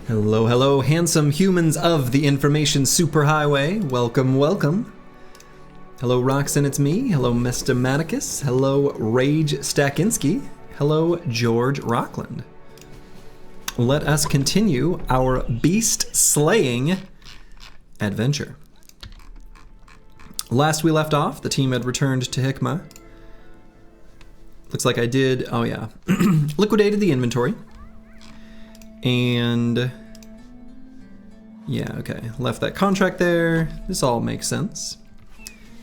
Hello, hello, handsome humans of the information superhighway. Welcome, welcome. Hello, Roxanne, it's me. Hello, Mr. Maticus. Hello, Rage Stakinski. Hello, George Rockland. Let us continue our beast slaying adventure. Last we left off, the team had returned to Hikmah. Looks like I did, oh yeah, liquidated the inventory. And yeah, okay, left that contract there. This all makes sense.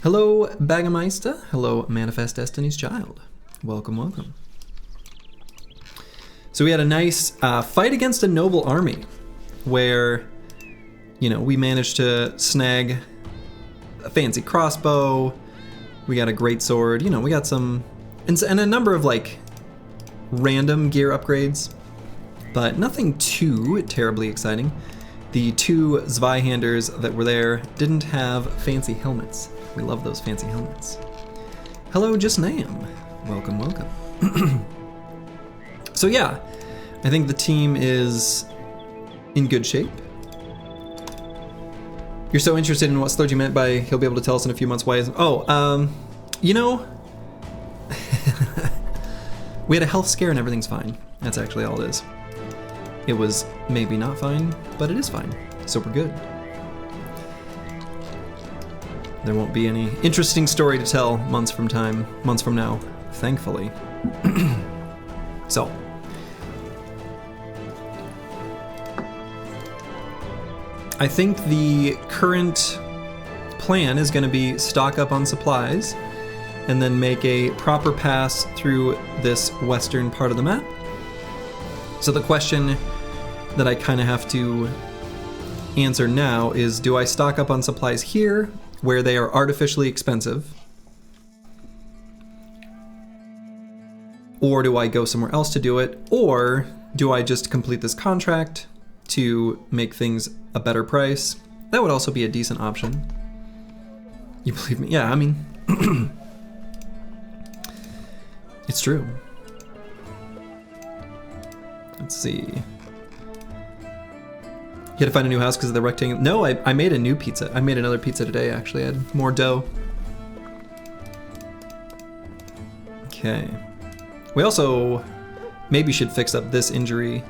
Hello, Bagameister. Hello, Manifest Destiny's Child. Welcome, welcome. So we had a nice fight against a noble army where, you know, we managed to snag a fancy crossbow. We got a great sword. You know, we got some, and a number of like random gear upgrades, but nothing too terribly exciting. The two Zweihanders that were there didn't have fancy helmets. We love those fancy helmets. Hello, Just Nam. Welcome, welcome. So yeah, I think the team is in good shape. You're so interested in what Slurgy meant by he'll be able to tell us in a few months why isn't... Oh, you know, we had a health scare and everything's fine. That's actually all it is. It was maybe not fine, but it is fine. So we're good. There won't be any interesting story to tell months from now, thankfully. So. I think the current plan is going to be stock up on supplies and then make a proper pass through this western part of the map. So the question that I kind of have to answer now is, do I stock up on supplies here where they are artificially expensive? Or do I go somewhere else to do it? Or do I just complete this contract to make things a better price? That would also be a decent option. You believe me? Yeah, I mean, it's true. Let's see. You had to find a new house because of the rectangle. No, I made a new pizza. I made another pizza today, actually. I had more dough. Okay. We also maybe should fix up this injury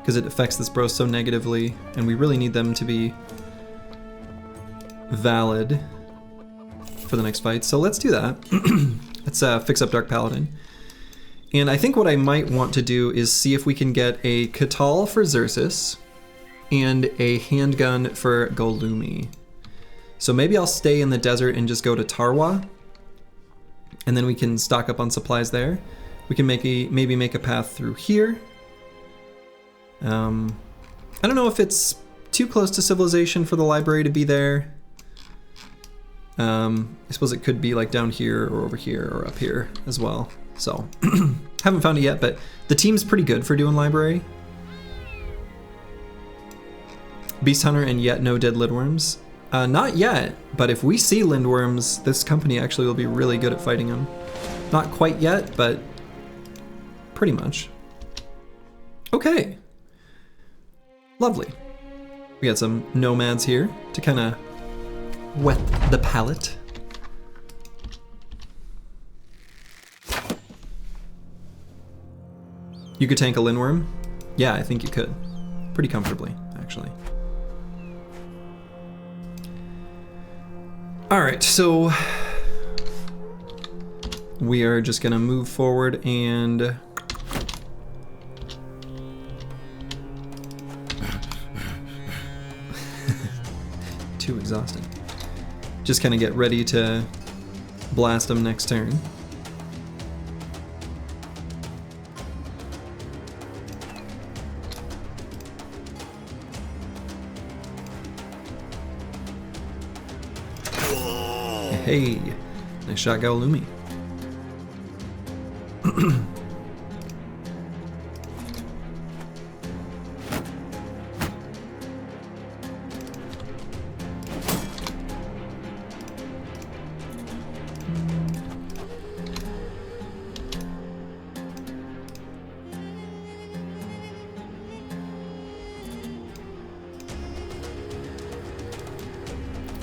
because it affects this bro so negatively, and we really need them to be valid for the next fight. So let's do that. Let's fix up Dark Paladin. And I think what I might want to do is see if we can get a Katal for Xerxes and a handgun for Golumi. So maybe I'll stay in the desert and just go to Tarwa, and then we can stock up on supplies there. We can maybe make a path through here. I don't know if it's too close to civilization for the library to be there. I suppose it could be like down here or over here or up here as well. So, haven't found it yet, but the team's pretty good for doing library. Beast Hunter and yet no dead lindworms. Not yet, but if we see lindworms, this company actually will be really good at fighting them. Not quite yet, but pretty much. Okay. Lovely. We got some nomads here to kind of wet the palate. You could tank a lindworm? Yeah, I think you could. Pretty comfortably, actually. All right, so we are just gonna move forward and too exhausting. Just kind of get ready to blast them next turn. Hey, nice shot, Golumi.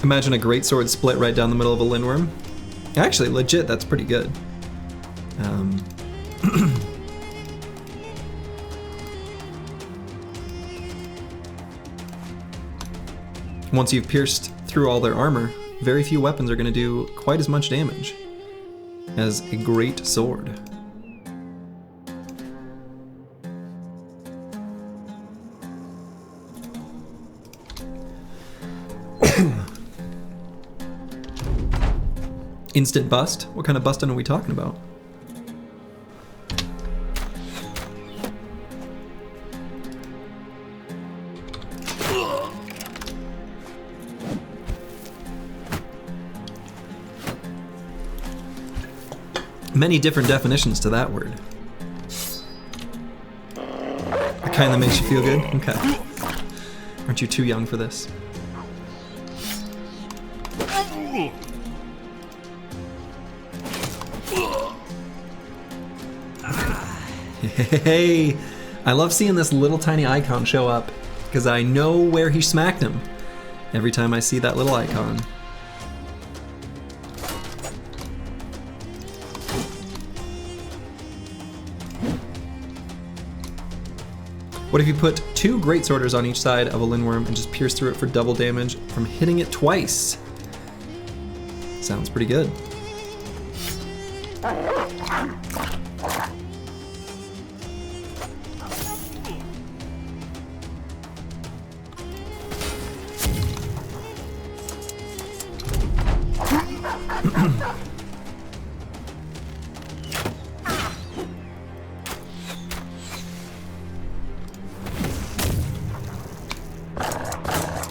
Imagine a greatsword split right down the middle of a lindworm. Actually, legit, that's pretty good. Once you've pierced through all their armor, very few weapons are going to do quite as much damage as a great sword. Instant bust? What kind of busting are we talking about? Many different definitions to that word. The kind that makes you feel good? Okay. Aren't you too young for this? Hey, I love seeing this little tiny icon show up because I know where he smacked him every time I see that little icon. What if you put 2 greatsworders on each side of a lindworm and just pierce through it for double damage from hitting it twice? Sounds pretty good.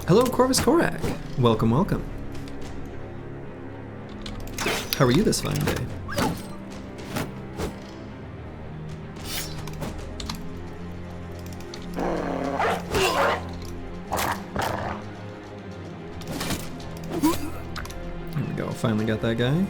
Hello, Corvus Korak. Welcome, welcome. How are you this fine day? There we go, finally got that guy.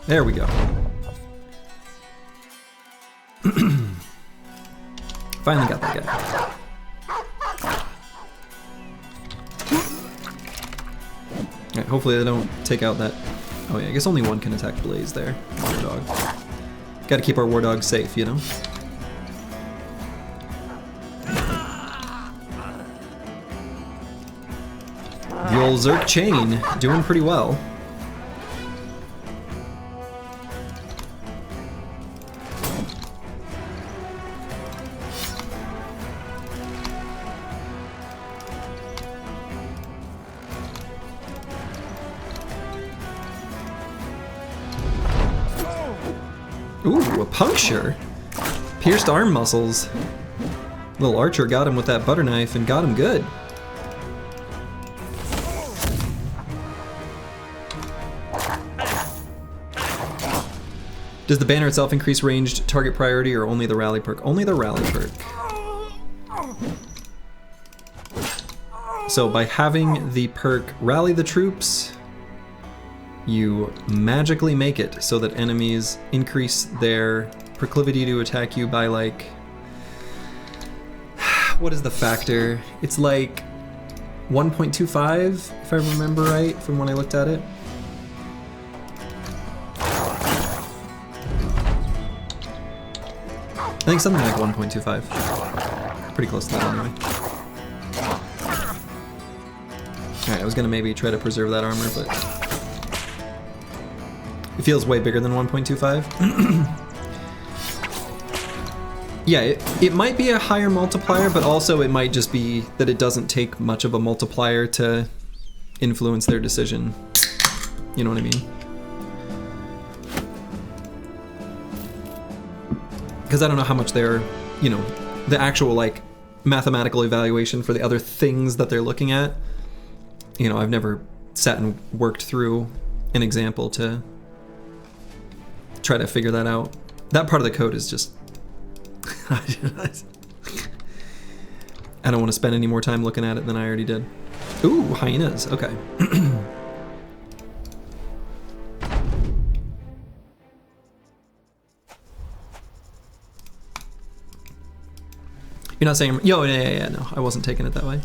There we go. Finally got that guy. Alright, hopefully they don't take out that... Oh yeah, I guess only one can attack Blaze there. War dog. Gotta keep our war dog safe, you know? The old Zerk chain doing pretty well. Ooh, a puncture? Pierced arm muscles. Little archer got him with that butter knife and got him good. Does the banner itself increase ranged target priority or only the rally perk? Only the rally perk. So by having the perk rally the troops, you magically make it so that enemies increase their proclivity to attack you by like... What is the factor? It's like 1.25, if I remember right from when I looked at it. I think something like 1.25. Pretty close to that anyway. Alright, I was gonna maybe try to preserve that armor, but it feels way bigger than 1.25. Yeah, it might be a higher multiplier, but also it might just be that it doesn't take much of a multiplier to influence their decision. You know what I mean? Because I don't know how much they're, you know, the actual like mathematical evaluation for the other things that they're looking at. You know, I've never sat and worked through an example to try to figure that out. That part of the code is just... I don't want to spend any more time looking at it than I already did. Ooh, hyenas, okay. You're not saying, yo, yeah, no, I wasn't taking it that way.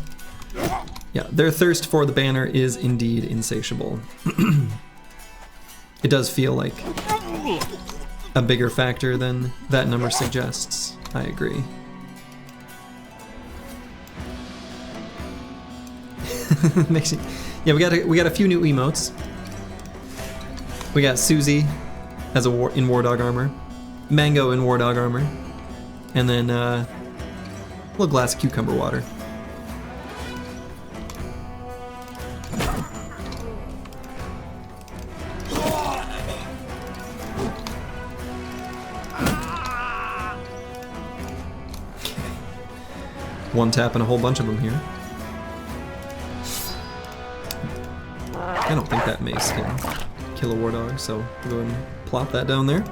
Yeah, their thirst for the banner is indeed insatiable. It does feel like a bigger factor than that number suggests. I agree. Makes you, yeah, we got a few new emotes. We got Susie as in War Dog armor, Mango in War Dog armor, and then a little glass of cucumber water. One tap and a whole bunch of them here. I don't think that mace can kill a war dog, so we'll go ahead and plop that down there.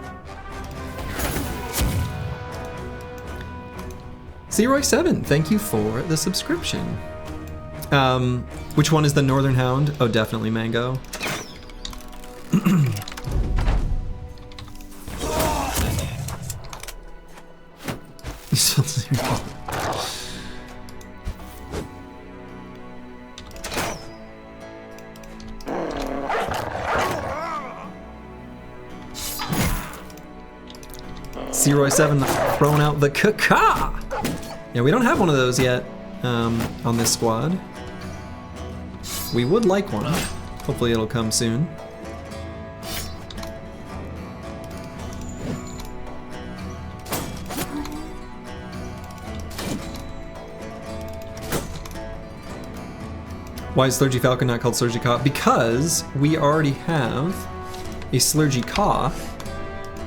Zeroy7, thank you for the subscription. Which one is the Northern Hound? Oh, definitely Mango. Zeroy7 throwing out the caca! Yeah, we don't have one of those yet on this squad. We would like one. Hopefully it'll come soon. Why is Slurgy Falcon not called Slurgy Caw? Because we already have a Slurgy Caw,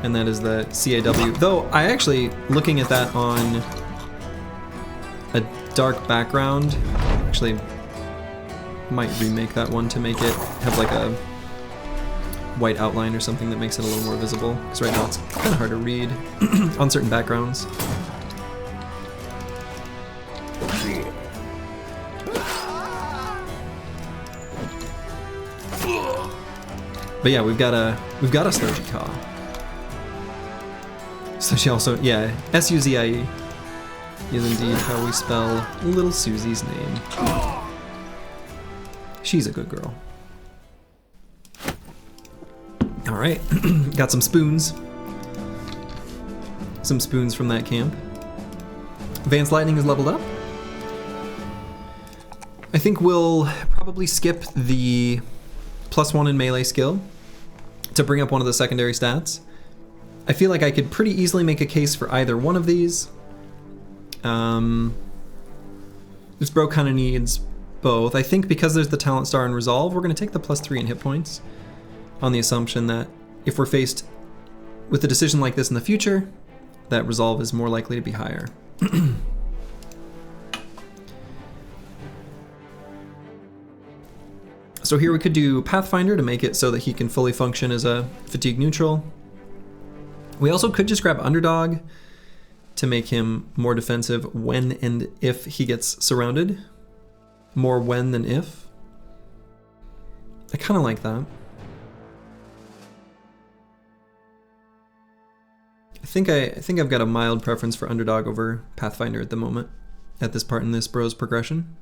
and that is the CAW. Though I actually, looking at that on a dark background, actually might remake that one to make it have like a white outline or something that makes it a little more visible, because right now it's kind of hard to read on certain backgrounds. But yeah, we've got a Slurgy Caw. So she also, yeah, S-U-Z-I-E is indeed how we spell little Susie's name. She's a good girl. All right, got some spoons. Some spoons from that camp. Vance Lightning is leveled up. I think we'll probably skip the +1 in melee skill to bring up one of the secondary stats. I feel like I could pretty easily make a case for either one of these. This bro kind of needs both. I think because there's the talent star and resolve, we're going to take the +3 in hit points on the assumption that if we're faced with a decision like this in the future, that resolve is more likely to be higher. So here we could do Pathfinder to make it so that he can fully function as a fatigue neutral. We also could just grab Underdog to make him more defensive when and if he gets surrounded. More when than if. I kind of like that. I think I've got a mild preference for Underdog over Pathfinder at the moment, at this part in this bro's progression.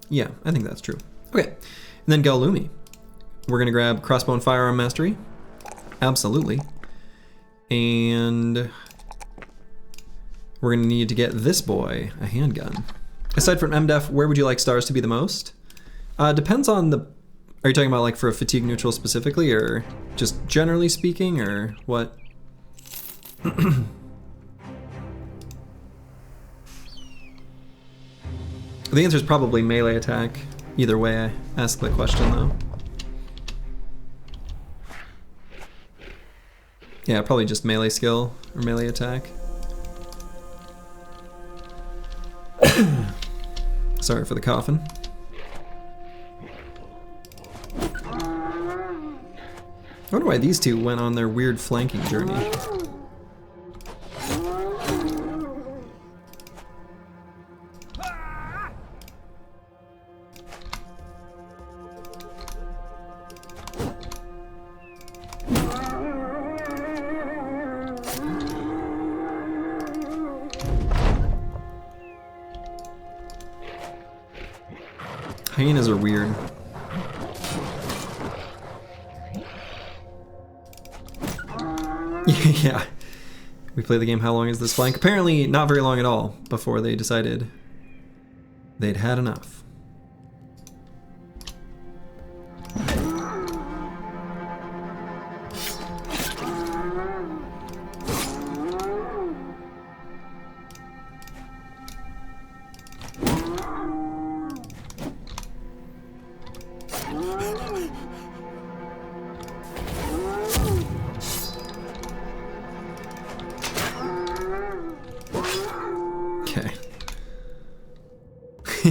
Yeah, I think that's true. Okay, and then Galumi. We're gonna grab Crossbow and Firearm Mastery. Absolutely. And we're gonna need to get this boy a handgun. Aside from MDef, where would you like stars to be the most? Depends on the... Are you talking about like for a fatigue neutral specifically, or just generally speaking, or what? The answer is probably melee attack. Either way, I ask the question though. Yeah, probably just melee skill or melee attack. Sorry for the coughing. I wonder why these two went on their weird flanking journey. Hyenas are weird. Yeah. We played the game How Long Is This Flank? Apparently not very long at all before they decided they'd had enough.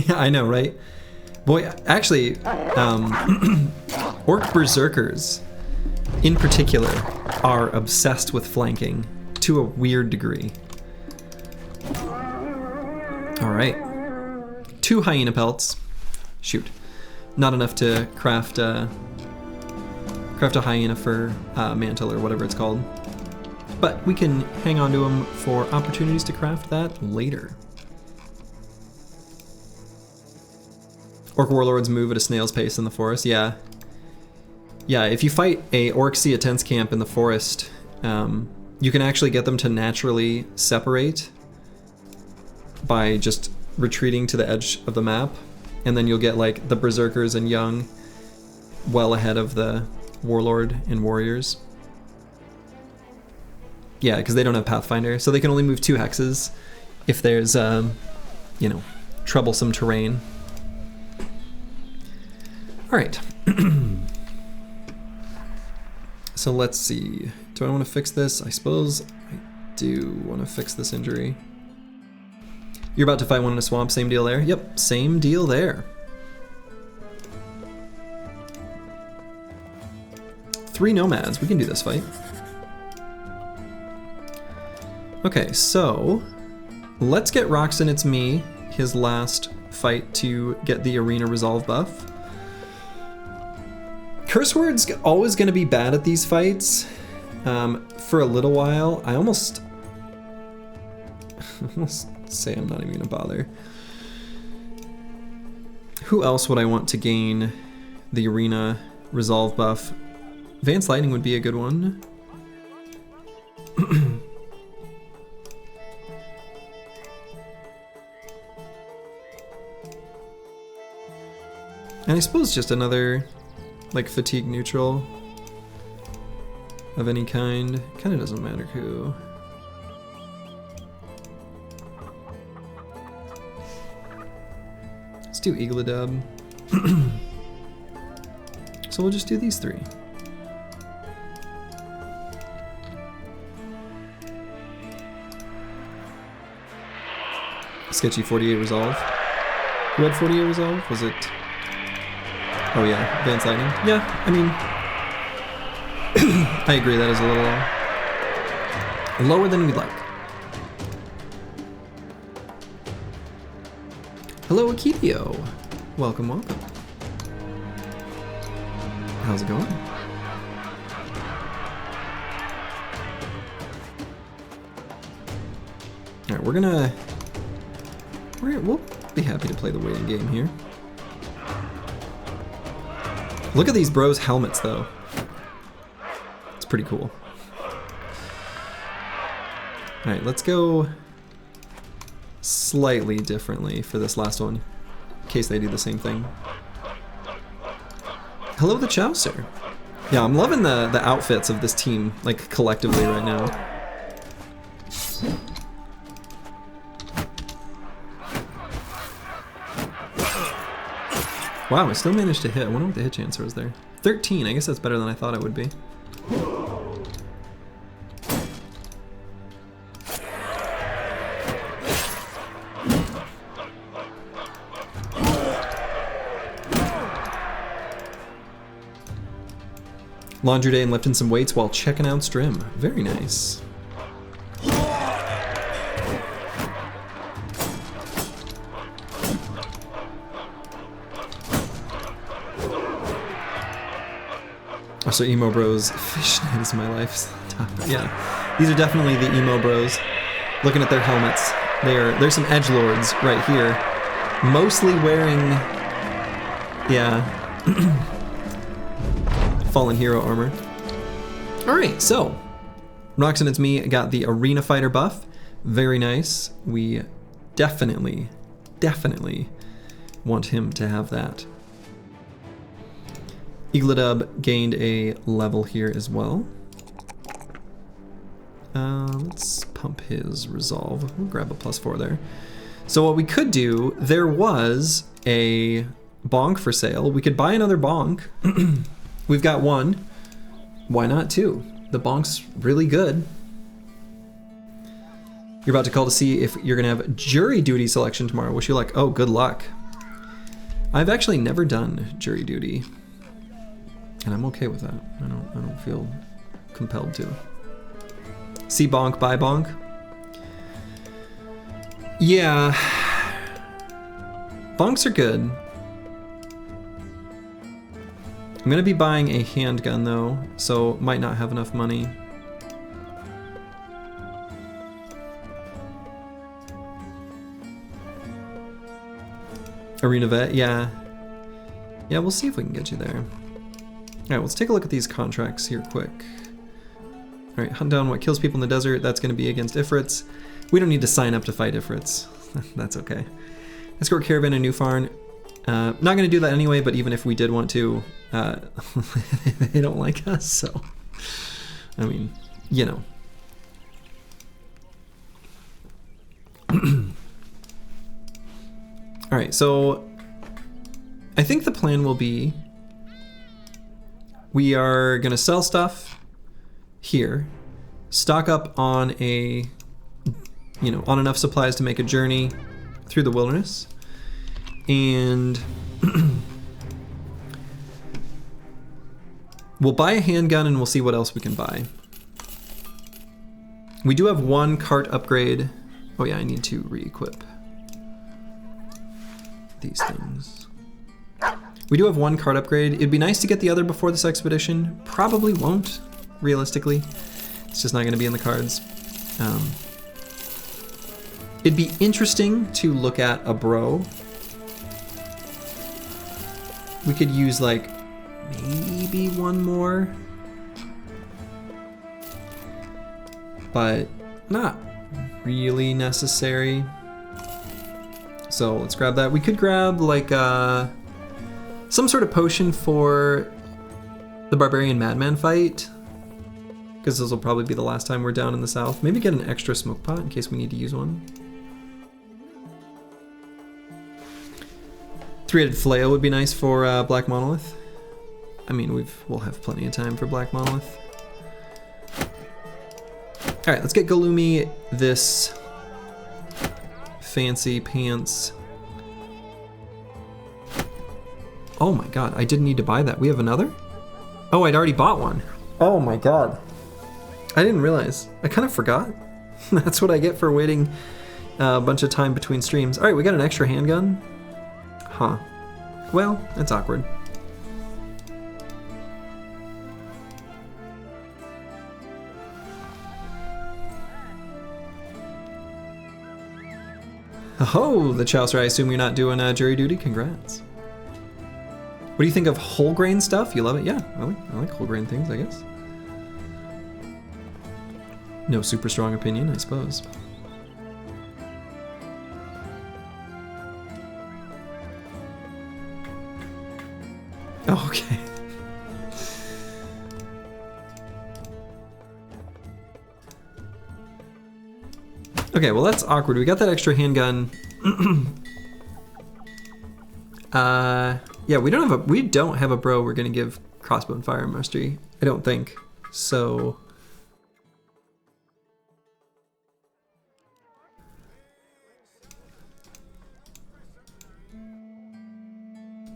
I know, right? Boy, actually, Orc Berserkers, in particular, are obsessed with flanking to a weird degree. Alright. 2 hyena pelts. Shoot. Not enough to craft a hyena fur mantle or whatever it's called. But we can hang on to them for opportunities to craft that later. Orc warlords move at a snail's pace in the forest. Yeah. Yeah, if you fight a Orc Sea Tense camp in the forest, you can actually get them to naturally separate by just retreating to the edge of the map. And then you'll get like the berserkers and young well ahead of the warlord and warriors. Yeah, because they don't have Pathfinder, so they can only move 2 hexes if there's, you know, troublesome terrain. All right. So let's see. Do I want to fix this? I suppose I do want to fix this injury. You're about to fight one in a swamp, same deal there? Yep, same deal there. 3 nomads, we can do this fight. Okay, so let's get Roxon It's Me his last fight to get the arena resolve buff. Curse Word's always going to be bad at these fights for a little while. I almost say I'm not even going to bother. Who else would I want to gain the arena resolve buff? Vance Lightning would be a good one. And I suppose just another like fatigue neutral of any kind. Kind of doesn't matter who. Let's do Eagledub. So we'll just do these 3. Sketchy 48 resolve. Who had 48 resolve? Was it? Oh yeah, Vance Lightning. Yeah, I mean, I agree that is a little lower than we'd like. Hello, Akitio. Welcome, welcome. How's it going? All right, we'll be happy to play the waiting game here. Look at these bros' helmets, though. It's pretty cool. All right, let's go slightly differently for this last one, in case they do the same thing. Hello, the Chaucer. Yeah, I'm loving the outfits of this team, like, collectively right now. Wow, I still managed to hit. I wonder what the hit chance was there. 13, I guess that's better than I thought it would be. Laundry day and lifting some weights while checking out Strim. Very nice. Also, emo bros. Fish night is my life's topic. Yeah, these are definitely the emo bros. Looking at their helmets, there's some edgelords right here, mostly wearing Yeah. Fallen hero armor. Alright, so Roxanne, it's me, got the Arena Fighter buff. Very nice. We definitely want him to have that. Eagledub gained a level here as well. Let's pump his resolve. We'll grab a +4 there. So what we could do, there was a bonk for sale. We could buy another bonk. We've got one. Why not two? The bonk's really good. You're about to call to see if you're gonna have jury duty selection tomorrow. Wish you luck. Oh, good luck. I've actually never done jury duty, and I'm okay with that. I don't feel compelled to. See bonk, buy bonk. Yeah, bonks are good. I'm gonna be buying a handgun though, so might not have enough money. Arena vet, yeah. Yeah, we'll see if we can get you there. Alright, let's take a look at these contracts here quick. Alright, hunt down what kills people in the desert. That's going to be against Ifrits. We don't need to sign up to fight Ifrits. That's okay. Escort caravan and new farm. Not going to do that anyway, but even if we did want to, they don't like us, so... I mean, you know. Alright, so... I think the plan will be... We are going to sell stuff here, stock up on a, on enough supplies to make a journey through the wilderness, and we'll buy a handgun and we'll see what else we can buy. We do have one cart upgrade. Oh yeah, I need to re-equip these things. We do have one cart upgrade. It'd be nice to get the other before this expedition. Probably won't, realistically. It's just not going to be in the cards. It'd be interesting to look at a bro. We could use like maybe one more, but not really necessary. So let's grab that. We could grab like some sort of potion for the Barbarian Madman fight, because this will probably be the last time we're down in the south. Maybe get an extra smoke pot in case we need to use one. Three-headed flail would be nice for Black Monolith. I mean, we'll have plenty of time for Black Monolith. All right, let's get Galumi this fancy pants. Oh my god, I didn't need to buy that. We have another? Oh, I'd already bought one. Oh my god. I didn't realize. I kind of forgot. That's what I get for waiting a bunch of time between streams. All right, we got an extra handgun. Huh. Well, that's awkward. Oh, the Chaucer, I assume you're not doing jury duty? Congrats. What do you think of whole grain stuff? You love it? Yeah, I like whole grain things, I guess. No super strong opinion, I suppose. Oh, okay. Okay, well that's awkward. We got that extra handgun. Yeah, we don't have a bro we're gonna give crossbow and fire mastery. I don't think. So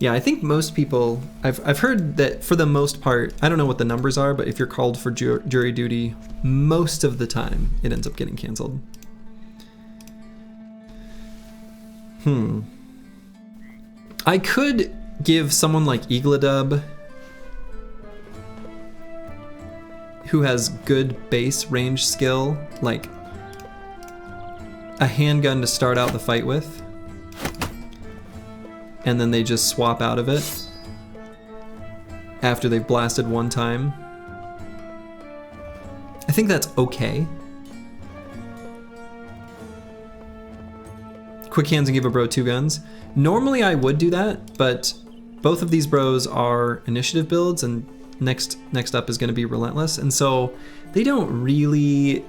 yeah, I think most people, I've heard that for the most part, I don't know what the numbers are, but if you're called for jury duty, most of the time it ends up getting canceled. I could give someone like Eagledub, who has good base range skill, like a handgun to start out the fight with. and then they just swap out of it after they've blasted one time. I think that's okay. Quick hands and give a bro 2 guns. Normally I would do that, but both of these bros are initiative builds, and next up is going to be relentless, and so they don't really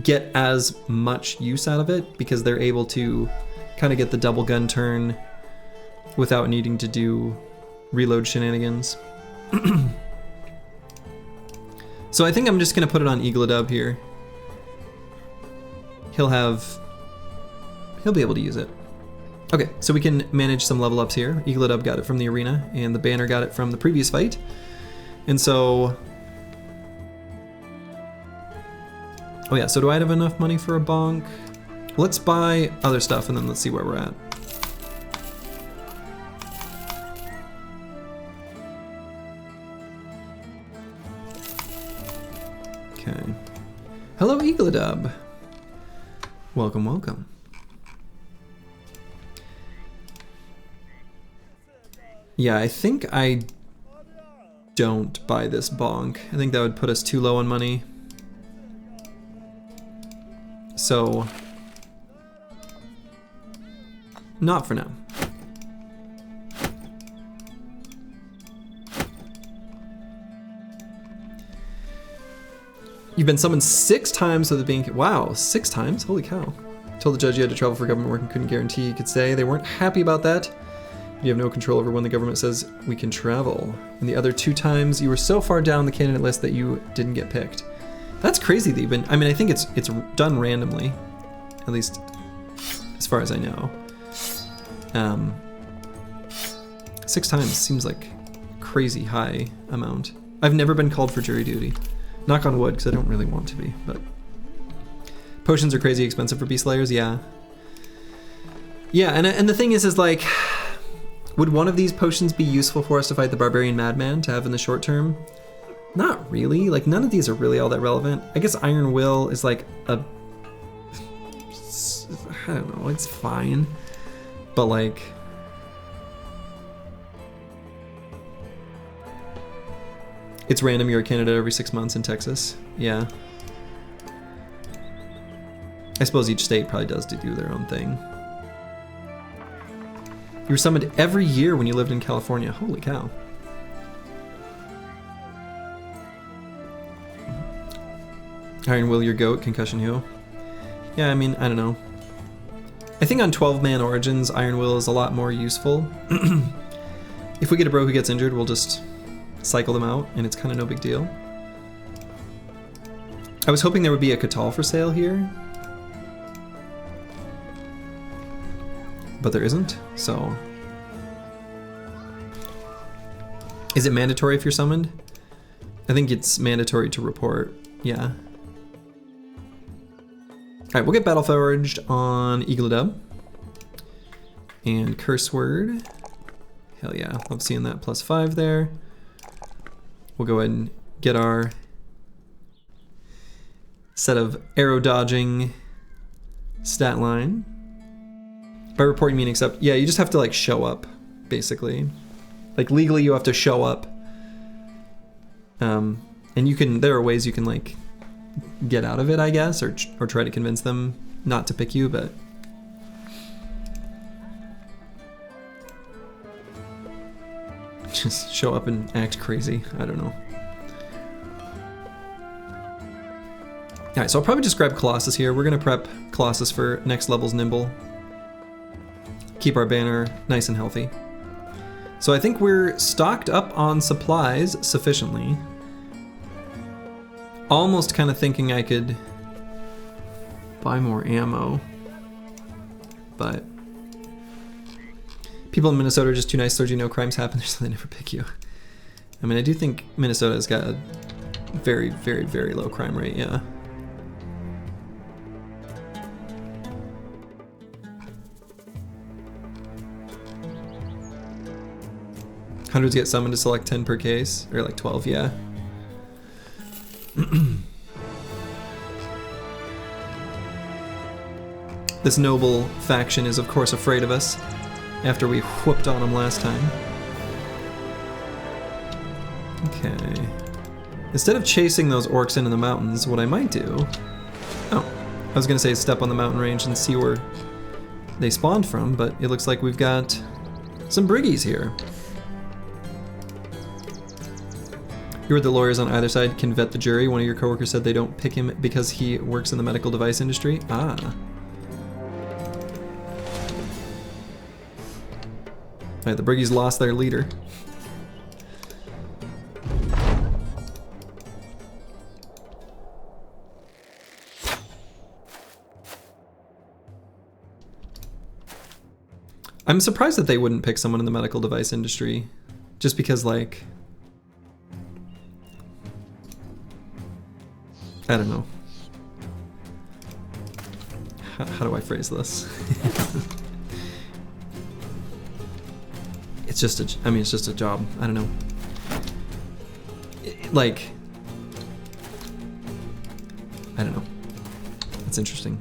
get as much use out of it because they're able to kind of get the double gun turn without needing to do reload shenanigans. So I think I'm just gonna put it on EELI here. He'll be able to use it. Okay, so we can manage some level ups here. EELI got it from the arena, and the banner got it from the previous fight. And so, oh yeah, so do I have enough money for a bonk? Let's buy other stuff and then let's see where we're at. Okay. Hello, EELI. Welcome, welcome. Yeah, I think I don't buy this bonk. I think that would put us too low on money. So, not for now. You've been summoned 6 times with the being. Wow, 6 times? Holy cow. Told the judge you had to travel for government work and couldn't guarantee you could stay. They weren't happy about that. You have no control over when the government says we can travel. And the other 2 times you were so far down the candidate list that you didn't get picked. That's crazy that you've been. I mean, I think it's done randomly, at least as far as I know. 6 times seems like a crazy high amount. I've never been called for jury duty. Knock on wood, because I don't really want to be, but potions are crazy expensive for beast slayers. Yeah. Yeah, and the thing is like, would one of these potions be useful for us to fight the barbarian madman to have in the short term? Not really. Like, none of these are really all that relevant. I guess Iron Will is like a, I don't know, it's fine, but like, it's random. You're a candidate every 6 months in Texas. Yeah. I suppose each state probably does do their own thing. You were summoned every year when you lived in California. Holy cow. Iron Will, your goat, concussion heal. Yeah, I mean, I don't know. I think on 12-man Origins, Iron Will is a lot more useful. If we get a bro who gets injured, we'll just cycle them out, and it's kind of no big deal. I was hoping there would be a Catal for sale here, but there isn't, so. Is it mandatory if you're summoned? I think it's mandatory to report, yeah. Alright, we'll get Battle Forged on EELI. And Curse Word. Hell yeah, love seeing that +5 there. We'll go ahead and get our set of arrow dodging stat line. By report you mean accept. Yeah, you just have to like show up, basically. Like legally you have to show up. And you can, there are ways you can like get out of it, I guess, or try to convince them not to pick you, but just show up and act crazy. I don't know. Alright, so I'll probably just grab Colossus here. We're gonna prep Colossus for next level's Nimble. Keep our banner nice and healthy. So I think we're stocked up on supplies sufficiently. Almost kind of thinking I could buy more ammo, but people in Minnesota are just too nice. Told you no crimes happen, so they never pick you. I mean, I do think Minnesota's got a very, very, very low crime rate, yeah. Hundreds get summoned to select 10 per case, or like 12, yeah. This noble faction is of course afraid of us, after we whooped on them last time. Okay. Instead of chasing those orcs into the mountains, what I might do... Oh, I was going to say step on the mountain range and see where they spawned from, but it looks like we've got some briggies here. You heard the lawyers on either side can vet the jury. One of your coworkers said they don't pick him because he works in the medical device industry. Ah. Alright, the briggies lost their leader. I'm surprised that they wouldn't pick someone in the medical device industry. Just because, like... I don't know. How do I phrase this? It's just a... I mean, it's just a job. I don't know. Like... I don't know. That's interesting.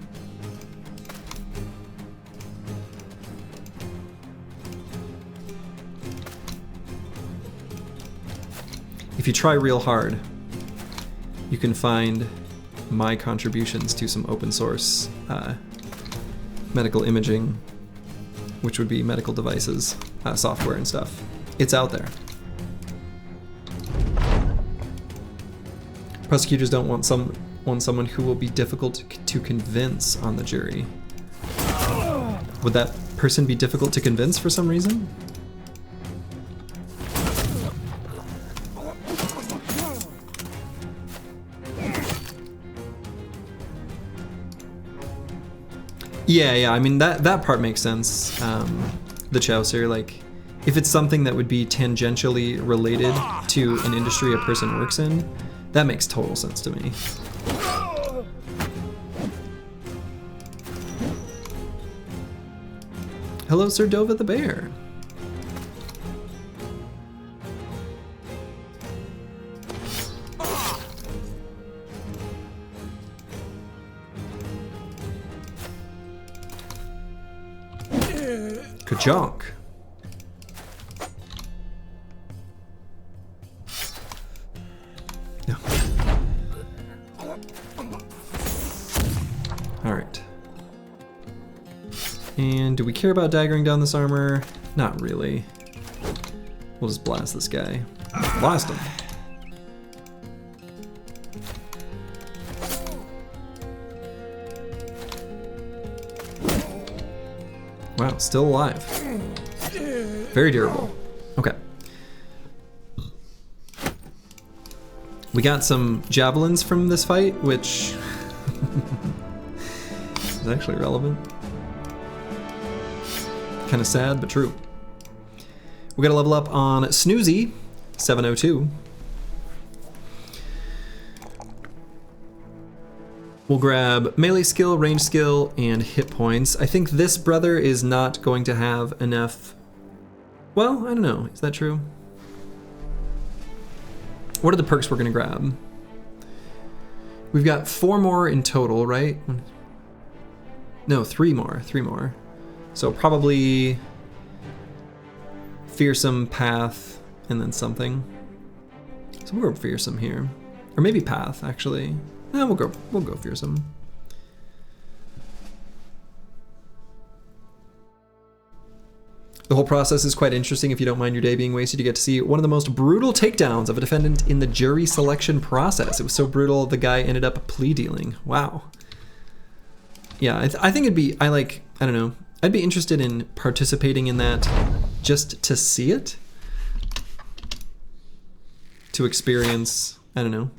If you try real hard, you can find my contributions to some open source medical imaging, which would be medical devices, software and stuff. It's out there. Prosecutors don't want someone who will be difficult to convince on the jury. Would that person be difficult to convince for some reason? Yeah, I mean, that part makes sense. The Chaucer, like, if it's something that would be tangentially related to an industry a person works in, that makes total sense to me. Hello, Sir Dova the Bear. Kajonk. No. Alright. And do we care about daggering down this armor? Not really. We'll just blast this guy. Blast him. Wow, still alive. Very durable. Okay. We got some javelins from this fight, which is actually relevant. Kind of sad, but true. We got to level up on Snoozy, 702. We'll grab melee skill, range skill, and hit points. I think this brother is not going to have enough... Well, I don't know. Is that true? What are the perks we're going to grab? We've got 4 more in total, right? No, 3 more. 3 more. So probably Fearsome, Path, and then something. So we'll go Fearsome here. Or maybe Path, actually. No, we'll go Fearsome. The whole process is quite interesting. If you don't mind your day being wasted, you get to see one of the most brutal takedowns of a defendant in the jury selection process. It was so brutal, the guy ended up plea dealing. Wow. Yeah, I think it'd be, I don't know, I'd be interested in participating in that just to see it. To experience, I don't know,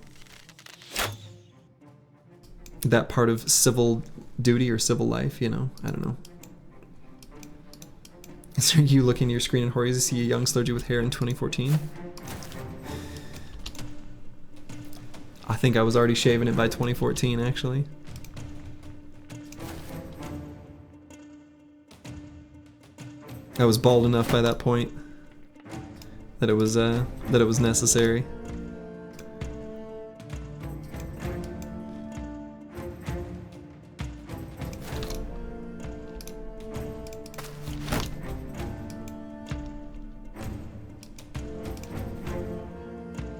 that part of civil duty or civil life, you know? I don't know. So you looking at your screen and horror, you see a young Slurgy with hair in 2014? I think I was already shaving it by 2014, actually. I was bald enough by that point that it was necessary.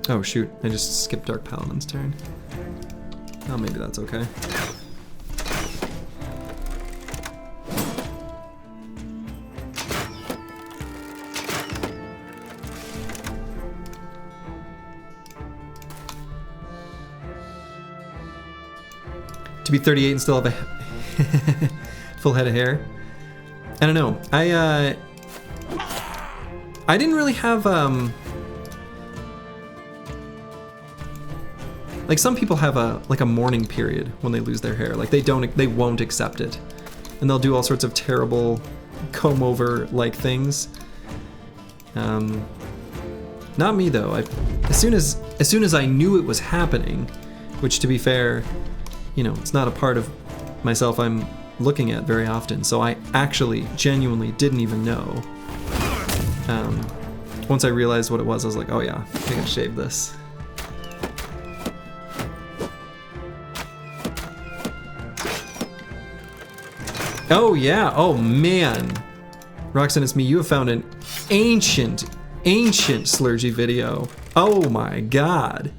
Oh shoot, I just skipped Dark Paladin's turn. Oh, maybe that's okay. To be 38 and still have a full head of hair. I don't know. I didn't really have like some people have a mourning period when they lose their hair. Like they won't accept it, and they'll do all sorts of terrible comb over like things. Not me though. As soon as I knew it was happening, which to be fair, you know, it's not a part of myself I'm looking at very often, so I actually genuinely didn't even know. Once I realized what it was, I was like, oh yeah, I gotta shave this. Oh yeah, oh man. Roxanne, it's me. You have found an ancient Slurgy video. Oh my god.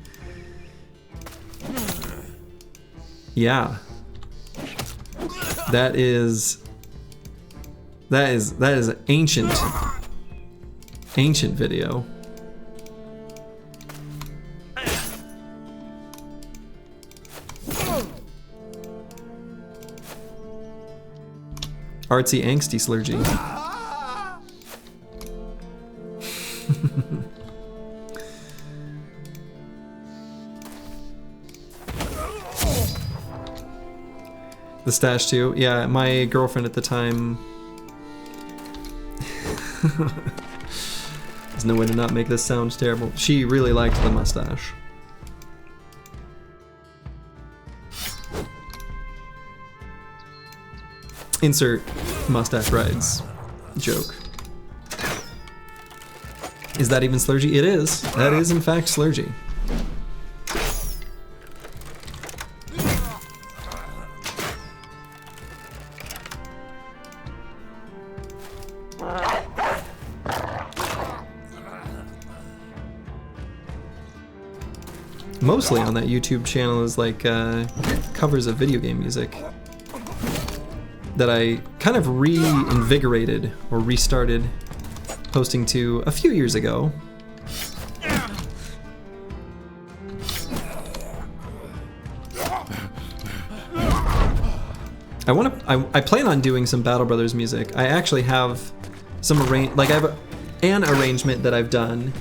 Yeah. That is ancient video. Artsy angsty Slurgy. The stash too. Yeah, my girlfriend at the time. There's no way to not make this sound terrible. She really liked the mustache. Insert mustache rides joke. Is that even Slurgy? It is. That is in fact Slurgy. Mostly on that YouTube channel is like covers of video game music that I kind of reinvigorated or restarted posting to a few years ago. I plan on doing some Battle Brothers music. I actually have some I have an arrangement that I've done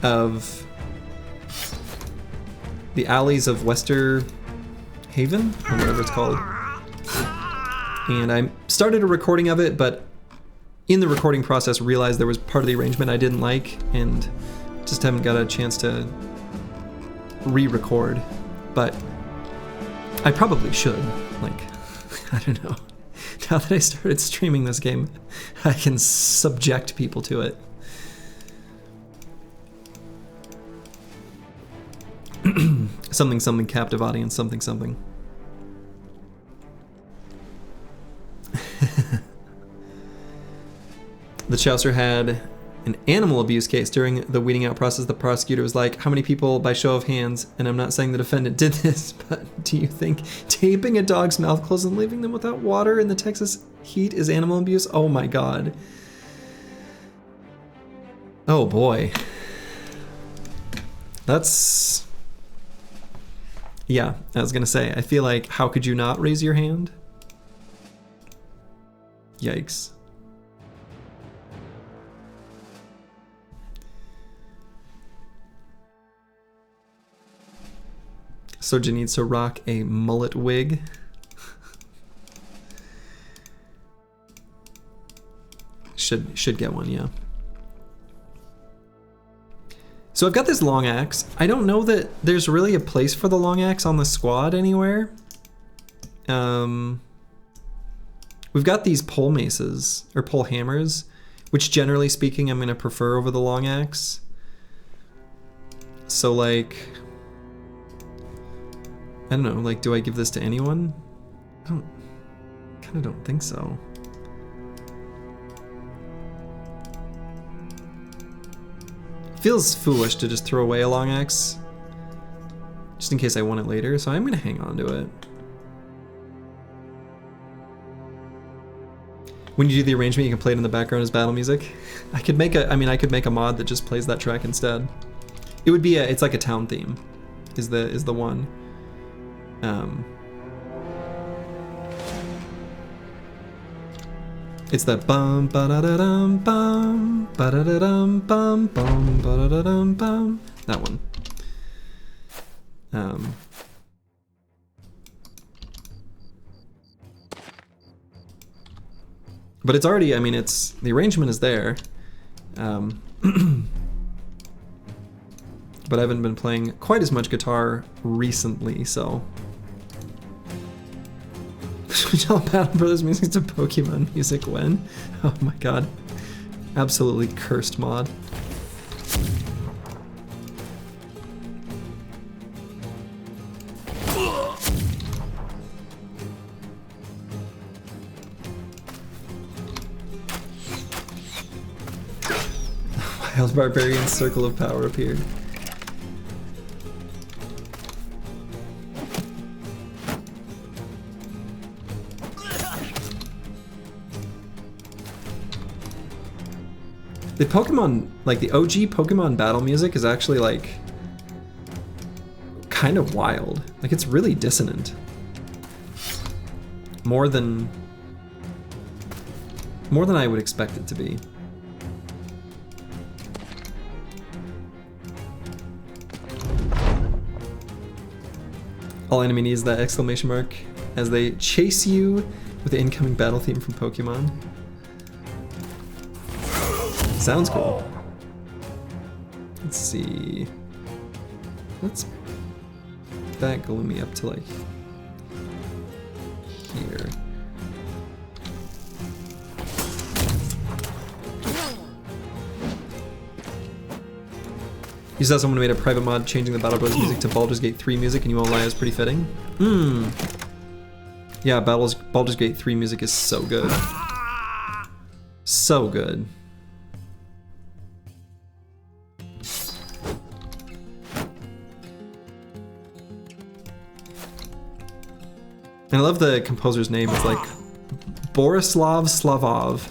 of the alleys of Wester Haven, or whatever it's called. And I started a recording of it, but in the recording process realized there was part of the arrangement I didn't like, and just haven't got a chance to re-record. But I probably should. Like, I don't know. Now that I started streaming this game, I can subject people to it. Something captive audience, something. The Chaucer had an animal abuse case. During the weeding out process, the prosecutor was like, how many people by show of hands, and I'm not saying the defendant did this, but do you think taping a dog's mouth closed and leaving them without water in the Texas heat is animal abuse? Oh my god. Oh boy. That's... Yeah, I was gonna say, I feel like, how could you not raise your hand? Yikes. Surgeon needs to rock a mullet wig. Should get one, yeah. So I've got this long axe. I don't know that there's really a place for the long axe on the squad anywhere. We've got these pole maces, or pole hammers, which generally speaking I'm going to prefer over the long axe. So like, I don't know, like do I give this to anyone? I kind of don't think so. feels foolish to just throw away a long axe, just in case I want it later, so I'm gonna hang on to it. When you do the arrangement, you can play it in the background as battle music. I could make a, I could make a mod that just plays that track instead. It would be it's like a town theme, is the one. It's the bum ba da da dum bum ba da da dum bum bum ba da da dum bum. That one. But it's already, it's, the arrangement is there. But I haven't been playing quite as much guitar recently, so. Switch all Battle Brothers music to Pokemon music when? Oh my god. Absolutely cursed mod. Wild Barbarian Circle of Power appeared. The Pokemon, like the OG Pokemon battle music is actually like kind of wild. Like it's really dissonant. More than I would expect it to be. All enemy needs that exclamation mark as they chase you with the incoming battle theme from Pokemon. Sounds cool. Let's see. Let's back Gloomy up to like here. You saw someone made a private mod changing the Battle Brothers music to Baldur's Gate 3 music, and you won't lie, it's pretty fitting. Yeah, Baldur's Gate 3 music is so good. So good. And I love the composer's name. It's like Borislav Slavov.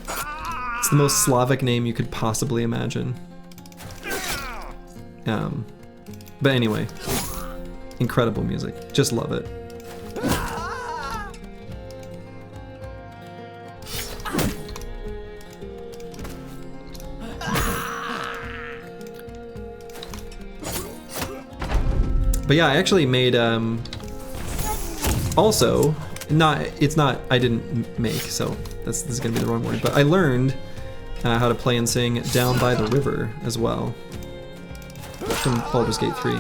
It's the most Slavic name you could possibly imagine. But anyway, incredible music. Just love it. But yeah, I actually made also, I didn't make, so this is gonna be the wrong word, but I learned how to play and sing Down by the River as well from Baldur's Gate 3.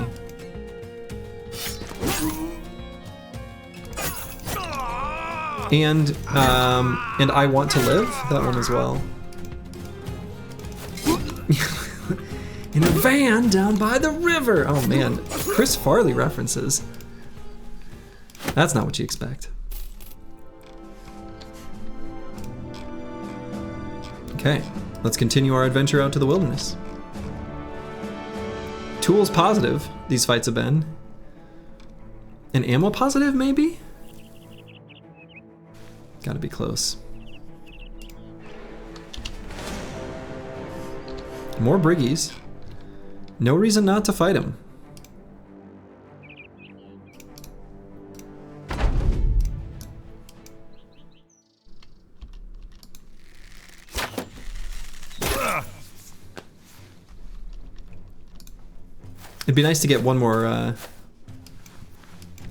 And I Want to Live, that one as well. In a van down by the river. Oh man, Chris Farley references. That's not what you expect. Okay, let's continue our adventure out to the wilderness. Tools positive, these fights have been. And ammo positive, maybe? Gotta be close. More Briggies. No reason not to fight him. It'd be nice to get one more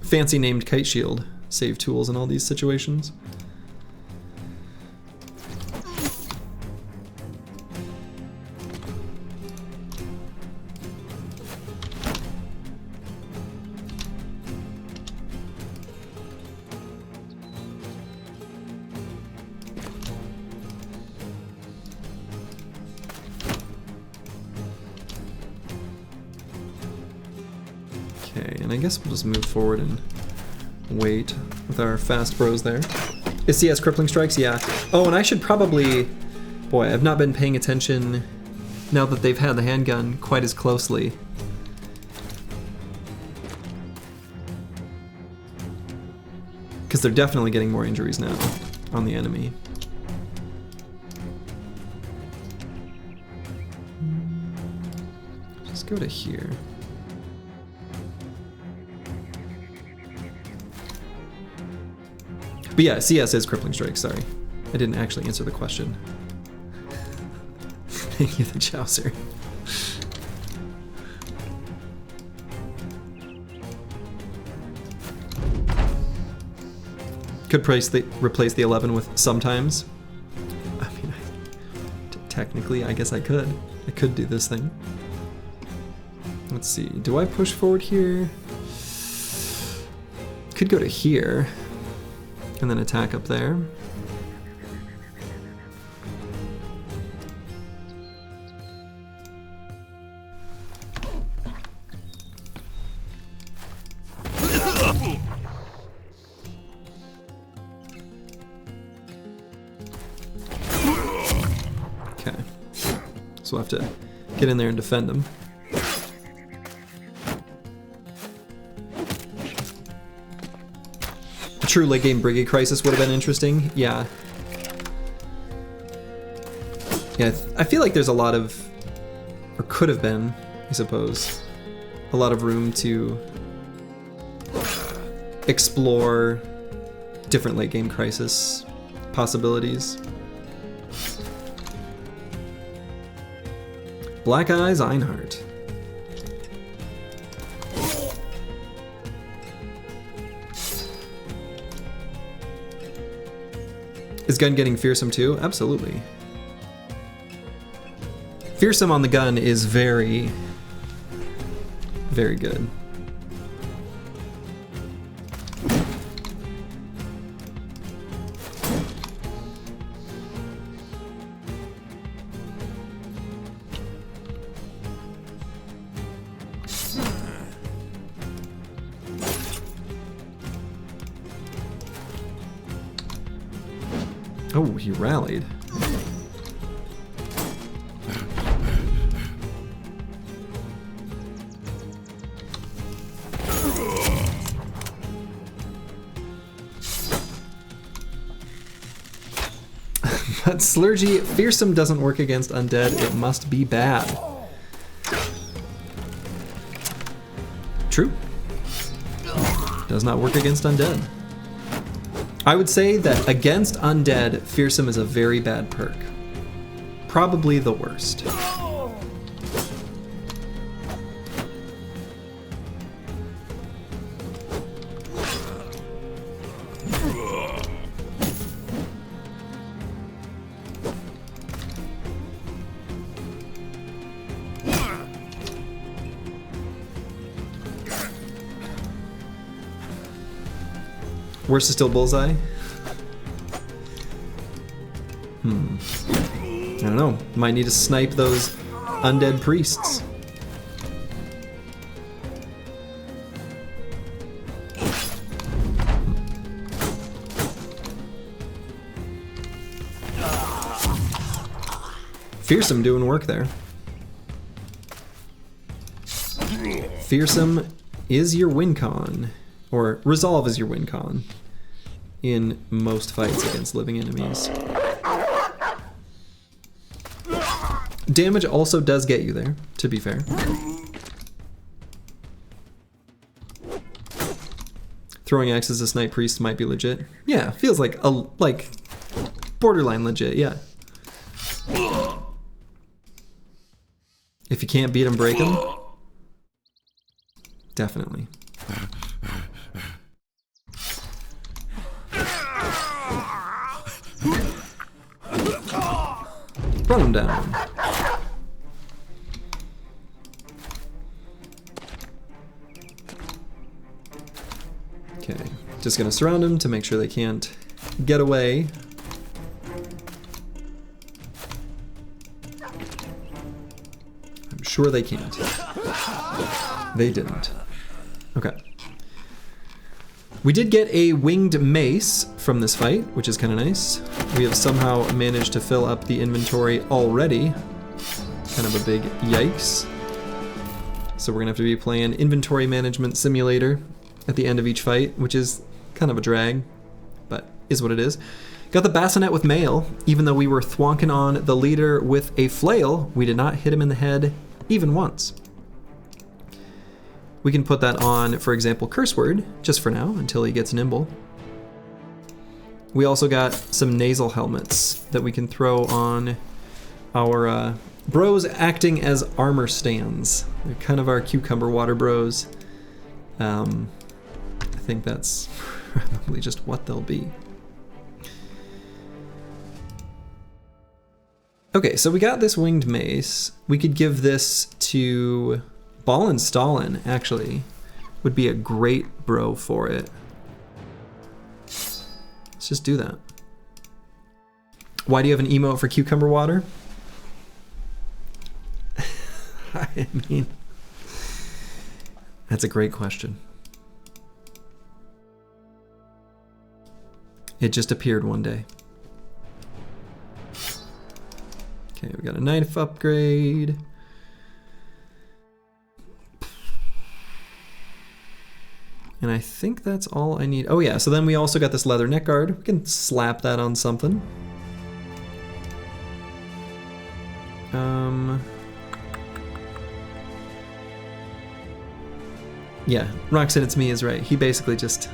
fancy named kite shield. Save tools in all these situations. I guess we'll just move forward and wait with our fast bros there. Is CS crippling strikes? Yeah. Oh, and I should probably... Boy, I've not been paying attention now that they've had the handgun quite as closely. Because they're definitely getting more injuries now on the enemy. Let's go to here. But yeah, CS is crippling strike, sorry. I didn't actually answer the question. Thank you, the Chaucer. Could replace the 11 with sometimes. I mean, technically, I guess I could. I could do this thing. Let's see, do I push forward here? Could go to here, and then attack up there. Okay, so we'll have to get in there and defend him. A true late game Brigade Crisis would have been interesting, yeah. Yeah, I feel like there's a lot of, or could have been, I suppose, a lot of room to explore different late game Crisis possibilities. Black Eyes Einhardt. Is gun getting fearsome too? Absolutely. Fearsome on the gun is very, very good. Oh, he rallied. But Slurgy, fearsome doesn't work against undead, it must be bad. True. Does not work against undead. I would say that against undead, fearsome is a very bad perk. Probably the worst. Worst is still Bullseye? I don't know. Might need to snipe those undead priests. Fearsome doing work there. Fearsome is your win con. Or resolve is your win con in most fights against living enemies. Damage also does get you there, to be fair. Throwing axe as a snipe priest might be legit. Yeah, feels like borderline legit, yeah. If you can't beat him, break him. Definitely. Run him down. Okay, just gonna surround him to make sure they can't get away. I'm sure they can't. They didn't. Okay. We did get a winged mace from this fight, which is kind of nice. We have somehow managed to fill up the inventory already. kind of a big yikes. So we're gonna have to be playing Inventory Management Simulator at the end of each fight, which is kind of a drag, but is what it is. Got the bassinet with mail. Even though we were thwonking on the leader with a flail, we did not hit him in the head even once. We can put that on, for example, curse word, just for now, until he gets nimble. We also got some nasal helmets that we can throw on our bros acting as armor stands. They're kind of our cucumber water bros. I think that's probably just what they'll be. Okay, so we got this winged mace. We could give this to Ballin Stalin, actually. Would be a great bro for it. Let's just do that. Why do you have an emote for cucumber water? I mean, that's a great question. It just appeared one day. Okay, we got a knife upgrade. And I think that's all I need. Oh yeah, so then we also got this leather neck guard. We can slap that on something. Yeah, Roxanne It's Me is right. He basically just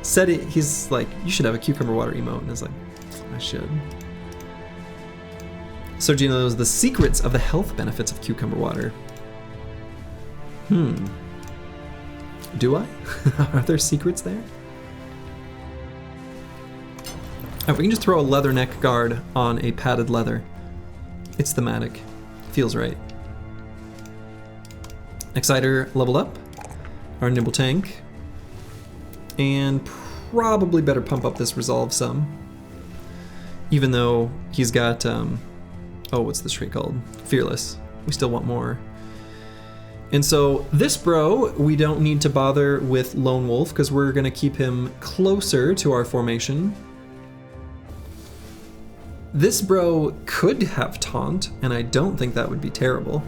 said it. He's like, you should have a cucumber water emote. And I was like, I should. So do you know the secrets of the health benefits of cucumber water? Do I? Are there secrets there? If we can just throw a leather neck guard on a padded leather. It's thematic. Feels right. Exciter leveled up. Our nimble tank. And probably better pump up this resolve some. Even though he's got, oh, what's this trait called? Fearless. We still want more. And so this bro, we don't need to bother with Lone Wolf because we're gonna keep him closer to our formation. This bro could have taunt, and I don't think that would be terrible.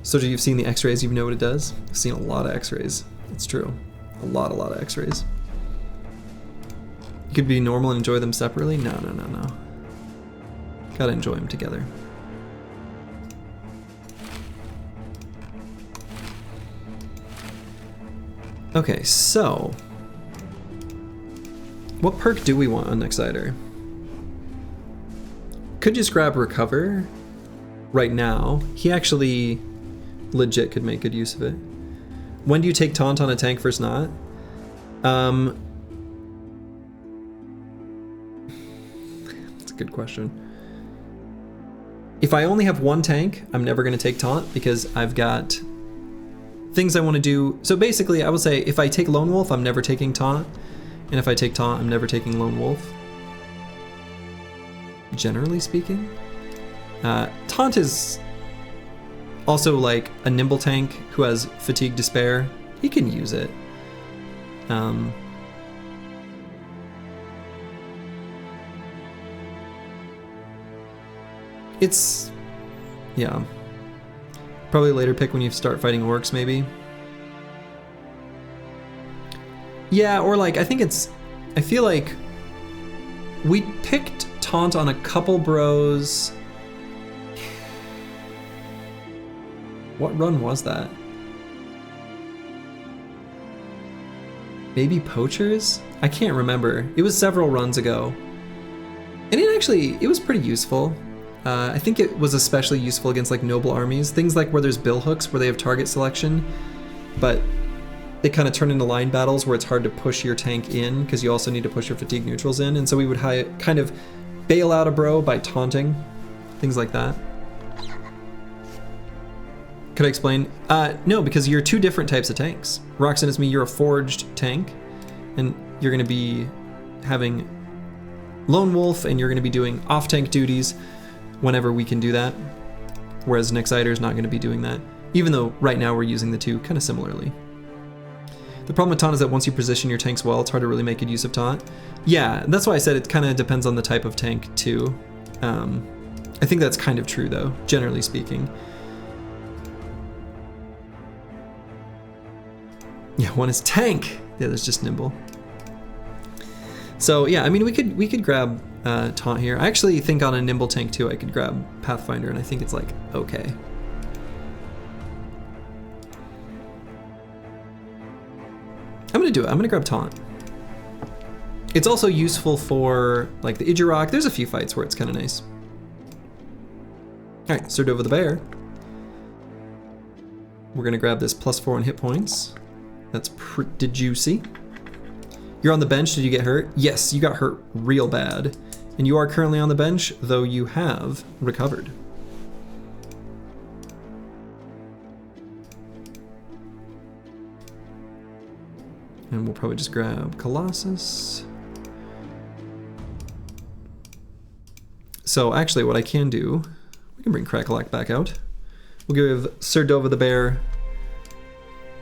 So you've seen the x-rays, you know what it does? I've seen a lot of x-rays. It's true. A lot of x-rays. You could be normal and enjoy them separately? No. Gotta enjoy them together. Okay, so what perk do we want on Exciter? Could just grab Recover right now. He actually legit could make good use of it. When do you take Taunt on a tank versus not? That's a good question. If I only have one tank, I'm never going to take Taunt because I've got things I want to do. So basically, I would say if I take Lone Wolf, I'm never taking Taunt. And if I take Taunt, I'm never taking Lone Wolf. Generally speaking. Taunt is also like a nimble tank who has Fatigue Despair. He can use it. It's, yeah. Probably a later pick when you start fighting orcs, maybe. Yeah, or like, I feel like we picked Taunt on a couple bros. What run was that? Maybe Poachers? I can't remember. It was several runs ago. And it was pretty useful. I think it was especially useful against like noble armies. Things like where there's bill hooks where they have target selection, but they kind of turn into line battles where it's hard to push your tank in because you also need to push your fatigue neutrals in. And so we would kind of bail out a bro by taunting, things like that. Could I explain? No, because you're two different types of tanks. Roxanne It's Me, you're a forged tank, and you're going to be having Lone Wolf, and you're going to be doing off-tank duties whenever we can do that, whereas Nexiter is not going to be doing that, even though right now we're using the two kind of similarly. The problem with taunt is that once you position your tanks well, it's hard to really make good use of taunt. Yeah, that's why I said it kind of depends on the type of tank too. I think that's kind of true though, generally speaking. Yeah, one is tank, the other's just nimble. So yeah, I mean we could grab taunt here. I actually think on a nimble tank too I could grab Pathfinder, and I think it's like okay. I'm gonna do it. I'm gonna grab taunt. It's also useful for like the Idjarok. There's a few fights where it's kind of nice. All right, Serdova the Bear. We're gonna grab this +4 on hit points. That's pretty juicy. You're on the bench. Did you get hurt? Yes, you got hurt real bad. And you are currently on the bench, though you have recovered. And we'll probably just grab Colossus. So actually what I can do, we can bring Crackalack back out. We'll give Serdova the Bear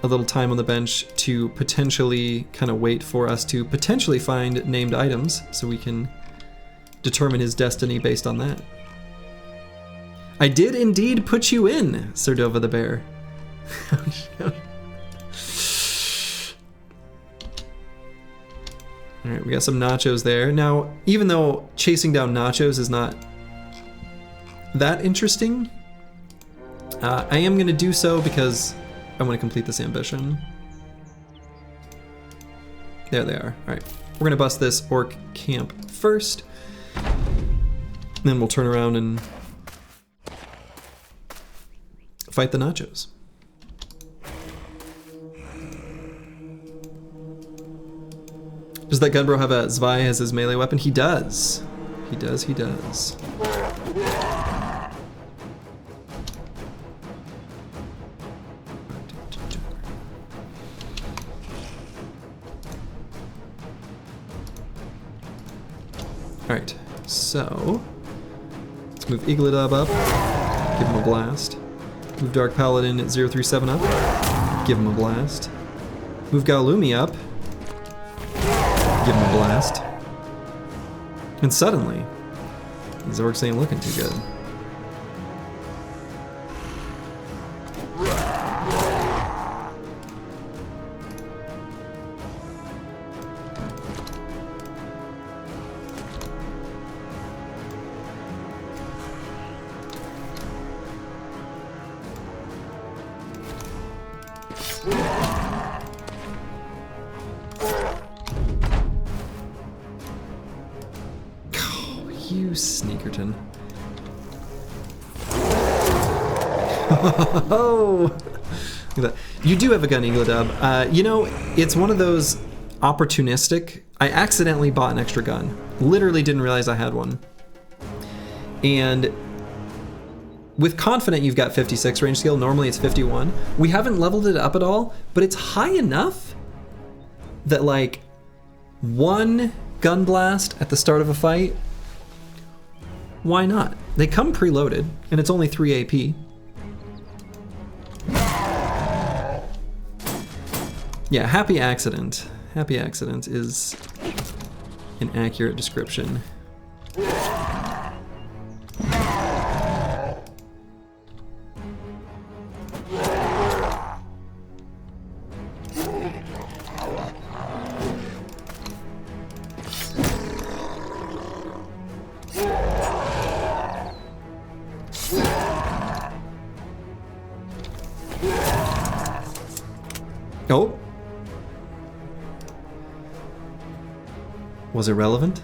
a little time on the bench to potentially kind of wait for us to potentially find named items so we can determine his destiny based on that. I did indeed put you in, Serdova the Bear. All right, we got some nachos there. Now, even though chasing down nachos is not that interesting, I am gonna do so because I want to complete this ambition. There they are. All right, we're gonna bust this orc camp first. Then we'll turn around and fight the nachos. Does that Gunbro have a Zwei as his melee weapon? He does. He does, he does. Alright, so let's move Eagledub up, give him a blast. Move Dark Paladin at 037 up, give him a blast. Move Galumi up, give him a blast. And suddenly, these orcs ain't looking too good. You sneakerton. Oh, look at that. You do have a gun, Eagledub. You know, it's one of those opportunistic. I accidentally bought an extra gun. Literally didn't realize I had one. And with Confident, you've got 56 range skill. Normally it's 51. We haven't leveled it up at all, but it's high enough that like one gun blast at the start of a fight, why not? They come preloaded, and it's only 3 AP. Yeah, happy accident. Happy accident is an accurate description. Oh. Was it relevant?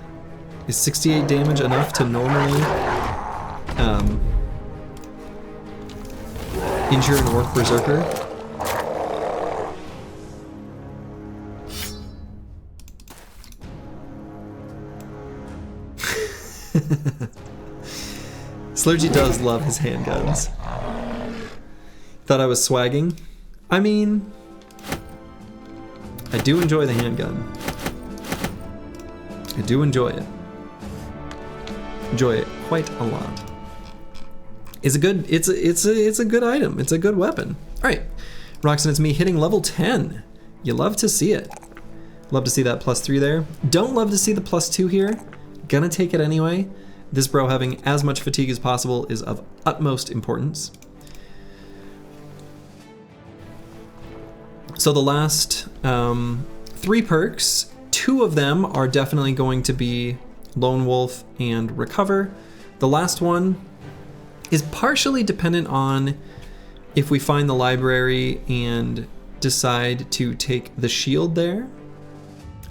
Is 68 damage enough to normally injure an orc berserker? Slurgy does love his handguns. Thought I was swagging? I mean, I do enjoy the handgun. I do enjoy it. Enjoy it quite a lot. It's a good. It's a good item. It's a good weapon. All right, Roxanne, it's me hitting level 10. You love to see it. Love to see that +3 there. Don't love to see the +2 here. Gonna take it anyway. This bro having as much fatigue as possible is of utmost importance. So the last 3 perks, 2 of them are definitely going to be Lone Wolf and Recover. The last one is partially dependent on if we find the library and decide to take the shield there.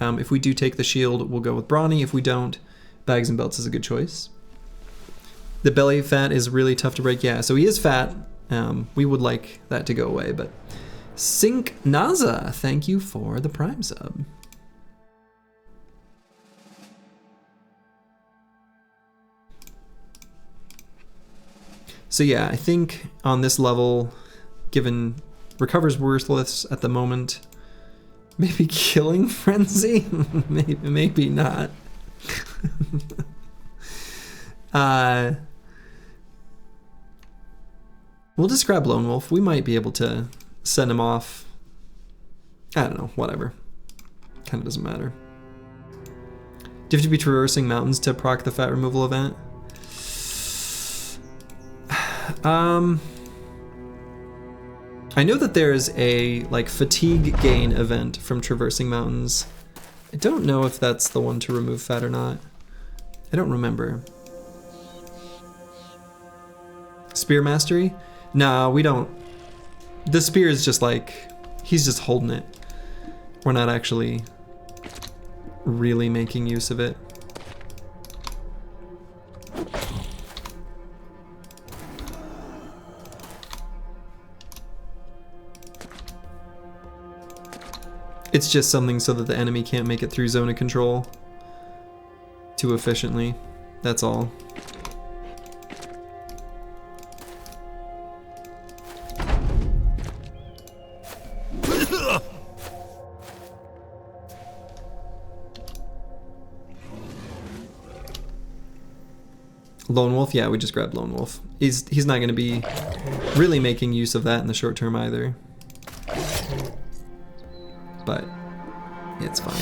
If we do take the shield, we'll go with Brawny. If we don't, Bags and Belts is a good choice. The belly fat is really tough to break. Yeah, so he is fat. We would like that to go away, but Sink Naza, thank you for the Prime sub. So yeah, I think on this level, given Recover's worthless at the moment, maybe Killing Frenzy? maybe not. We'll just grab Lone Wolf. We might be able to send him off. I don't know, whatever. Kind of doesn't matter. Do you have to be traversing mountains to proc the fat removal event? I know that there's a like fatigue gain event from traversing mountains. I don't know if that's the one to remove fat or not. I don't remember. Spear mastery? Nah, we don't. The spear is just like, he's just holding it. We're not actually really making use of it. It's just something so that the enemy can't make it through zone of control too efficiently. That's all. Lone Wolf? Yeah, we just grabbed Lone Wolf. He's not going to be really making use of that in the short term either. But it's fine.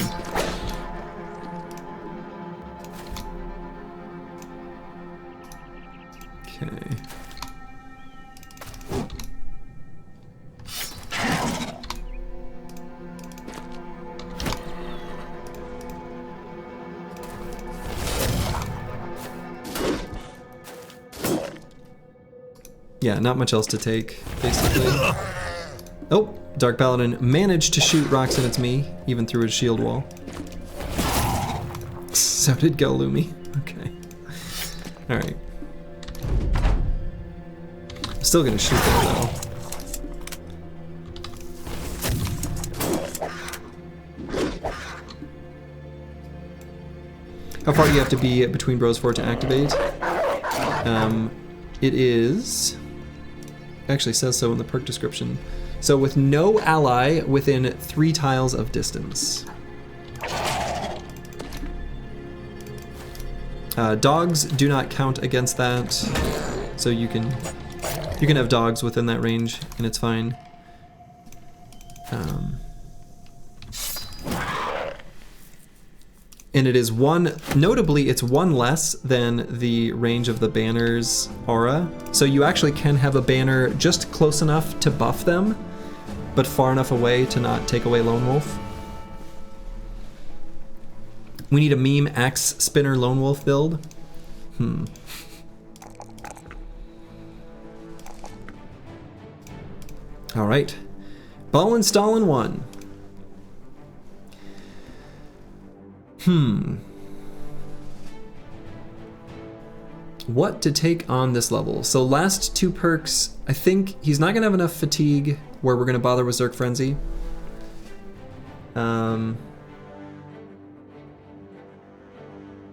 Okay. Yeah, not much else to take, basically. Oh, Dark Paladin managed to shoot rocks and it's me, even through his shield wall. So did Golumi. Okay. Alright. Still gonna shoot there though. How far do you have to be between bros for it to activate? It is... actually says so in the perk description. So with no ally within 3 tiles of distance. Dogs do not count against that, so you can have dogs within that range and it's fine. And it is notably it's 1 less than the range of the banner's aura. So you actually can have a banner just close enough to buff them, but far enough away to not take away Lone Wolf. We need a meme axe spinner Lone Wolf build. All right, Ballin' Stallin' 1. What to take on this level? So last 2 perks, I think he's not gonna have enough fatigue where we're gonna bother with Zerk Frenzy.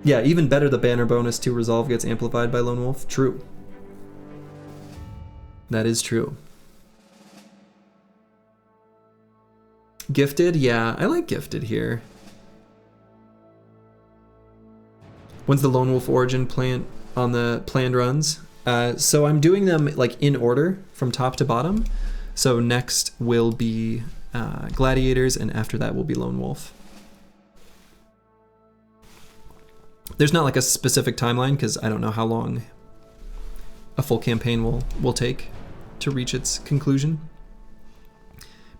Yeah, even better, the banner bonus to resolve gets amplified by Lone Wolf. True. That is true. Gifted? Yeah, I like Gifted here. When's the Lone Wolf origin plan on the planned runs? So I'm doing them like in order from top to bottom. So next will be gladiators, and after that will be lone wolf. There's not like a specific timeline because I don't know how long a full campaign will take to reach its conclusion.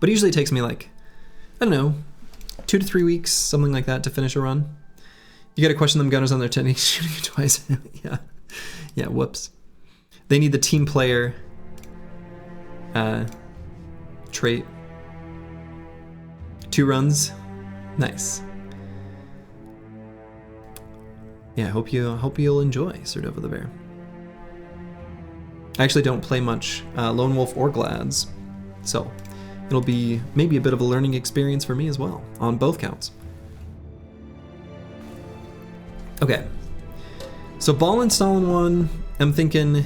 But it usually takes me like, I don't know, 2 to 3 weeks, something like that, to finish a run. You gotta question them gunners on their techniques, shooting you twice. Yeah, whoops. They need the team player trait. 2 runs, nice. Yeah, I hope you'll enjoy Sir Dova the Bear. I actually don't play much Lone Wolf or Glads, so it'll be maybe a bit of a learning experience for me as well, on both counts. Okay, so Ball and Stalin 1, I'm thinking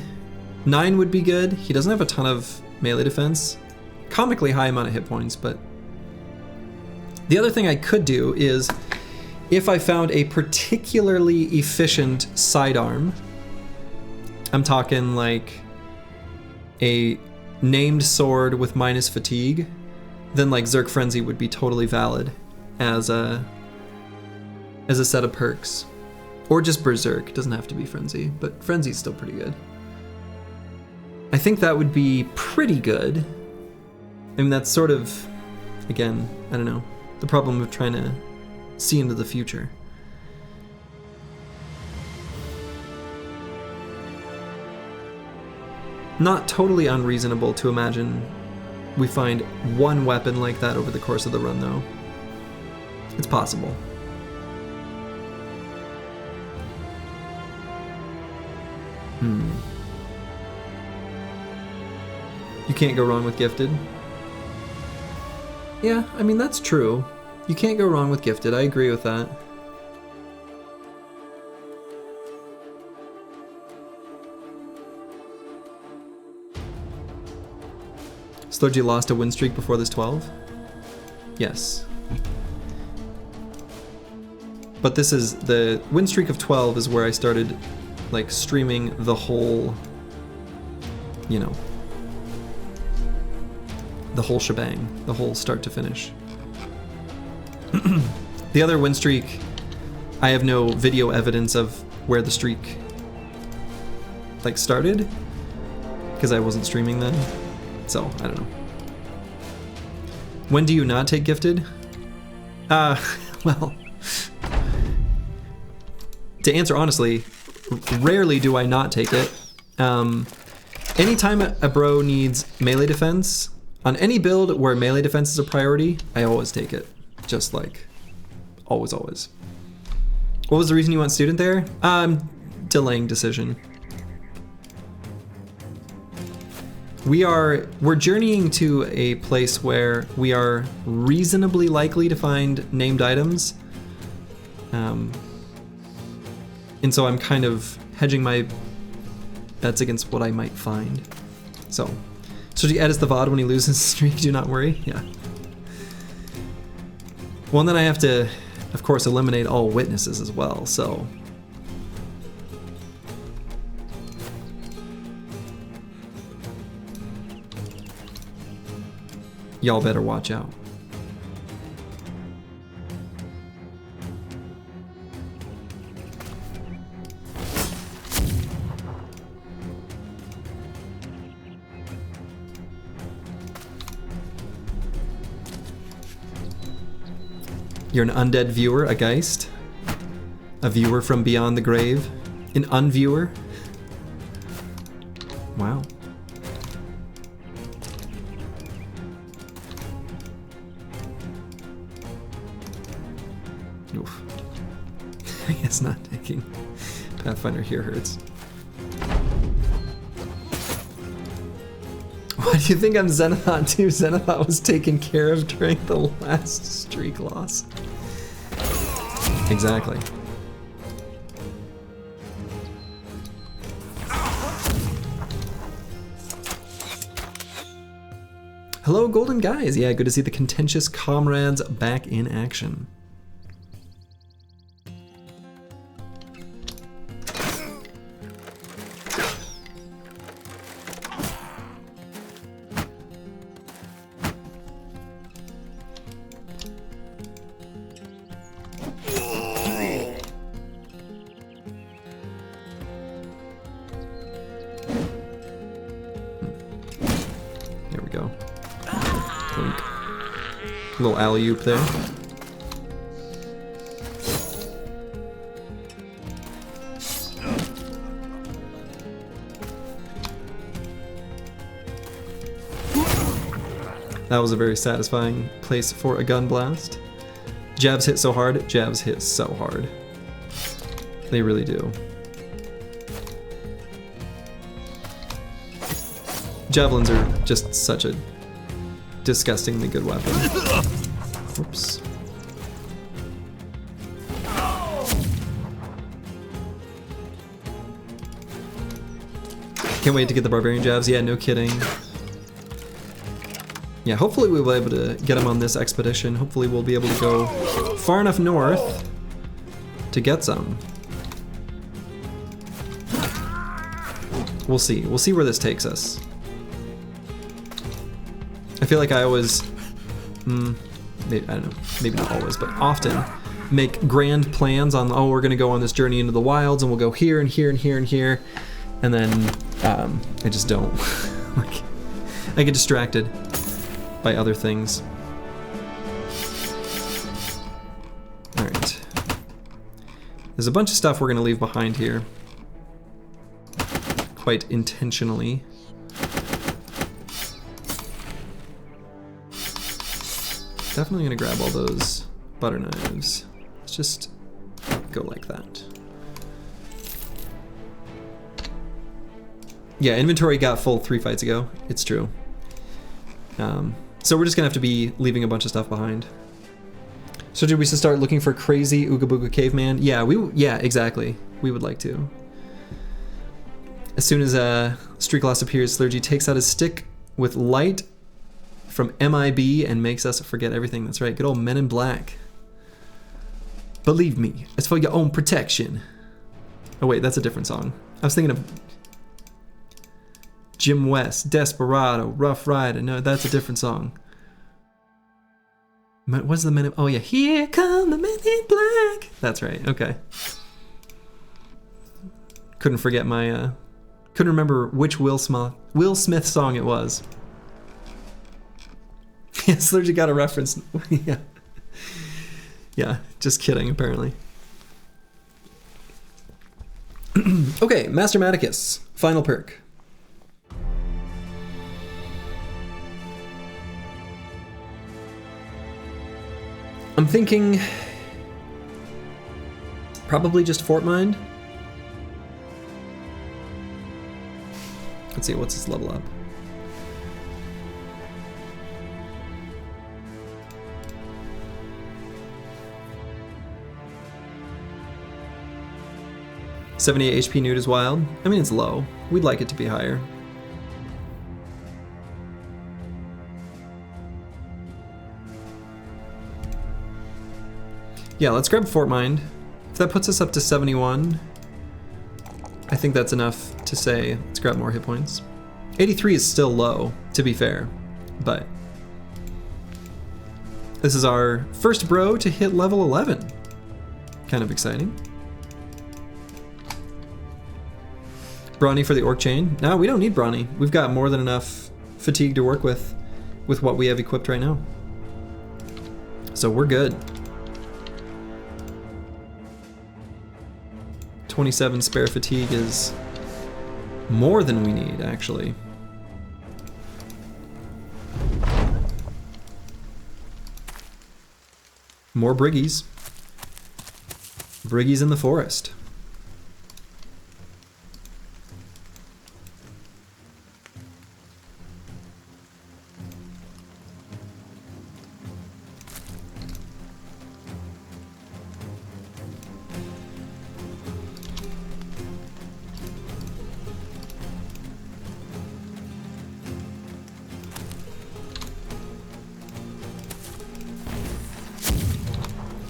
9 would be good. He doesn't have a ton of melee defense, comically high amount of hit points, but the other thing I could do is, if I found a particularly efficient sidearm, I'm talking like a named sword with minus fatigue, then like Zerk Frenzy would be totally valid as a set of perks. Or just Berserk, it doesn't have to be Frenzy, but Frenzy's still pretty good. I think that would be pretty good. I mean, that's sort of, again, I don't know, the problem of trying to see into the future. Not totally unreasonable to imagine we find one weapon like that over the course of the run, though. It's possible. You can't go wrong with Gifted. Yeah, I mean, that's true. You can't go wrong with Gifted, I agree with that. Slurgy lost a win streak before this 12? Yes. But this is, the win streak of 12 is where I started like streaming the whole, you know, the whole shebang, the whole start to finish. The other win streak, I have no video evidence of where the streak like started because I wasn't streaming then. So, I don't know. When do you not take Gifted? Well, to answer honestly, rarely do I not take it. Anytime a bro needs melee defense, on any build where melee defense is a priority, I always take it. Just like, always. What was the reason you want student there? Delaying decision. We're journeying to a place where we are reasonably likely to find named items. And so I'm kind of hedging my bets against what I might find. So he edits the VOD when he loses the streak, do not worry. Yeah. Well, and then I have to, of course, eliminate all witnesses as well, so. Y'all better watch out. You're an undead viewer, a geist, a viewer from beyond the grave, an unviewer. Wow. Oof. I guess not taking Pathfinder here hurts. Why do you think I'm Xenothot too? Xenothot was taken care of during the last streak loss. Exactly. Hello, Golden Guys. Yeah, good to see the contentious comrades back in action. we go. Blink. Little alley-oop there. That was a very satisfying place for a gun blast. Jabs hit so hard, jabs hit so hard. They really do. Javelins are just such a disgustingly good weapon. Oops. Can't wait to get the barbarian jabs. Yeah, no kidding. Yeah, hopefully we'll be able to get him on this expedition. Hopefully we'll be able to go far enough north to get some. We'll see. We'll see where this takes us. I feel like I always, maybe, I don't know, maybe not always, but often make grand plans on, oh, we're gonna go on this journey into the wilds and we'll go here and here and here and here. And then I just don't. Like, I get distracted by other things. All right. There's a bunch of stuff we're gonna leave behind here. Quite intentionally. Definitely gonna grab all those butter knives. Let's just go like that. Yeah, inventory got full 3 fights ago. It's true. So we're just gonna have to be leaving a bunch of stuff behind. So did we start looking for crazy Ooga Booga caveman? Yeah, yeah, exactly. We would like to. As soon as Streak Loss appears, Slurgy takes out his stick with light from MIB and makes us forget everything. That's right, good old Men in Black. Believe me, it's for your own protection. Oh wait, that's a different song. I was thinking of Jim West, Desperado, Rough Rider. No, that's a different song. What's the Men in... Oh yeah, here come the Men in Black. That's right, okay. Couldn't forget my... couldn't remember which Will Smith song it was. Yeah, Slurgy got a reference. Yeah. Yeah, just kidding, apparently. Okay, Master Maticus. Final perk. I'm thinking... probably just Fort Mind. Let's see, what's his level up? $78 HP nude is wild. I mean, it's low. We'd like it to be higher. Yeah, let's grab Fort Mind. If that puts us up to 71, I think that's enough to say, let's grab more hit points. 83 is still low, to be fair, but this is our first bro to hit level 11. Kind of exciting. Brawny for the Orc Chain. No, we don't need Brawny. We've got more than enough fatigue to work with what we have equipped right now. So we're good. 27 spare fatigue is more than we need, actually. More Briggies. Briggies in the forest.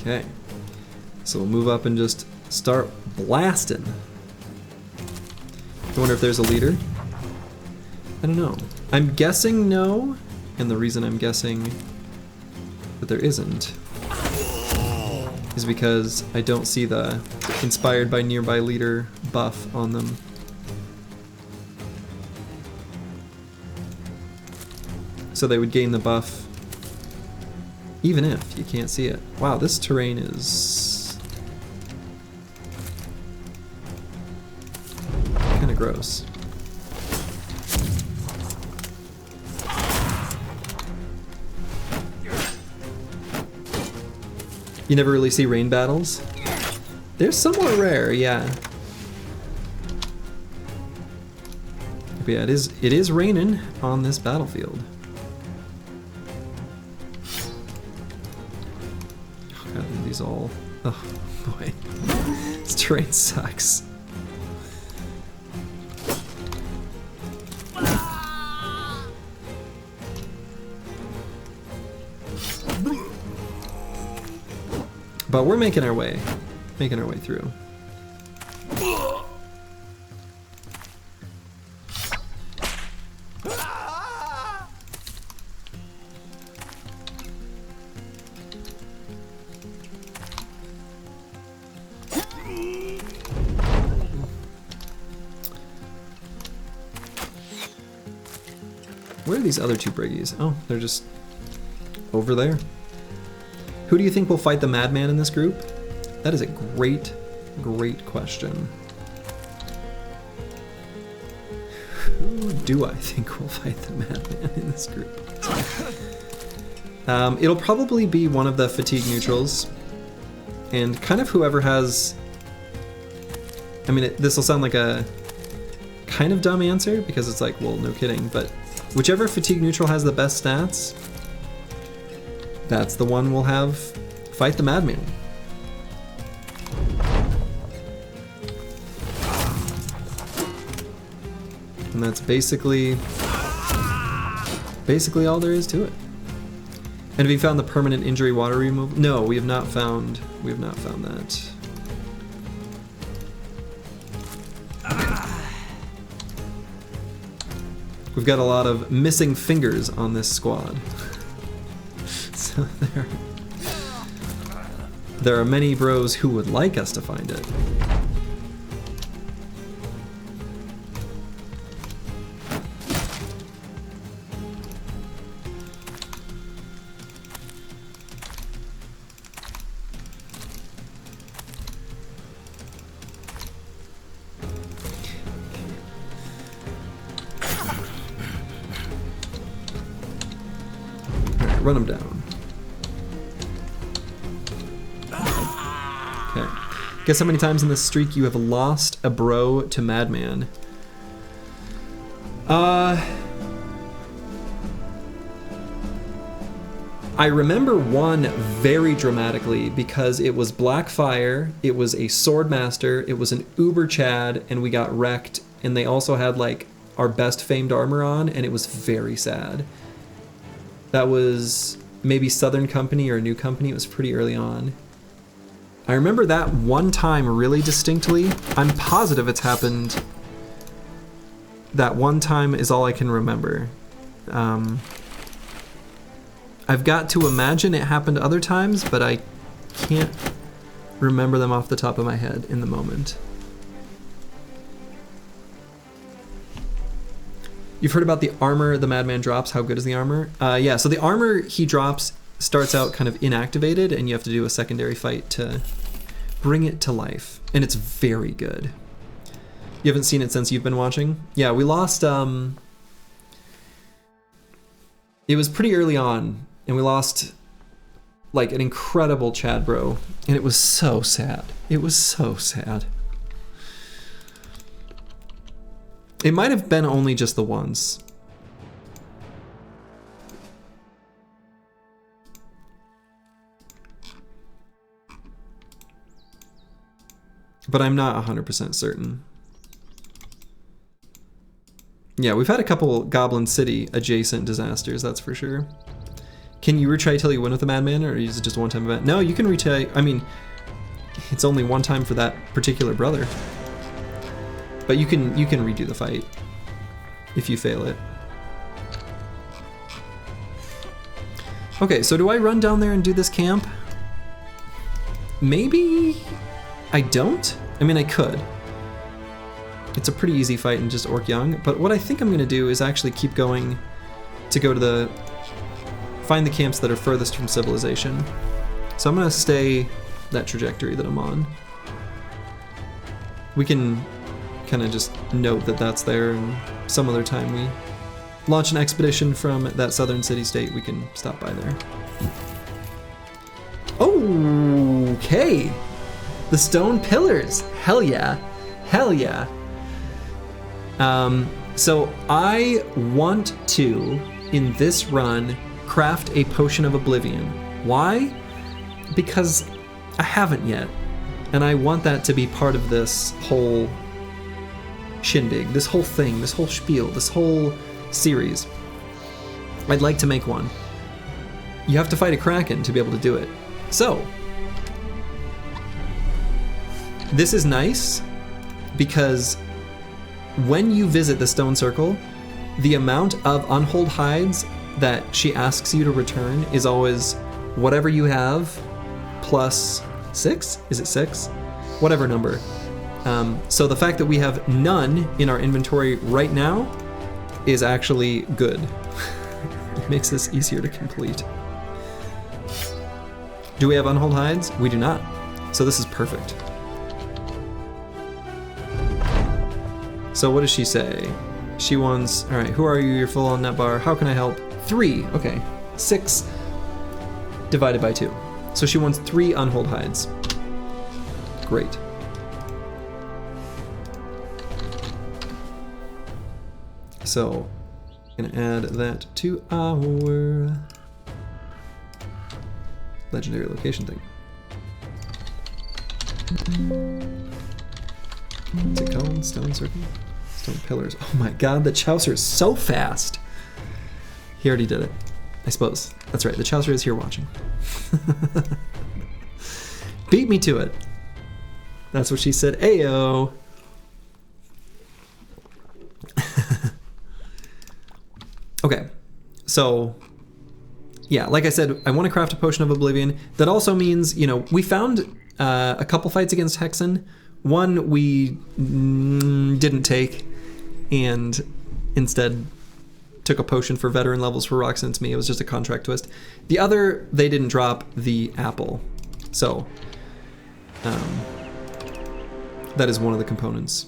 Okay, so we'll move up and just start blasting. I wonder if there's a leader. I don't know. I'm guessing no, and the reason I'm guessing that there isn't is because I don't see the inspired by nearby leader buff on them. so they would gain the buff even if you can't see it. Wow, this terrain is kind of gross. You never really see rain battles? They're somewhat rare, yeah. But yeah, it is raining on this battlefield. Oh god, these all... Oh boy. This terrain sucks. But we're making our way through. Where are these other two briggies? Oh, they're just over there. Who do you think will fight the madman in this group? That is a great, great question. Who do I think will fight the madman in this group? It'll probably be one of the fatigue neutrals, and kind of whoever has... I mean, this will sound like a kind of dumb answer, because it's like, well, no kidding, but whichever fatigue neutral has the best stats, that's the one we'll have fight the madman. And that's basically all there is to it. And have you found the permanent injury water removal? No, we have not found that. We've got a lot of missing fingers on this squad. So there are many bros who would like us to find it. Alright, run them down. Okay. Guess how many times in this streak you have lost a bro to madman? I remember one very dramatically because it was Blackfire, it was a Swordmaster, it was an Uber Chad, and we got wrecked, and they also had like our best famed armor on, and it was very sad. That was maybe Southern Company or New Company, it was pretty early on. I remember that one time really distinctly. I'm positive it's happened. That one time is all I can remember. I've got to imagine it happened other times, but I can't remember them off the top of my head in the moment. You've heard about the armor the madman drops. How good is the armor? Yeah, so the armor he drops starts out kind of inactivated, and you have to do a secondary fight to bring it to life. And it's very good. You haven't seen it since you've been watching? Yeah, we lost... It was pretty early on, and we lost like an incredible Chad bro, and it was so sad. It was so sad. It might have been only just the once. But I'm not 100% certain. Yeah, we've had a couple Goblin City adjacent disasters, that's for sure. Can you retry till you win with the madman, or is it just a one-time event? No, you can retry. I mean, it's only one time for that particular brother. But you can redo the fight if you fail it. Okay, so do I run down there and do this camp? Maybe I don't? I mean, I could. It's a pretty easy fight and just Orc Young, but what I think I'm gonna do is actually keep going to go to find the camps that are furthest from civilization. So I'm gonna stay that trajectory that I'm on. We can kind of just note that that's there, and some other time we launch an expedition from that southern city-state, we can stop by there. Okay! The stone pillars! Hell yeah! Hell yeah! So I want to, in this run, craft a potion of oblivion. Why? Because I haven't yet, and I want that to be part of this whole shindig, this whole thing, this whole spiel, this whole series. I'd like to make one. You have to fight a kraken to be able to do it. So, this is nice because when you visit the stone circle, the amount of unhold hides that she asks you to return is always whatever you have plus 6? Is it 6? Whatever number. So the fact that we have none in our inventory right now is actually good. It makes this easier to complete. Do we have unhold hides? We do not. So this is perfect. So what does she say? She wants, all right, who are you? You're full on net bar. How can I help? 3, okay. 6 divided by 2. So she wants 3 unhold hides. Great. So, I'm gonna add that to our legendary location thing. What's it called? Stone circle? Stone pillars. Oh my god, the Chaucer is so fast! He already did it. I suppose. That's right, the Chaucer is here watching. Beat me to it. That's what she said. Ayo. Okay, so yeah, like I said, I want to craft a potion of oblivion. That also means, you know, we found a couple fights against Hexen. One we didn't take, and instead took a potion for veteran levels for Rock Sense Me. It was just a contract twist. The other, they didn't drop the apple. So, that is one of the components.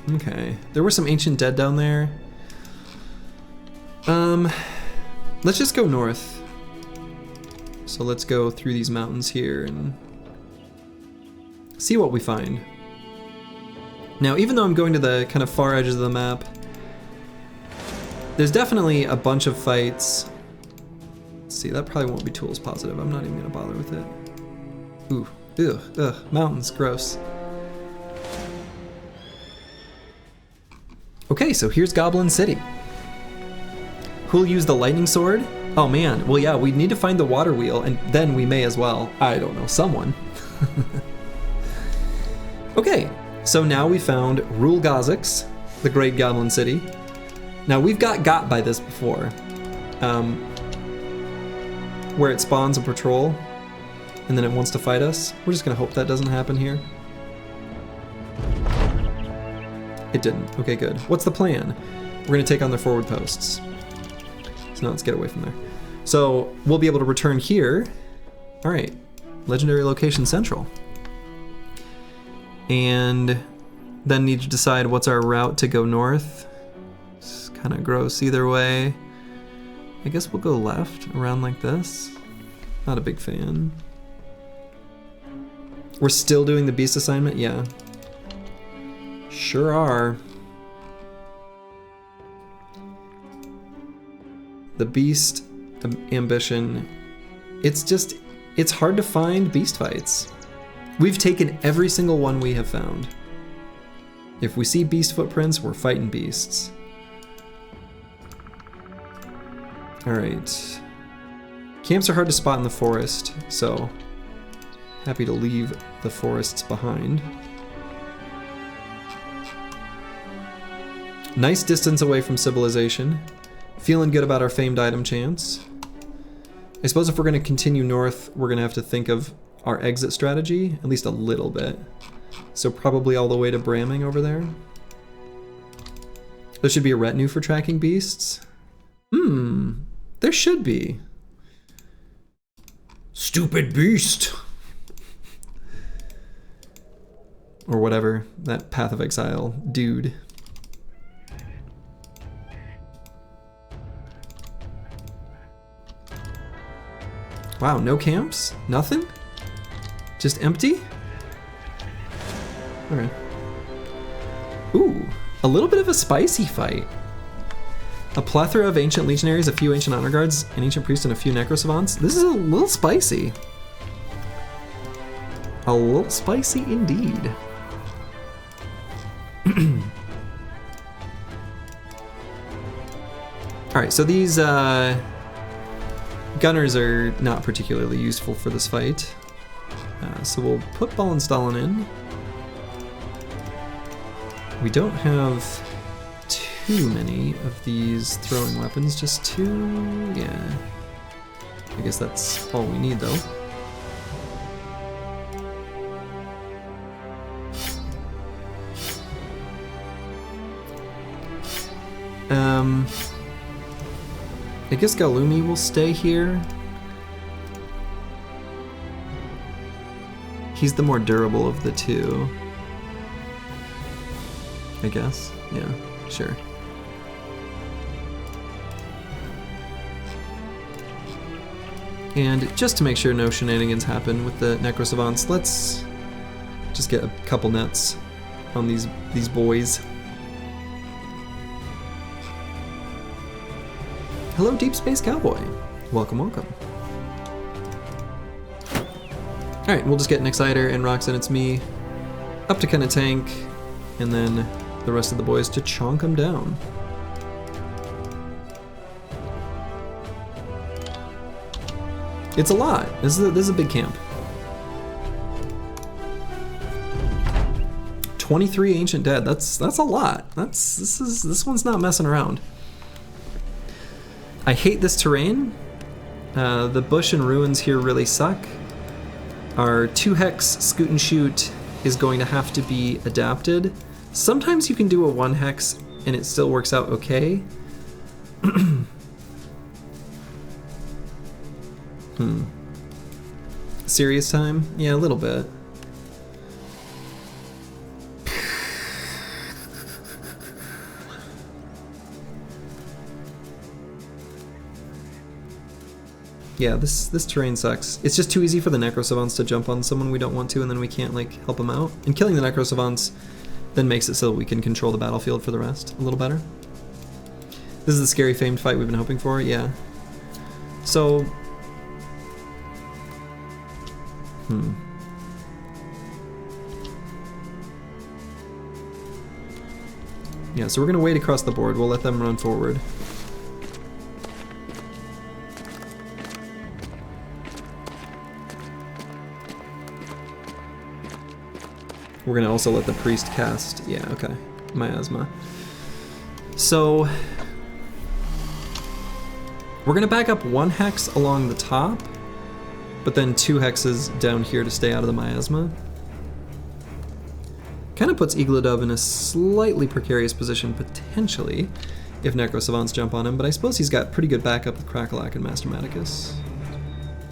Okay, there were some ancient dead down there. Let's just go north. So let's go through these mountains here and see what we find. Now, even though I'm going to the kind of far edges of the map, there's definitely a bunch of fights. Let's see, that probably won't be tools positive. I'm not even gonna bother with it. Ooh, ugh, mountains, gross. Okay, so here's Goblin City. Who'll use the lightning sword? Oh man, well yeah, we need to find the water wheel, and then we may as well, I don't know, someone. Okay, so now we found Rule Gozix, the Great Goblin City. Now we've got by this before, where it spawns a patrol, and then it wants to fight us. We're just gonna hope that doesn't happen here. It didn't. Okay, good. What's the plan? We're gonna take on their forward posts. So now let's get away from there. So we'll be able to return here. All right, legendary location central. And then need to decide what's our route to go north. It's kind of gross either way. I guess we'll go left around like this. Not a big fan. We're still doing the beast assignment? Yeah. Sure are. The beast ambition, it's hard to find beast fights. We've taken every single one we have found. If we see beast footprints, we're fighting beasts. All right. Camps are hard to spot in the forest, so happy to leave the forests behind. Nice distance away from civilization. Feeling good about our famed item chance. I suppose if we're going to continue north, we're going to have to think of our exit strategy, at least a little bit. So probably all the way to Bramming over there. There should be a retinue for tracking beasts. There should be. Stupid beast! Or whatever, that Path of Exile dude. Wow, no camps? Nothing? Just empty? Alright. Ooh, a little bit of a spicy fight. A plethora of ancient legionaries, a few ancient honor guards, an ancient priest, and a few necro savants. This is a little spicy. A little spicy indeed. Alright, so these gunners are not particularly useful for this fight. So we'll put Ballenstalen in. We don't have too many of these throwing weapons, just 2, yeah. I guess that's all we need though. I guess Galumi will stay here. He's the more durable of the two. I guess, yeah, sure. And just to make sure no shenanigans happen with the Necro Savants, let's just get a couple nets on these boys. Hello, Deep Space Cowboy. Welcome, welcome. Alright, we'll just get an Exciter and Roxanne, it's me, up to kind of tank, and then the rest of the boys to chonk them down. It's a lot. This is a big camp. 23 ancient dead. That's a lot. This one's not messing around. I hate this terrain. The bush and ruins here really suck. Our 2-hex scoot and shoot is going to have to be adapted. Sometimes you can do a 1-hex and it still works out okay. Serious time? Yeah, a little bit. Yeah, this terrain sucks. It's just too easy for the Necro Savants to jump on someone we don't want to, and then we can't like help them out. And killing the Necro Savants then makes it so we can control the battlefield for the rest a little better. This is the scary famed fight we've been hoping for, yeah. So yeah, so we're gonna wait across the board. We'll let them run forward. We're gonna also let the priest cast, yeah, okay, miasma. So we're gonna back up 1 hex along the top, but then 2 hexes down here to stay out of the miasma. Kind of puts Iglodov in a slightly precarious position, potentially, if Necro Savants jump on him, but I suppose he's got pretty good backup with Crackalack and Master Maticus.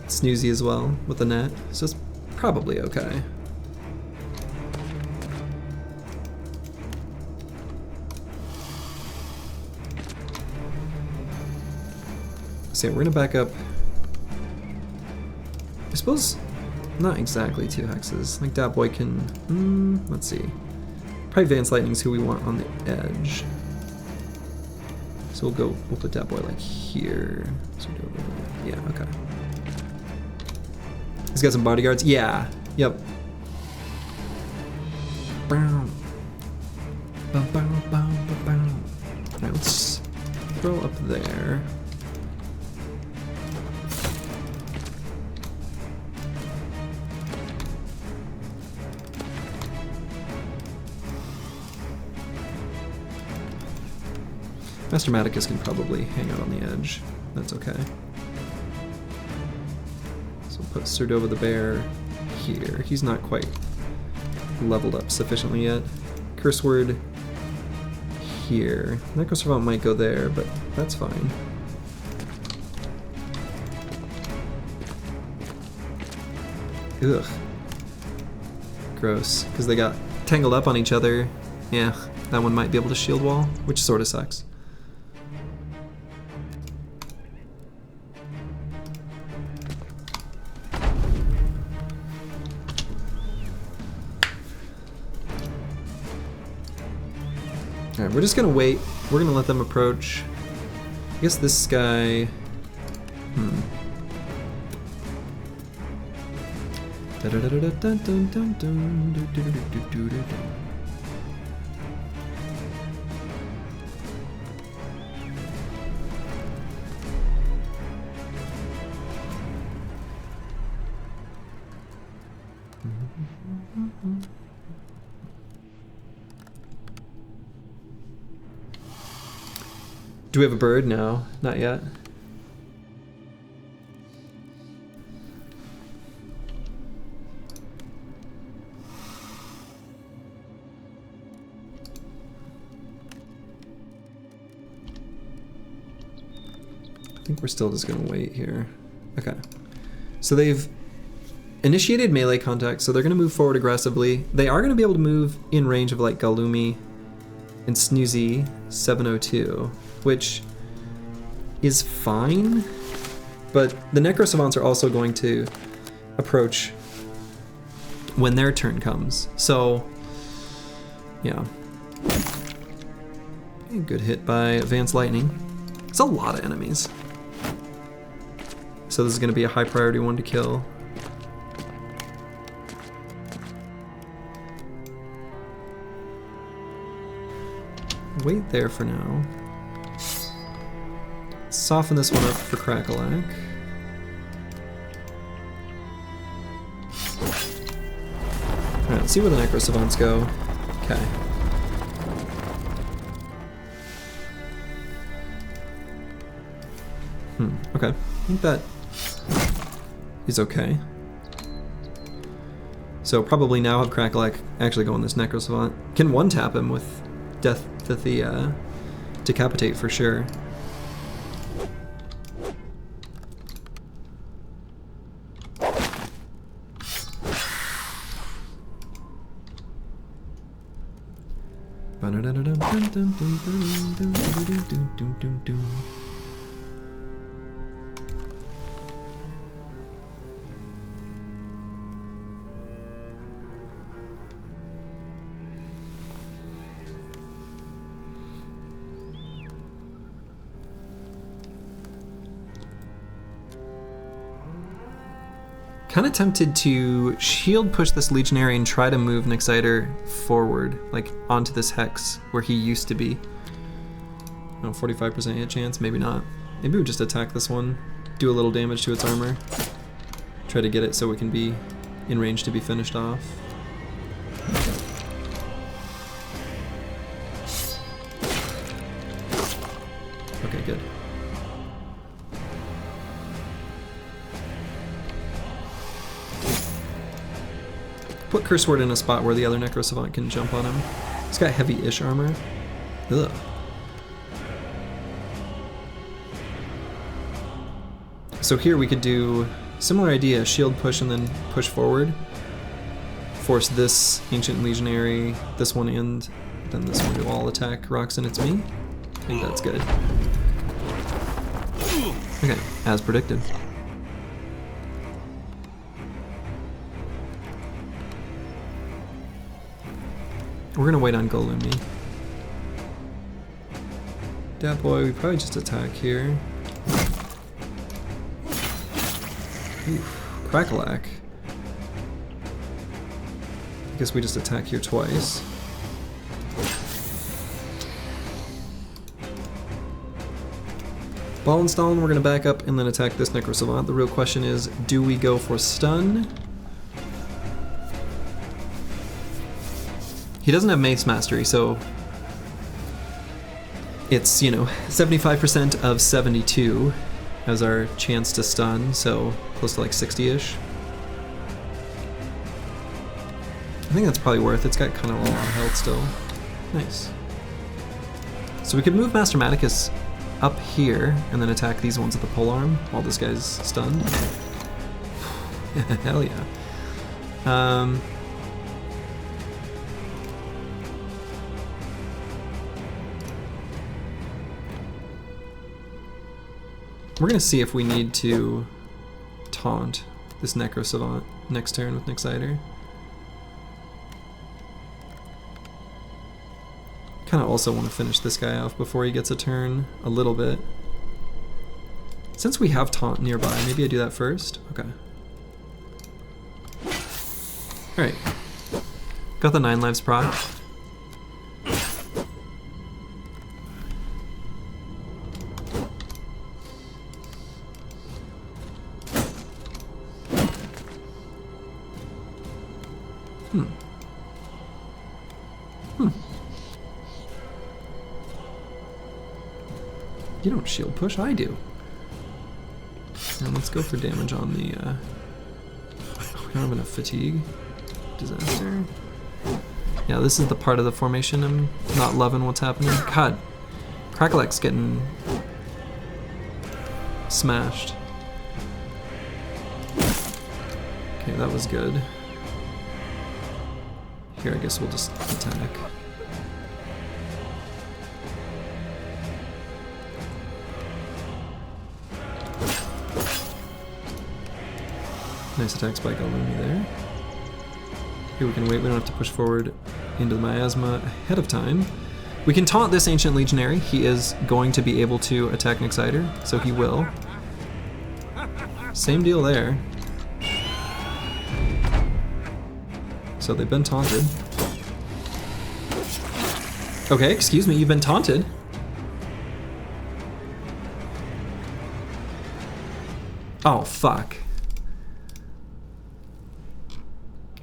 Snoozy as well, with the net, so it's probably okay. So yeah, we're gonna back up. I suppose not exactly 2 hexes. Like that boy can, let's see. Probably Vance Lightning's who we want on the edge. So we'll put that boy like here. So yeah, okay. He's got some bodyguards. Yeah, yep. Alright, let's throw up there. Master Maticus can probably hang out on the edge. That's okay. So we'll put Serdova the Bear here. He's not quite leveled up sufficiently yet. Curse word here. Necroservant might go there, but that's fine. Ugh. Gross, because they got tangled up on each other. Yeah, that one might be able to shield wall, which sort of sucks. Alright, we're just gonna wait. We're gonna let them approach. I guess this guy... Do we have a bird? No, not yet. I think we're still just gonna wait here. Okay. So they've initiated melee contact, so they're gonna move forward aggressively. They are gonna be able to move in range of like Galumi and Snoozy 702, which is fine, but the Necrosavants are also going to approach when their turn comes. So, yeah. Good hit by Advanced Lightning. It's a lot of enemies. So this is going to be a high priority one to kill. Wait there for now. Soften this one up for Crackalack. Alright, let's see where the Necrosavants go. Okay. Okay. I think that is okay. So probably now have Crackalack actually go on this Necrosavant. Can one-tap him with Death to the Decapitate for sure. Kind of tempted to shield push this Legionary and try to move Nexiter forward, like onto this Hex where he used to be. No, 45% hit chance, maybe not. Maybe we just attack this one, do a little damage to its armor, try to get it so it can be in range to be finished off. Okay, good. Put Curse Word in a spot where the other Necrosavant can jump on him. He's got heavy-ish armor. Ugh. So here we could do similar idea, shield push and then push forward. Force this Ancient Legionary, this one and then this one to all attack rocks and it's me. I think that's good. Okay, as predicted. We're gonna wait on Galumi. Dat boy, we probably just attack here. Oof, Crackalack. I guess we just attack here twice. Ball and Stalin, we're gonna back up and then attack this Necrosavant. The real question is, do we go for stun? He doesn't have Mace Mastery, so it's, you know, 75% of 72. as our chance to stun, so close to like 60-ish. I think that's probably worth it. It's got kind of a lot of health still. Nice. So we could move Master Maticus up here and then attack these ones at the polearm while this guy's stunned. Hell yeah. We're gonna see if we need to taunt this Necro Savant next turn with Nexiter. Kind of also want to finish this guy off before he gets a turn a little bit. Since we have taunt nearby, maybe I do that first. Okay. Alright. Got the 9 lives proc. You don't shield push, I do. And let's go for damage on the, we don't have enough fatigue. Disaster. Yeah, this is the part of the formation I'm not loving what's happening. God, Crackleck's getting smashed. Okay, that was good. Here, I guess we'll just attack. Nice attack spike on me there. Here we can wait, we don't have to push forward into the miasma ahead of time. We can taunt this Ancient Legionary. He is going to be able to attack Nexiter, so he will. Same deal there. So they've been taunted. Okay, excuse me, you've been taunted. Oh, fuck.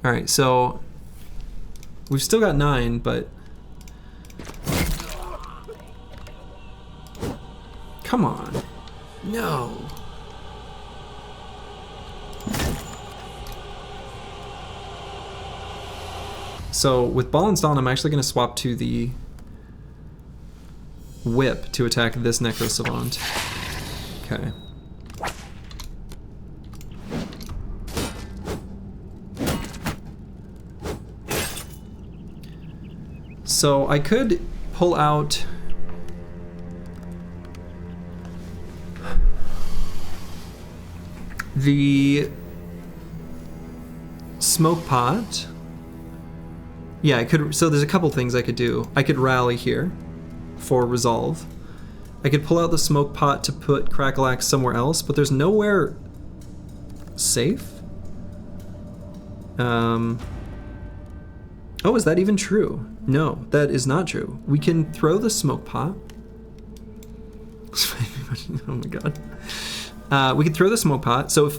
Alright, so we've still got 9, but come on. No. So with Ball and Stun, I'm actually going to swap to the Whip to attack this Necro Savant. Okay. So I could pull out the Smoke Pot. Yeah, I could. So there's a couple things I could do. I could rally here for resolve. I could pull out the Smoke Pot to put Crackleax somewhere else, but there's nowhere safe. Oh, is that even true? No, that is not true. We can throw the Smoke Pot. Oh my god. We can throw the Smoke Pot. So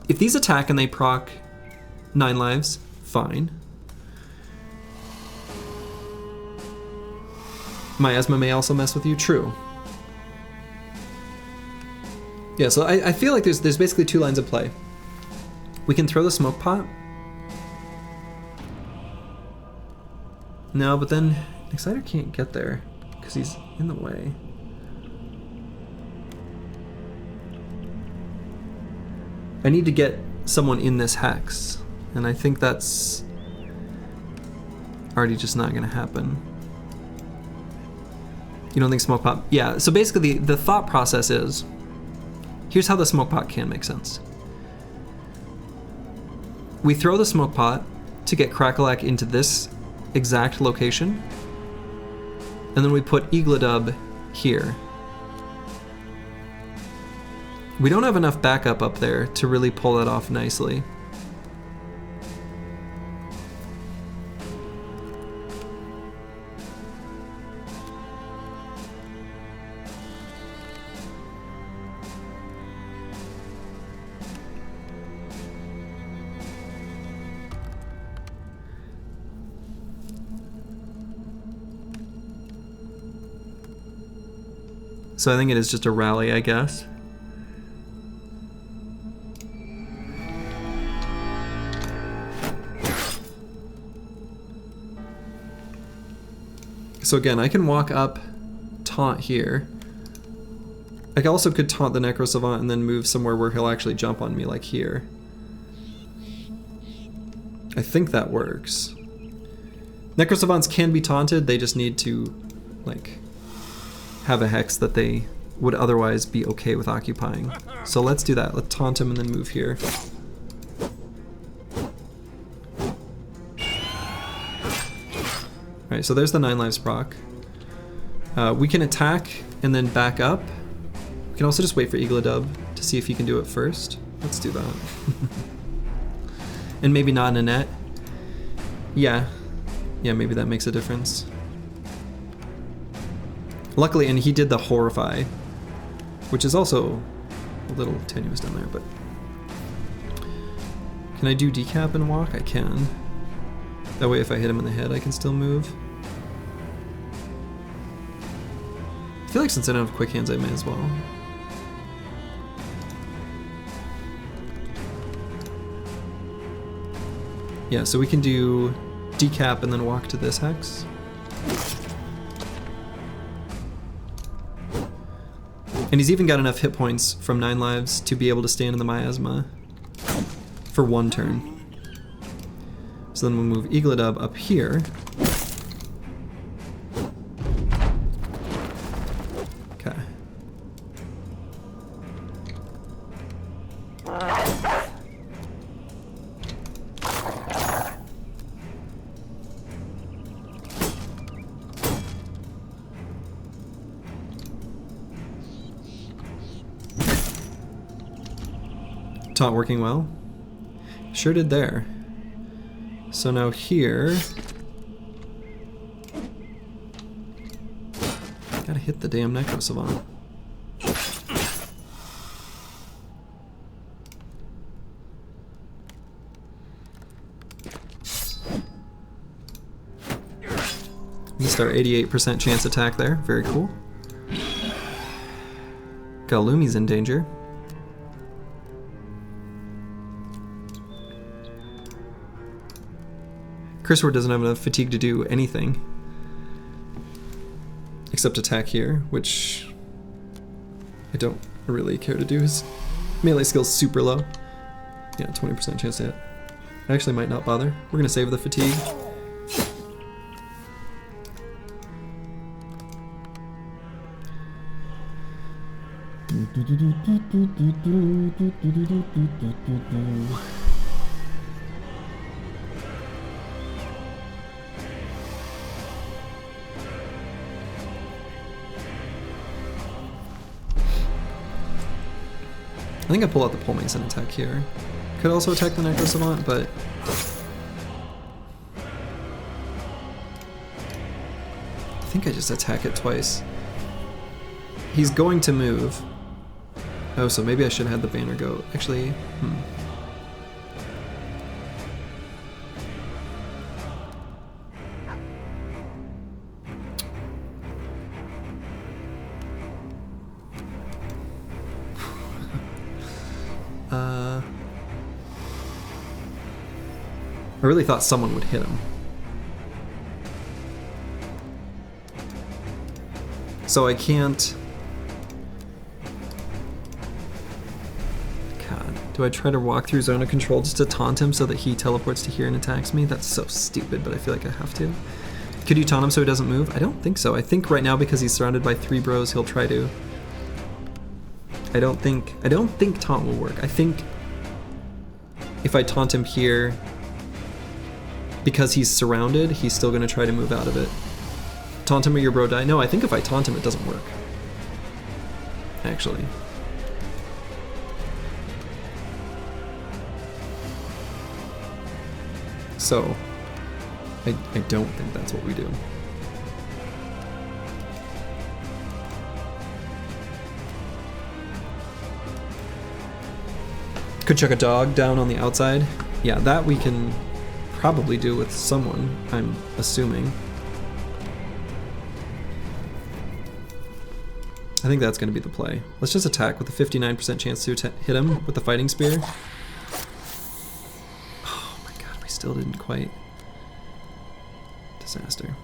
if these attack and they proc 9 lives, fine. Miasma may also mess with you, true. Yeah, so I feel like there's basically 2 lines of play. We can throw the Smoke Pot. No, but then Nexiter can't get there because he's in the way. I need to get someone in this hex, and I think that's already just not going to happen. You don't think Smoke Pot? Yeah, so basically the thought process is, here's how the Smoke Pot can make sense. We throw the Smoke Pot to get Crackleack into this exact location, and then we put Eagledub here. We don't have enough backup up there to really pull that off nicely. So I think it is just a rally, I guess. So again, I can walk up, taunt here. I also could taunt the Necro Savant and then move somewhere where he'll actually jump on me, like here. I think that works. Necro Savants can be taunted, they just need to, like, have a hex that they would otherwise be okay with occupying. So let's do that. Let's taunt him and then move here. Alright, so there's the 9 lives proc. We can attack and then back up. We can also just wait for EELI to see if he can do it first. Let's do that. And maybe not in a net. Yeah, maybe that makes a difference. Luckily, and he did the Horrify, which is also a little tenuous down there, but... Can I do decap and walk? I can. That way if I hit him in the head, I can still move. I feel like since I don't have quick hands, I may as well. Yeah, so we can do decap and then walk to this hex. And he's even got enough hit points from 9 lives to be able to stand in the miasma for 1 turn. So then we'll move EELI up here. Okay. Taunt working well. Sure did there. So now here... Gotta hit the damn Necro Savant. Missed our 88% chance attack there. Very cool. Galumi's in danger. Cursor doesn't have enough fatigue to do anything. Except attack here, which I don't really care to do. His melee skill's super low. Yeah, 20% chance to hit. I actually might not bother. We're gonna save the fatigue. I think I pull out the Pole Mason attack here. Could also attack the Necro Savant, but... I think I just attack it twice. He's going to move. Oh, so maybe I should have had the banner go. Actually, I really thought someone would hit him. So I can't... God, do I try to walk through zone of control just to taunt him so that he teleports to here and attacks me? That's so stupid, but I feel like I have to. Could you taunt him so he doesn't move? I don't think so. I think right now because he's surrounded by 3 bros, he'll try to. I don't think taunt will work. I think if I taunt him here, because he's surrounded, he's still gonna try to move out of it. Taunt him or your bro die? No, I think if I taunt him, it doesn't work. Actually. So, I don't think that's what we do. Could chuck a dog down on the outside. Yeah, that we can probably do with someone, I'm assuming. I think that's going to be the play. Let's just attack with a 59% chance to hit him with the fighting spear. Oh my god, we still didn't quite. Disaster.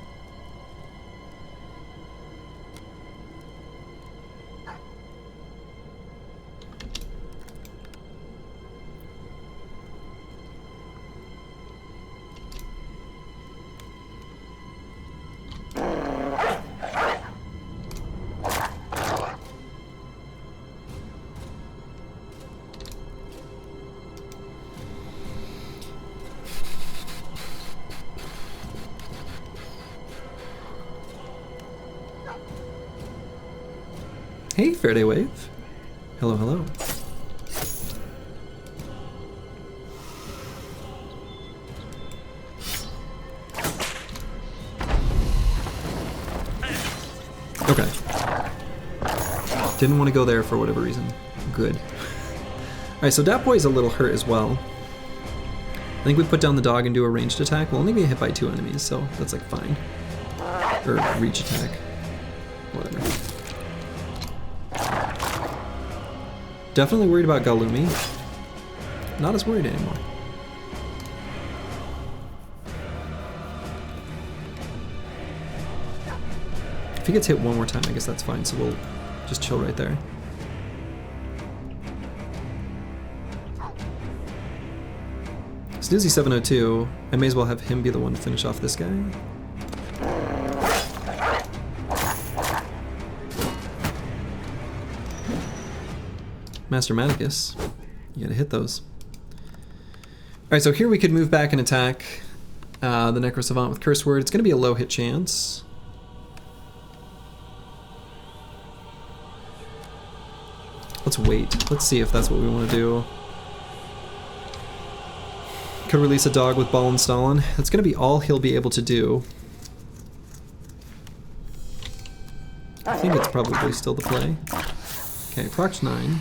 Hey, Faraday Wave. Hello, hello. Okay. Didn't want to go there for whatever reason. Good. Alright, so Dat Boy's a little hurt as well. I think we put down the dog and do a ranged attack. We'll only be hit by 2 enemies, so that's like fine. Or reach attack. Whatever. Definitely worried about Galumi. Not as worried anymore. If he gets hit one more time, I guess that's fine, so we'll just chill right there. Snoozy 702, I may as well have him be the one to finish off this guy. Master Manicus, you gotta hit those. Alright, so here we could move back and attack the Necro Savant with Curse Word. It's gonna be a low hit chance. Let's wait. Let's see if that's what we want to do. Could release a dog with Ball and Stalin. That's going to be all he'll be able to do. I think it's probably still the play. Okay, proc 9.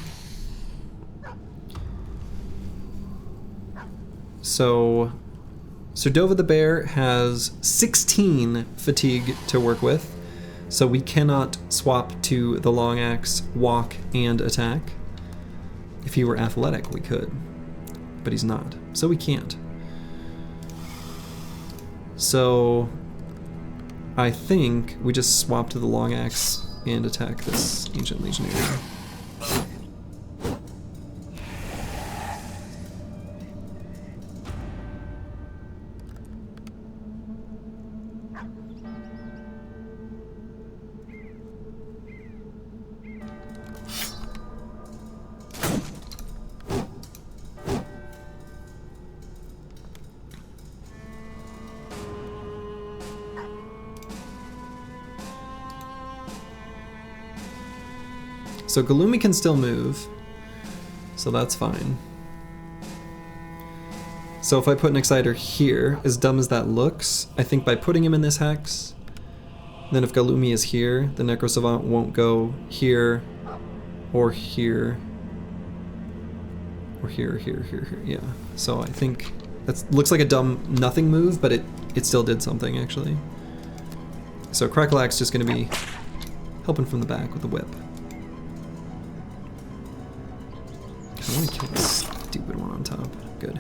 So Dova the Bear has 16 fatigue to work with. So we cannot swap to the long axe, walk, and attack. If he were athletic, we could, but he's not, so we can't. So I think we just swap to the long axe and attack this Ancient Legionary. So Galumi can still move, so that's fine. So if I put an Exciter here, as dumb as that looks, I think by putting him in this hex, then if Galumi is here, the Necro Savant won't go here, or here, or here, here, here, here, yeah. So I think that looks like a dumb nothing move, but it still did something actually. So Crackalack's just gonna be helping from the back with the whip. I want to kill this stupid one on top. Good.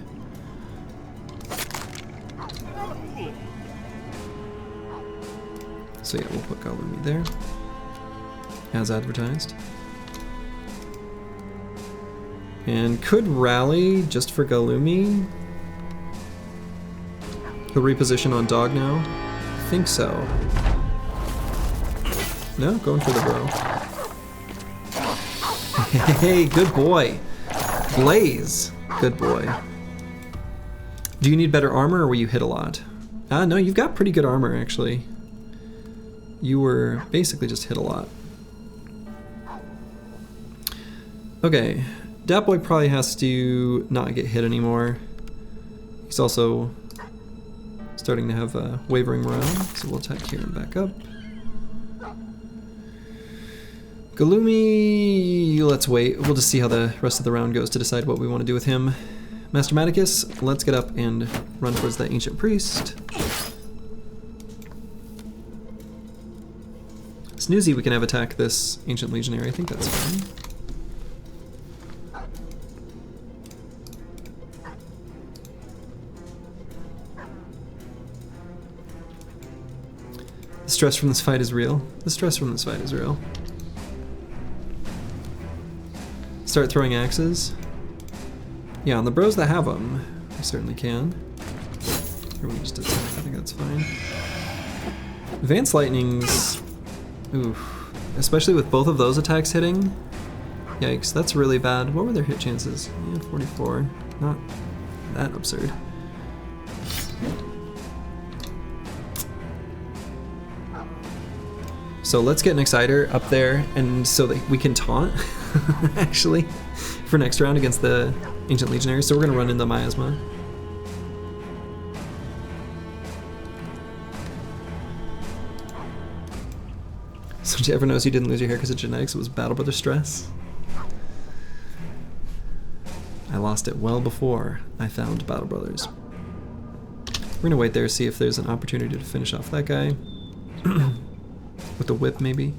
So yeah, we'll put Galumi there, as advertised. And could rally just for Galumi. He'll reposition on dog now. I think so. No, going for the bro. Hey, good boy. Blaze, good boy. Do you need better armor or were you hit a lot? No, you've got pretty good armor actually. You were basically just hit a lot. Okay, Dat Boy probably has to not get hit anymore. He's also starting to have a wavering morale, so we'll attack here and back up. Galumi, let's wait. We'll just see how the rest of the round goes to decide what we want to do with him. Master Manicus, let's get up and run towards that Ancient Priest. Snoozy, we can have attack this Ancient Legionary. I think that's fine. The stress from this fight is real. The stress from this fight is real. Start throwing axes. Yeah, on the bros that have them, we certainly can. Everyone just attack, I think that's fine. Advanced Lightnings, oof. Especially with both of those attacks hitting. Yikes, that's really bad. What were their hit chances? Yeah, 44, not that absurd. So let's get an Exciter up there, and so that we can taunt, actually, for next round against the Ancient Legionaries. So we're gonna run into Miasma. So everyone knows you didn't lose your hair because of genetics, it was Battle Brother stress. I lost it well before I found Battle Brothers. We're gonna wait there, see if there's an opportunity to finish off that guy. With the whip, maybe.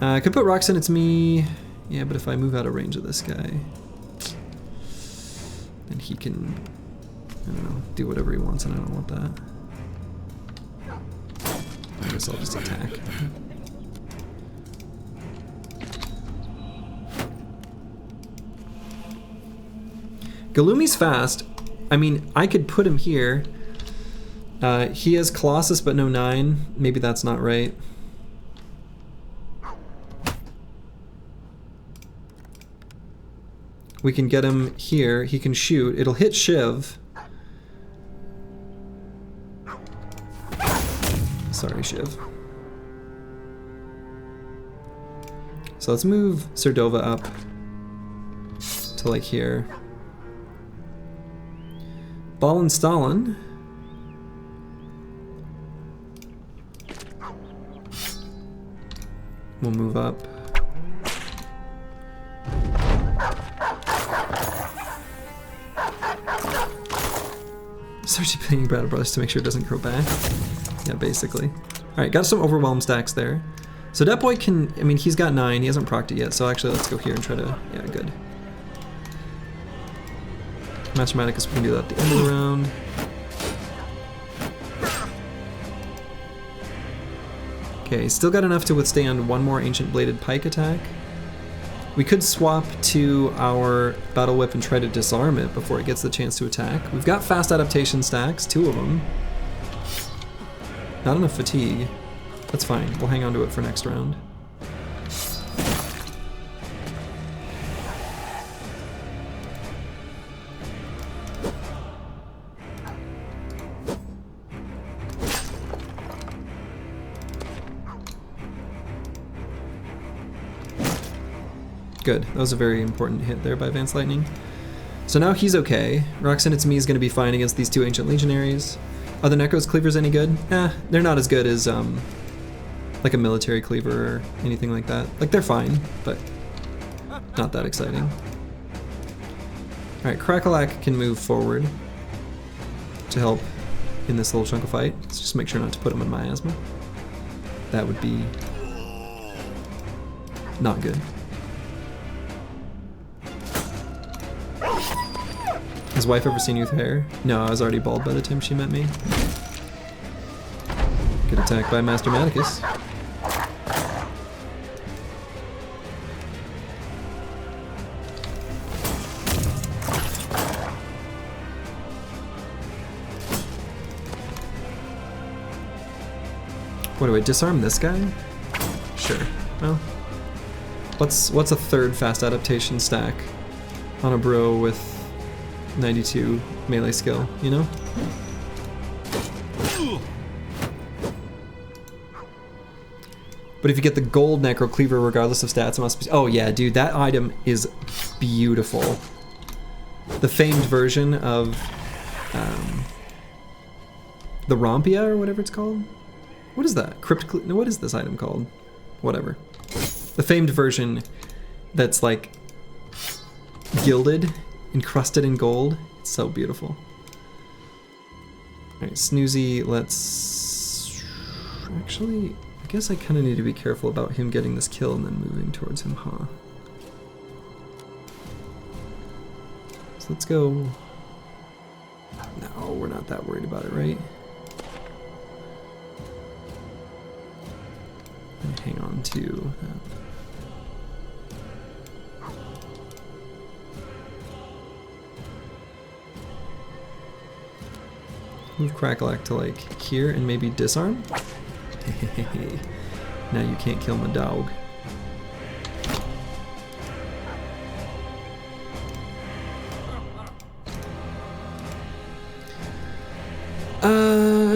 I could put rocks in, it's me. Yeah, but if I move out of range of this guy, then he can, I don't know, do whatever he wants, and I don't want that. I guess I'll just attack. Galumi's fast. I mean, I could put him here. He has Colossus but no 9. Maybe that's not right. We can get him here. He can shoot. It'll hit Shiv. Sorry, Shiv. So let's move Serdova up to like here. Ball and Stalin. We'll move up. Start playing Battle Brothers to make sure it doesn't grow back. Yeah, basically. Alright, got some Overwhelm stacks there. So that boy can, I mean, he's got 9, he hasn't procced it yet, so actually let's go here and try to, yeah, good. Mathematicus, we can do that at the end of the round. Okay, still got enough to withstand one more Ancient Bladed Pike attack. We could swap to our Battle Whip and try to disarm it before it gets the chance to attack. We've got fast adaptation stacks, 2 of them. Not enough fatigue. That's fine, we'll hang on to it for next round. Good, that was a very important hit there by Vance Lightning. So now he's okay. Roxanne It's Me is going to be fine against these 2 Ancient Legionaries. Are the Necro's Cleavers any good? They're not as good as like a military cleaver or anything like that. Like, they're fine, but not that exciting. Alright, Crackalack can move forward to help in this little chunk of fight. Let's just make sure not to put him in Miasma. That would be not good. Has wife ever seen you with hair? No, I was already bald by the time she met me. Good attack by Master Maticus. What do I disarm this guy? Sure. Well, what's a third fast adaptation stack on a bro with 92 melee skill, you know? But if you get the gold Necro Cleaver regardless of stats, it must be... Oh yeah, dude, that item is beautiful. The famed version of the Rompia or whatever it's called. What is that? No, what is this item called? Whatever. The famed version that's like gilded, encrusted in gold. It's so beautiful. Alright, Snoozy, let's... Actually, I guess I kind of need to be careful about him getting this kill and then moving towards him, huh? So let's go... No, we're not that worried about it, right? And hang on to that. Move Crackalack to like here and maybe disarm? Now you can't kill my dog.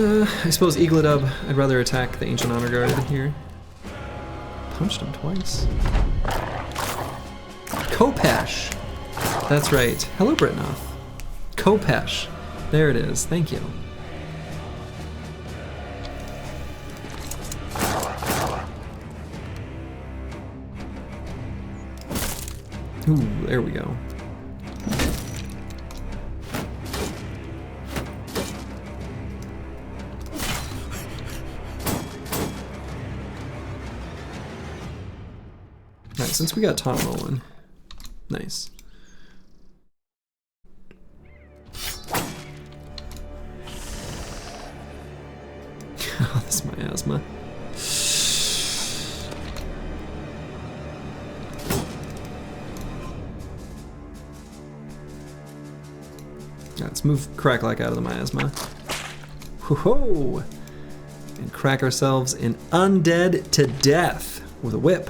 I suppose Eagledub, I'd rather attack the Ancient Honor Guard here. Punched him twice. Kopesh! That's right. Hello, Britnoth. Kopesh. There it is. Thank you. Ooh, there we go. Alright, since we got Tom rolling. Nice. Oh, this miasma. Let's move Cracklack out of the miasma. Ho-ho! And crack ourselves an undead to death with a whip.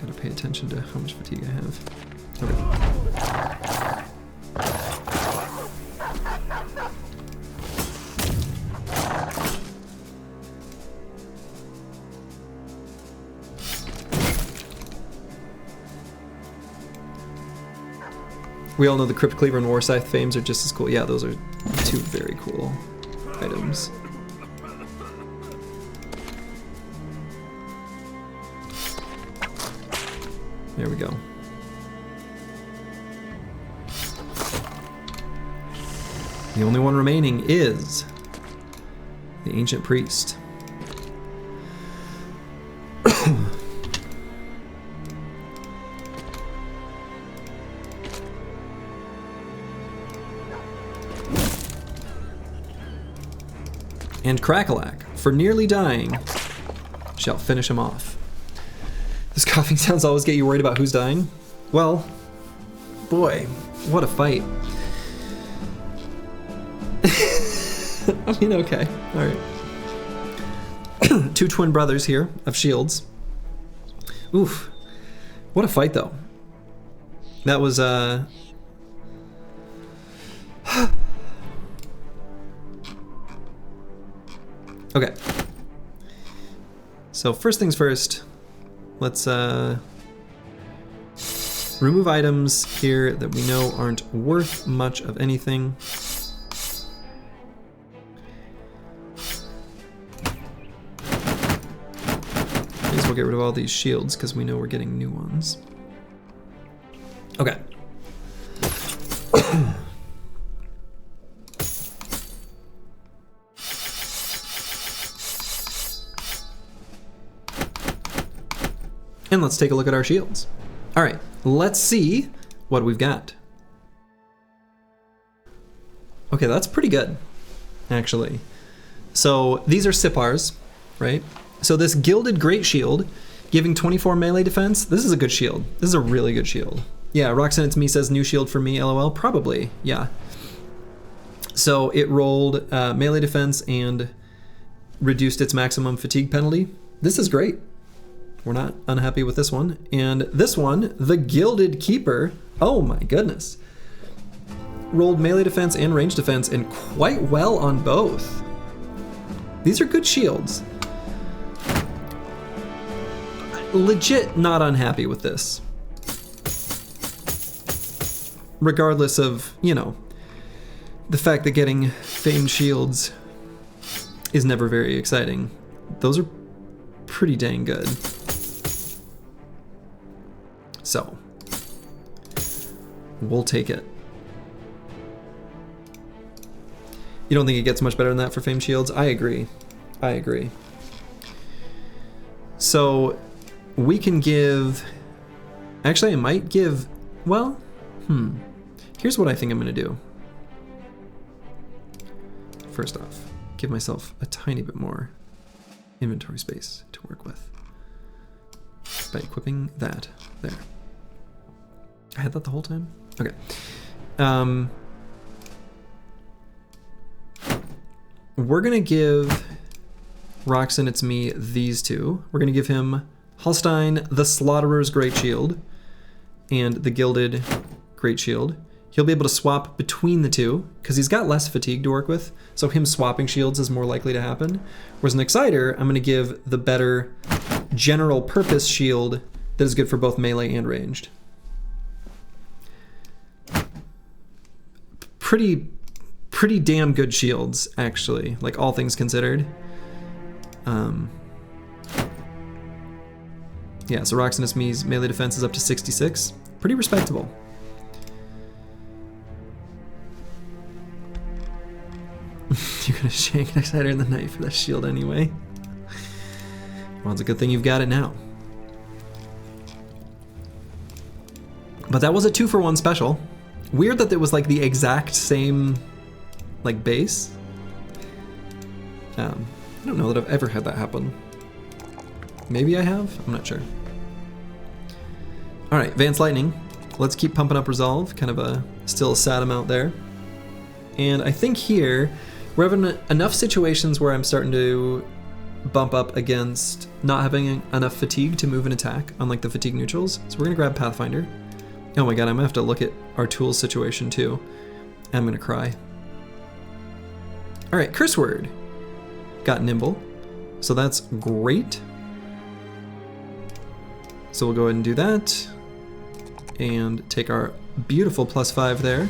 Gotta pay attention to how much fatigue I have. Okay. We all know the Crypt Cleaver and War Scythe fames are just as cool. Yeah, those are two very cool items. There we go. The only one remaining is the Ancient Priest. And Crackalack, for nearly dying, shall finish him off. Those coughing sounds always get you worried about who's dying? Well, boy, what a fight. I mean, okay, alright. Two twin brothers here of shields. Oof, what a fight though. That was, okay. So first things first, let's remove items here that we know aren't worth much of anything. I guess we'll get rid of all these shields because we know we're getting new ones. Okay. And let's take a look at our shields. All right, let's see what we've got. Okay, that's pretty good, actually. So these are Sipars, right? So this Gilded Great Shield, giving 24 melee defense, this is a good shield. This is a really good shield. Yeah, Roxanne It's Me says new shield for me, LOL. Probably, yeah. So it rolled melee defense and reduced its maximum fatigue penalty. This is great. We're not unhappy with this one. And this one, the Gilded Keeper, oh my goodness. Rolled melee defense and range defense and quite well on both. These are good shields. Legit not unhappy with this. Regardless of, you know, the fact that getting famed shields is never very exciting. Those are pretty dang good. So, we'll take it. You don't think it gets much better than that for famed shields? I agree. I agree. So, we can give... Actually, I might give... Well, here's what I think I'm going to do. First off, give myself a tiny bit more inventory space to work with by equipping that there. I had that the whole time? Okay. We're gonna give Roxanne It's Me these two. We're gonna give him Holstein the Slaughterer's Great Shield and the gilded Great Shield. He'll be able to swap between the two because he's got less fatigue to work with, so him swapping shields is more likely to happen. Whereas an Exciter, I'm going to give the better general purpose shield that is good for both melee and ranged. Pretty damn good shields, actually, like all things considered. Yeah, so Roxanus Me's melee defense is up to 66. Pretty respectable. You're gonna shank an Exciter in the night for that shield anyway. Well, it's a good thing you've got it now. But that was a 2-for-1 special. Weird that it was like the exact same like base. I don't know that I've ever had that happen. Maybe I have? I'm not sure. Alright, Vance Lightning. Let's keep pumping up Resolve. Kind of a still a sad amount there. And I think here we're having enough situations where I'm starting to bump up against not having enough fatigue to move and attack, unlike the fatigue neutrals. So we're gonna grab Pathfinder. Oh my god, I'm gonna have to look at our tools situation too. I'm gonna cry. Alright, Curse Word. Got Nimble. So that's great. So we'll go ahead and do that. And take our beautiful +5 there.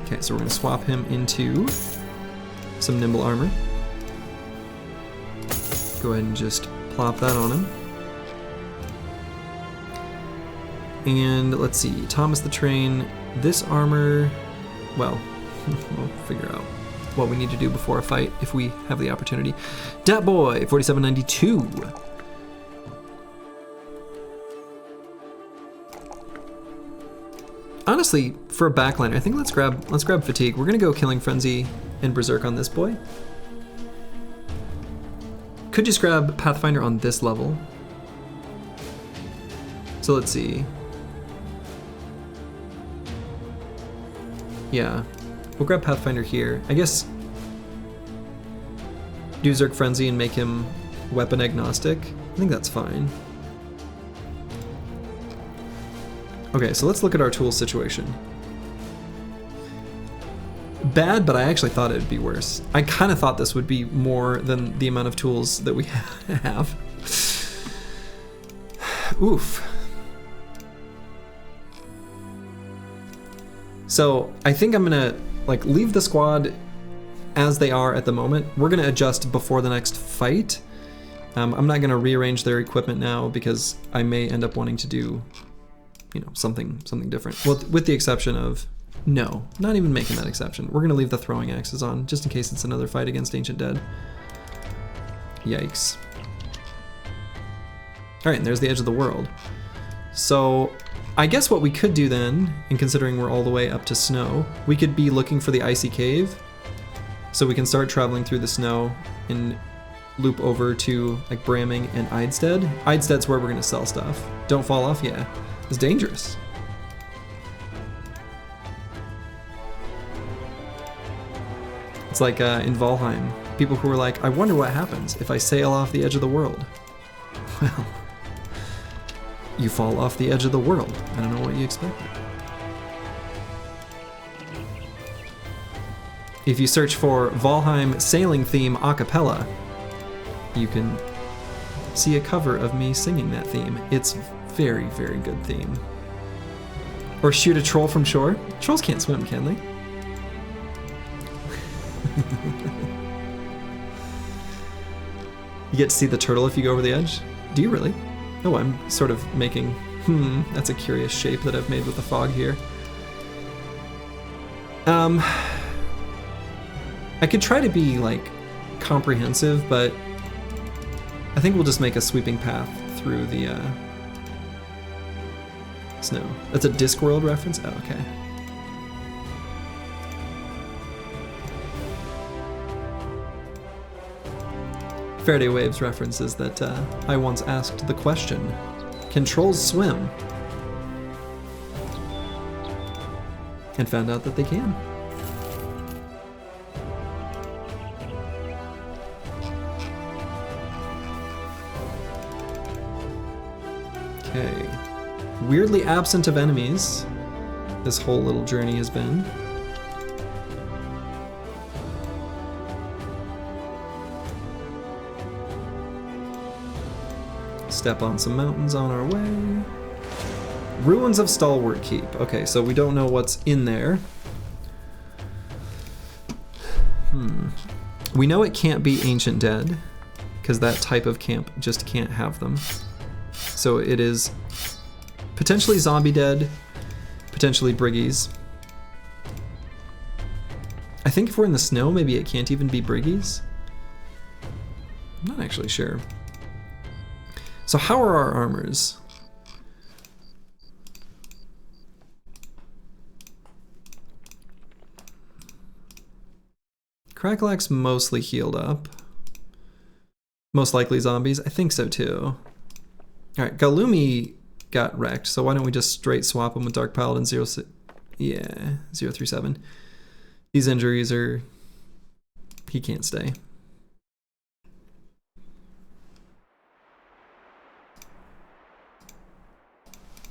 Okay, so we're gonna swap him into some Nimble Armor. Go ahead and just plop that on him. And let's see, Thomas the Train, this armor, well, we'll figure out what we need to do before a fight if we have the opportunity. Dat Boy, 4792. Honestly, for a backliner, I think let's grab Fatigue. We're gonna go Killing Frenzy and Berserk on this boy. Could just grab Pathfinder on this level. So let's see. Yeah, we'll grab Pathfinder here. I guess do Zerg Frenzy and make him weapon agnostic. I think that's fine. Okay, so let's look at our tools situation. Bad, but I actually thought it'd be worse. I kind of thought this would be more than the amount of tools that we have. Oof. So I think I'm gonna like leave the squad as they are at the moment. We're gonna adjust before the next fight. I'm not gonna rearrange their equipment now because I may end up wanting to do, you know, something different. Well, with the exception of, no, not even making that exception. We're gonna leave the throwing axes on just in case it's another fight against Ancient Dead. Yikes. All right, and there's the edge of the world. So I guess what we could do then, and considering we're all the way up to snow, we could be looking for the icy cave. So we can start traveling through the snow and loop over to like Braming and Eidstead. Eidstead's where we're gonna sell stuff. Don't fall off, yeah. It's dangerous. It's like in Valheim, people who were like, I wonder what happens if I sail off the edge of the world. Well, you fall off the edge of the world. I don't know what you expected. If you search for Valheim sailing theme a cappella, you can see a cover of me singing that theme. It's very, very good theme. Or shoot a troll from shore. Trolls can't swim, can they? You get to see the turtle if you go over the edge? Do you really? Oh, I'm sort of making, that's a curious shape that I've made with the fog here. I could try to be like comprehensive, but I think we'll just make a sweeping path through the snow. That's a Discworld reference? Oh, okay. Faraday Waves references that I once asked the question, can trolls swim? And found out that they can. Okay. Weirdly absent of enemies, this whole little journey has been. Step on some mountains on our way. Ruins of Stalwart Keep. Okay, so we don't know what's in there. We know it can't be Ancient Dead, because that type of camp just can't have them. So it is potentially Zombie Dead, potentially Briggies. I think if we're in the snow, maybe it can't even be Briggies. I'm not actually sure. So how are our armors? Cracklack's mostly healed up. Most likely zombies. I think so too. Alright, Galumi got wrecked, so why don't we just straight swap him with Dark Paladin 037. These injuries are... he can't stay.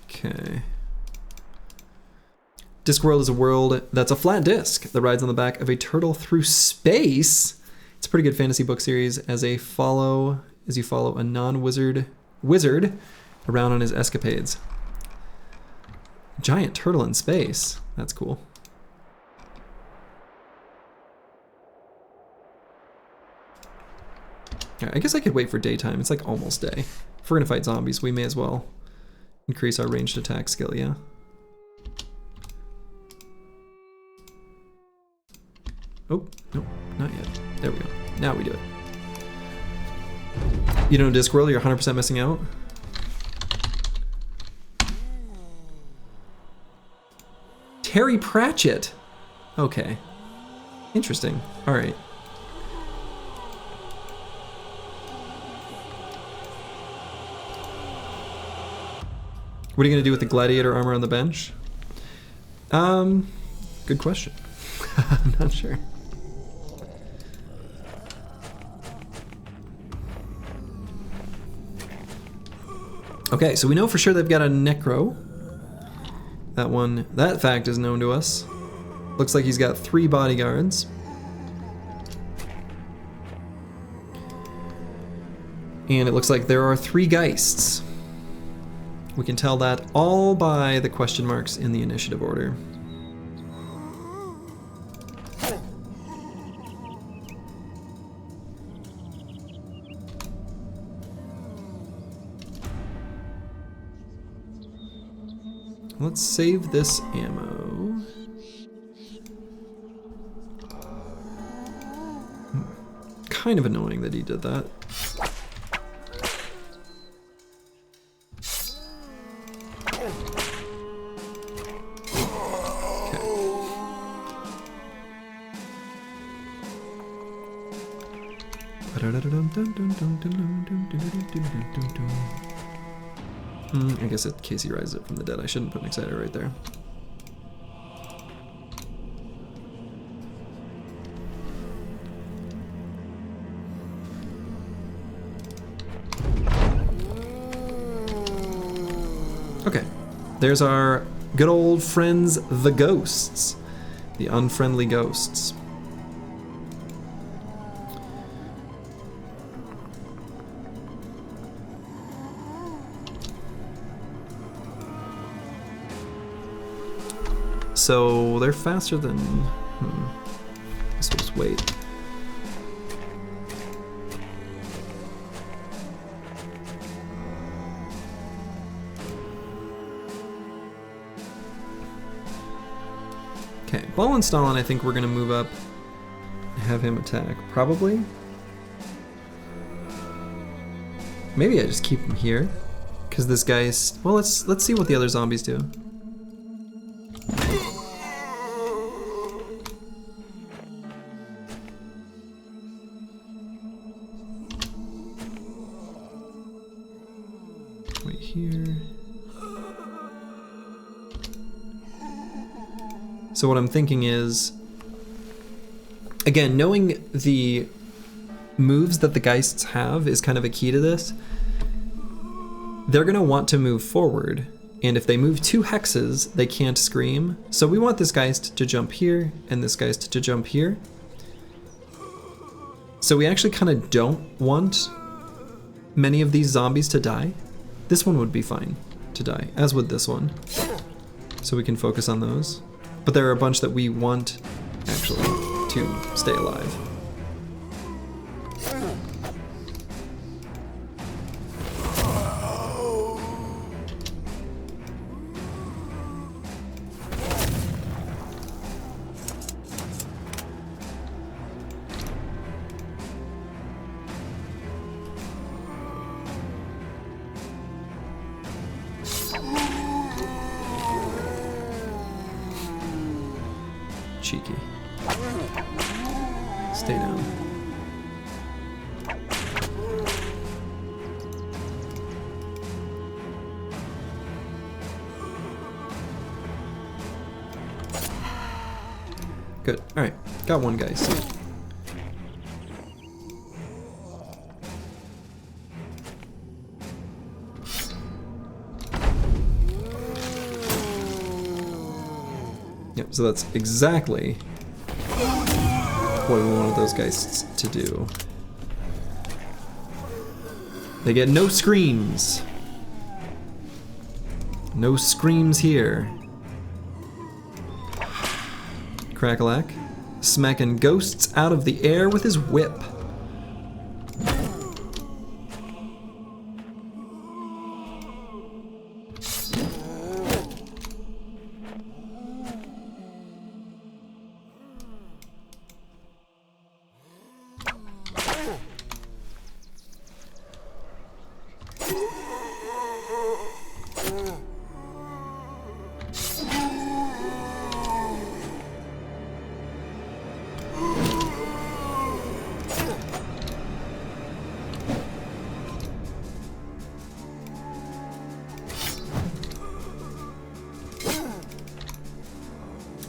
Okay. Discworld is a world that's a flat disc that rides on the back of a turtle through space. It's a pretty good fantasy book series as you follow a non-wizard around on his escapades. Giant turtle in space. That's cool. I guess I could wait for daytime. It's like almost day. If we're gonna fight zombies, we may as well increase our ranged attack skill, yeah. Oh, no, not yet. There we go. Now we do it. You don't know Discworld, you're 100% missing out. Terry Pratchett. Okay. Interesting. All right. What are you gonna do with the gladiator armor on the bench? Good question. I'm not sure. Okay, so we know for sure they've got a necro. That fact is known to us. Looks like he's got 3 bodyguards. And it looks like there are 3 Geists. We can tell that all by the question marks in the initiative order. Let's save this ammo. Kind of annoying that he did that. I guess in case he rises up from the dead, I shouldn't put an exciter right there. Okay, there's our good old friends, the ghosts. The unfriendly ghosts. So they're faster than... I guess we'll just wait. Okay, Ballenstallen, I think we're gonna move up and have him attack. Probably. Maybe I just keep him here, because this guy's... Well, let's see what the other zombies do. Wait here. So what I'm thinking is, again, knowing the moves that the Geists have is kind of a key to this. they're going to want to move forward. And if they move 2 hexes, they can't scream. So we want this Geist to jump here and this Geist to jump here. So we actually kind of don't want many of these zombies to die. This one would be fine to die, as would this one. So we can focus on those. But there are a bunch that we want, actually, to stay alive. Cheeky. Stay down. Good. All right. Got one, guys. Yep, so that's exactly what we wanted those guys to do. They get no screams. No screams here. Crackalack, smacking ghosts out of the air with his whip.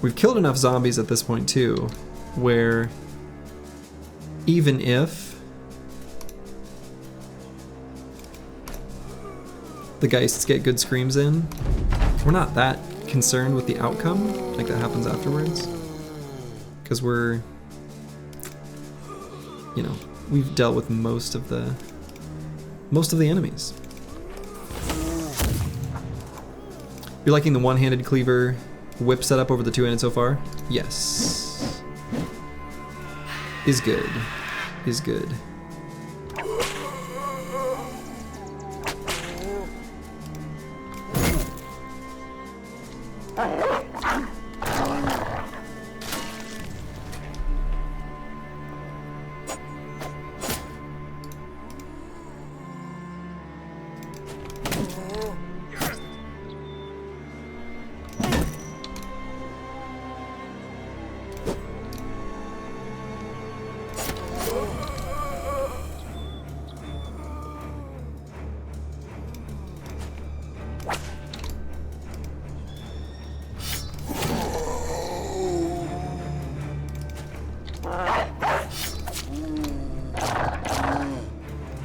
We've killed enough zombies at this point too, where even if the Geists get good screams in, we're not that concerned with the outcome, like that happens afterwards. Because we're, you know, we've dealt with most of the enemies. You're liking the one-handed cleaver whip setup over the two-handed so far? Yes. Is good. Is good.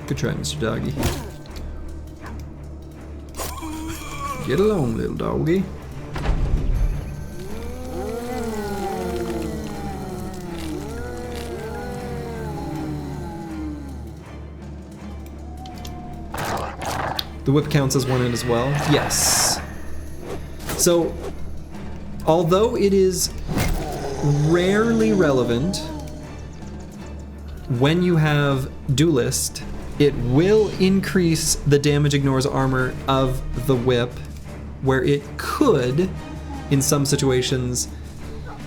Good try, Mr. Doggy. Get along, little doggy. The whip counts as one hit as well? Yes. So, although it is rarely relevant when you have Duelist, it will increase the damage ignores armor of the whip, where it could, in some situations,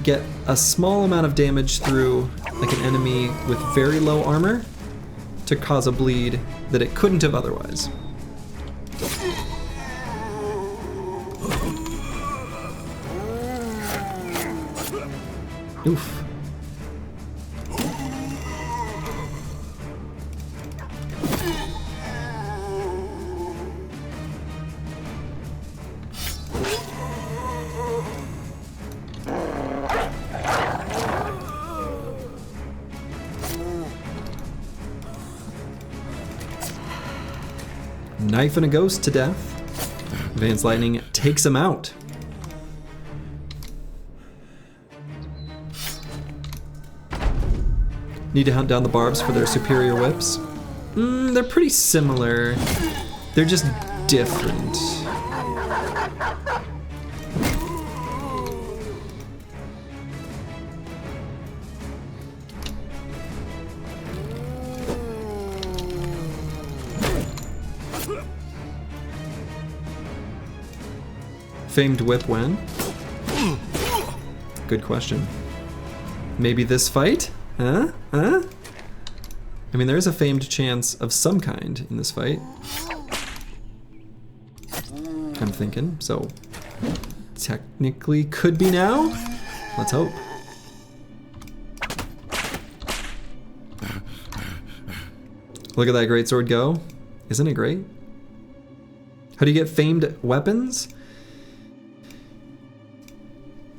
get a small amount of damage through like an enemy with very low armor to cause a bleed that it couldn't have otherwise. Oof. knifing a ghost to death. Advanced Lightning takes him out. Need to hunt down the barbs for their superior whips. They're pretty similar. They're just different. Famed whip when? Good question. Maybe this fight? Huh? I mean, there is a famed chance of some kind in this fight. I'm thinking, so technically could be now. Let's hope. Look at that greatsword go. Isn't it great? How do you get famed weapons?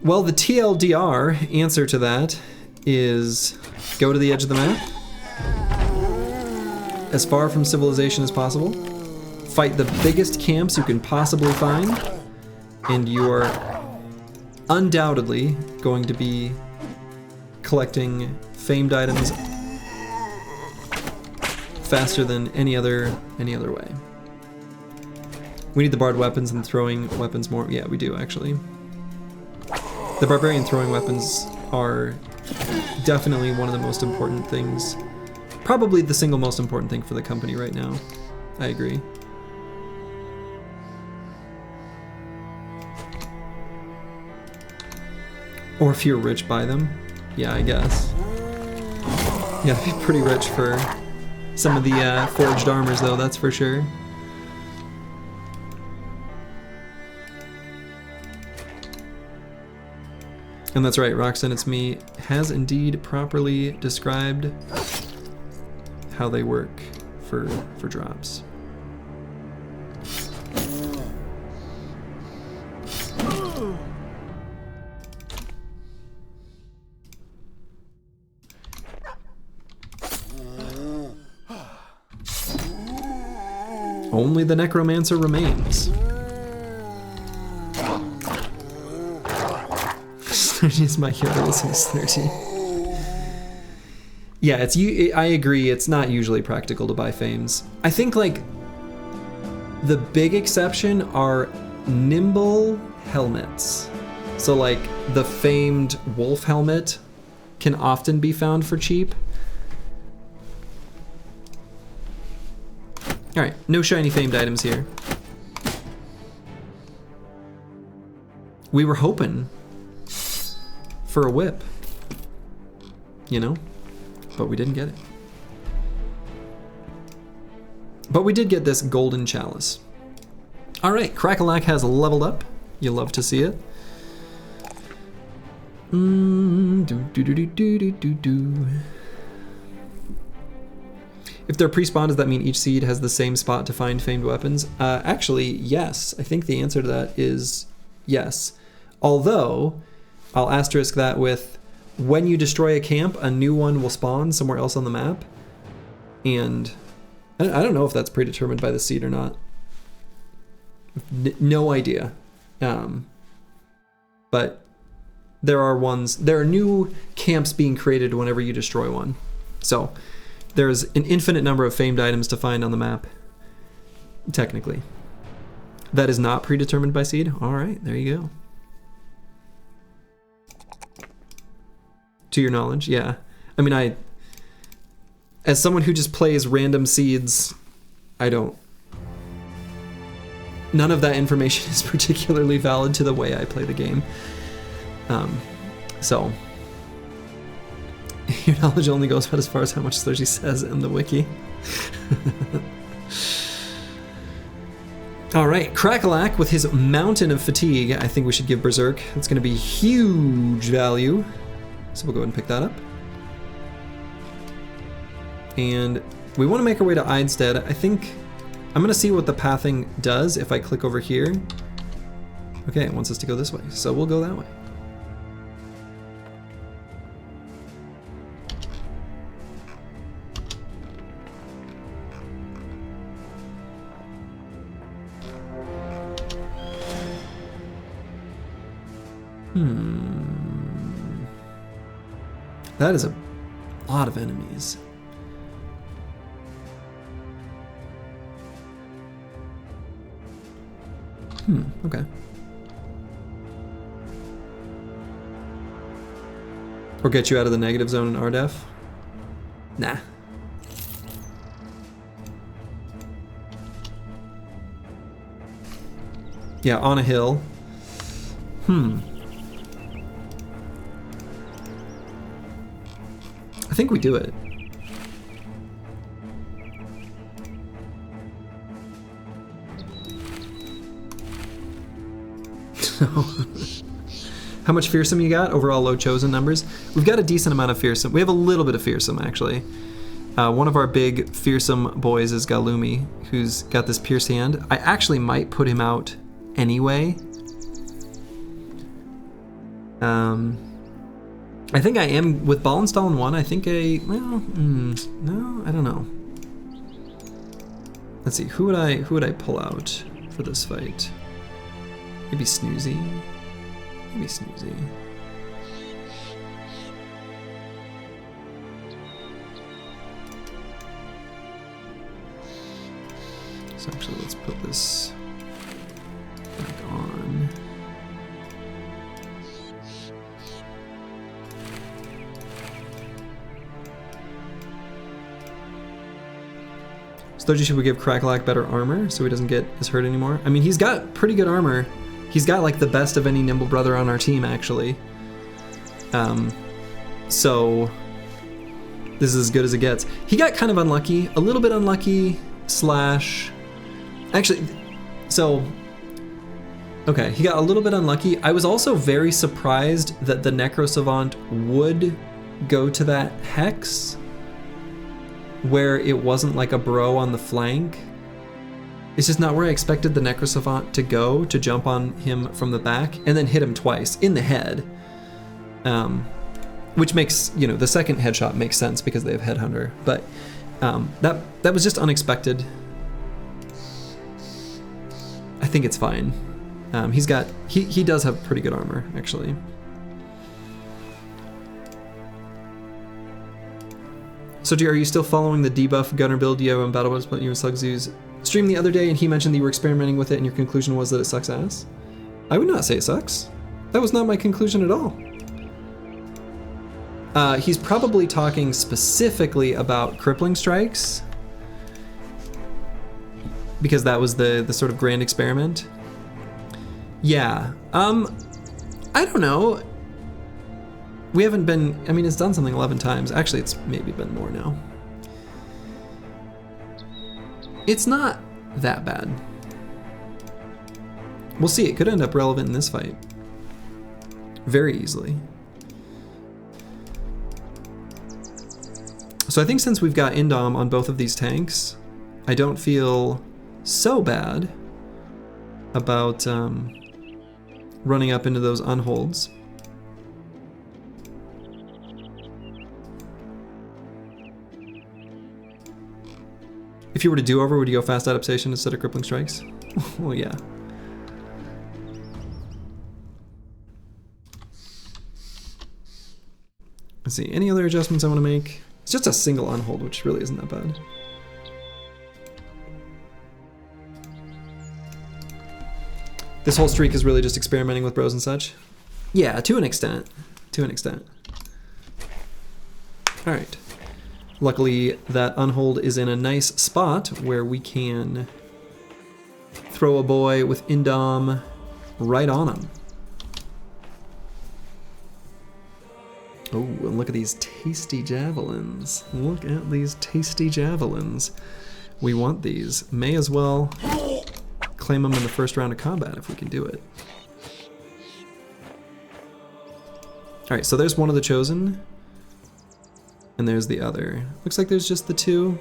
Well, the TLDR answer to that is go to the edge of the map, as far from civilization as possible, fight the biggest camps you can possibly find, and you are undoubtedly going to be collecting famed items faster than any other way. We need the bard weapons and throwing weapons more. Yeah, we do actually. The barbarian throwing weapons are definitely one of the most important things. Probably the single most important thing for the company right now. I agree. Or if you're rich, buy them. Yeah, I guess. You gotta be pretty rich for some of the forged armors though, that's for sure. And that's right, Roxanne, it's me, has indeed properly described how they work for drops. Only the necromancer remains. Slurgy's my hero, listen to Slurgy. Yeah, I agree, it's not usually practical to buy fames. I think like the big exception are nimble helmets. So like the famed wolf helmet can often be found for cheap. All right, no shiny famed items here. We were hoping for a whip, you know, but we didn't get it. But we did get this golden chalice. All right, Crackalack has leveled up. You love to see it. If they're pre-spawned, does that mean each seed has the same spot to find famed weapons? Actually, yes. I think the answer to that is yes. Although, I'll asterisk that with when you destroy a camp, a new one will spawn somewhere else on the map. And I don't know if that's predetermined by the seed or not. No idea. But there are new camps being created whenever you destroy one. So there's an infinite number of famed items to find on the map, technically. That is not predetermined by seed. All right, there you go. To your knowledge, yeah. I mean, as someone who just plays random seeds, none of that information is particularly valid to the way I play the game. So, your knowledge only goes about as far as how much Slurgy says in the wiki. All right, Crackalack with his Mountain of Fatigue. I think we should give Berserk. It's going to be huge value. So we'll go ahead and pick that up. And we want to make our way to Eidstead. I think I'm going to see what the pathing does if I click over here. Okay, it wants us to go this way, so we'll go that way. That is a lot of enemies. Okay. Or get you out of the negative zone in RDEF? Nah. Yeah, on a hill. I think we do it. How much fearsome you got? Overall low chosen numbers. We've got a decent amount of fearsome. We have a little bit of fearsome actually. One of our big fearsome boys is Galumi, who's got this pierce hand. I actually might put him out anyway. I think I am with ball install in 1. I think no, I don't know. Let's see, who would I pull out for this fight? Maybe Snoozy. Maybe Snoozy. So actually, let's put this back on. So should we give Cracklack better armor so he doesn't get as hurt anymore? I mean, he's got pretty good armor. He's got like the best of any Nimble Brother on our team, actually. So this is as good as it gets. He got kind of unlucky, a little bit unlucky, slash... Actually, so... Okay, he got a little bit unlucky. I was also very surprised that the Necro Savant would go to that Hex, where it wasn't like a bro on the flank. It's just not where I expected the Necro Savant to go, to jump on him from the back and then hit him twice in the head. Which makes, you know, the second headshot makes sense because they have Headhunter, but that was just unexpected. I think it's fine. He does have pretty good armor, actually. So, are you still following the debuff gunner build you have on Battle Bus, but you and Slugzoo's stream the other day, and he mentioned that you were experimenting with it, and your conclusion was that it sucks ass? I would not say it sucks. That was not my conclusion at all. He's probably talking specifically about crippling strikes, because that was the sort of grand experiment. Yeah. I don't know. We haven't been, I mean, it's done something 11 times. Actually, it's maybe been more now. It's not that bad. We'll see, it could end up relevant in this fight. Very easily. So I think since we've got Indom on both of these tanks, I don't feel so bad about running up into those unholds. If you were to do over, would you go fast adaptation instead of crippling strikes? Well, yeah. Let's see, any other adjustments I want to make? It's just a single unhold, which really isn't that bad. This whole streak is really just experimenting with bros and such? Yeah, to an extent. To an extent. All right. Luckily, that unhold is in a nice spot where we can throw a boy with Indom right on him. Oh, and look at these tasty javelins. Look at these tasty javelins. We want these. May as well claim them in the first round of combat if we can do it. All right, so there's one of the chosen. And there's the other. Looks like there's just the two.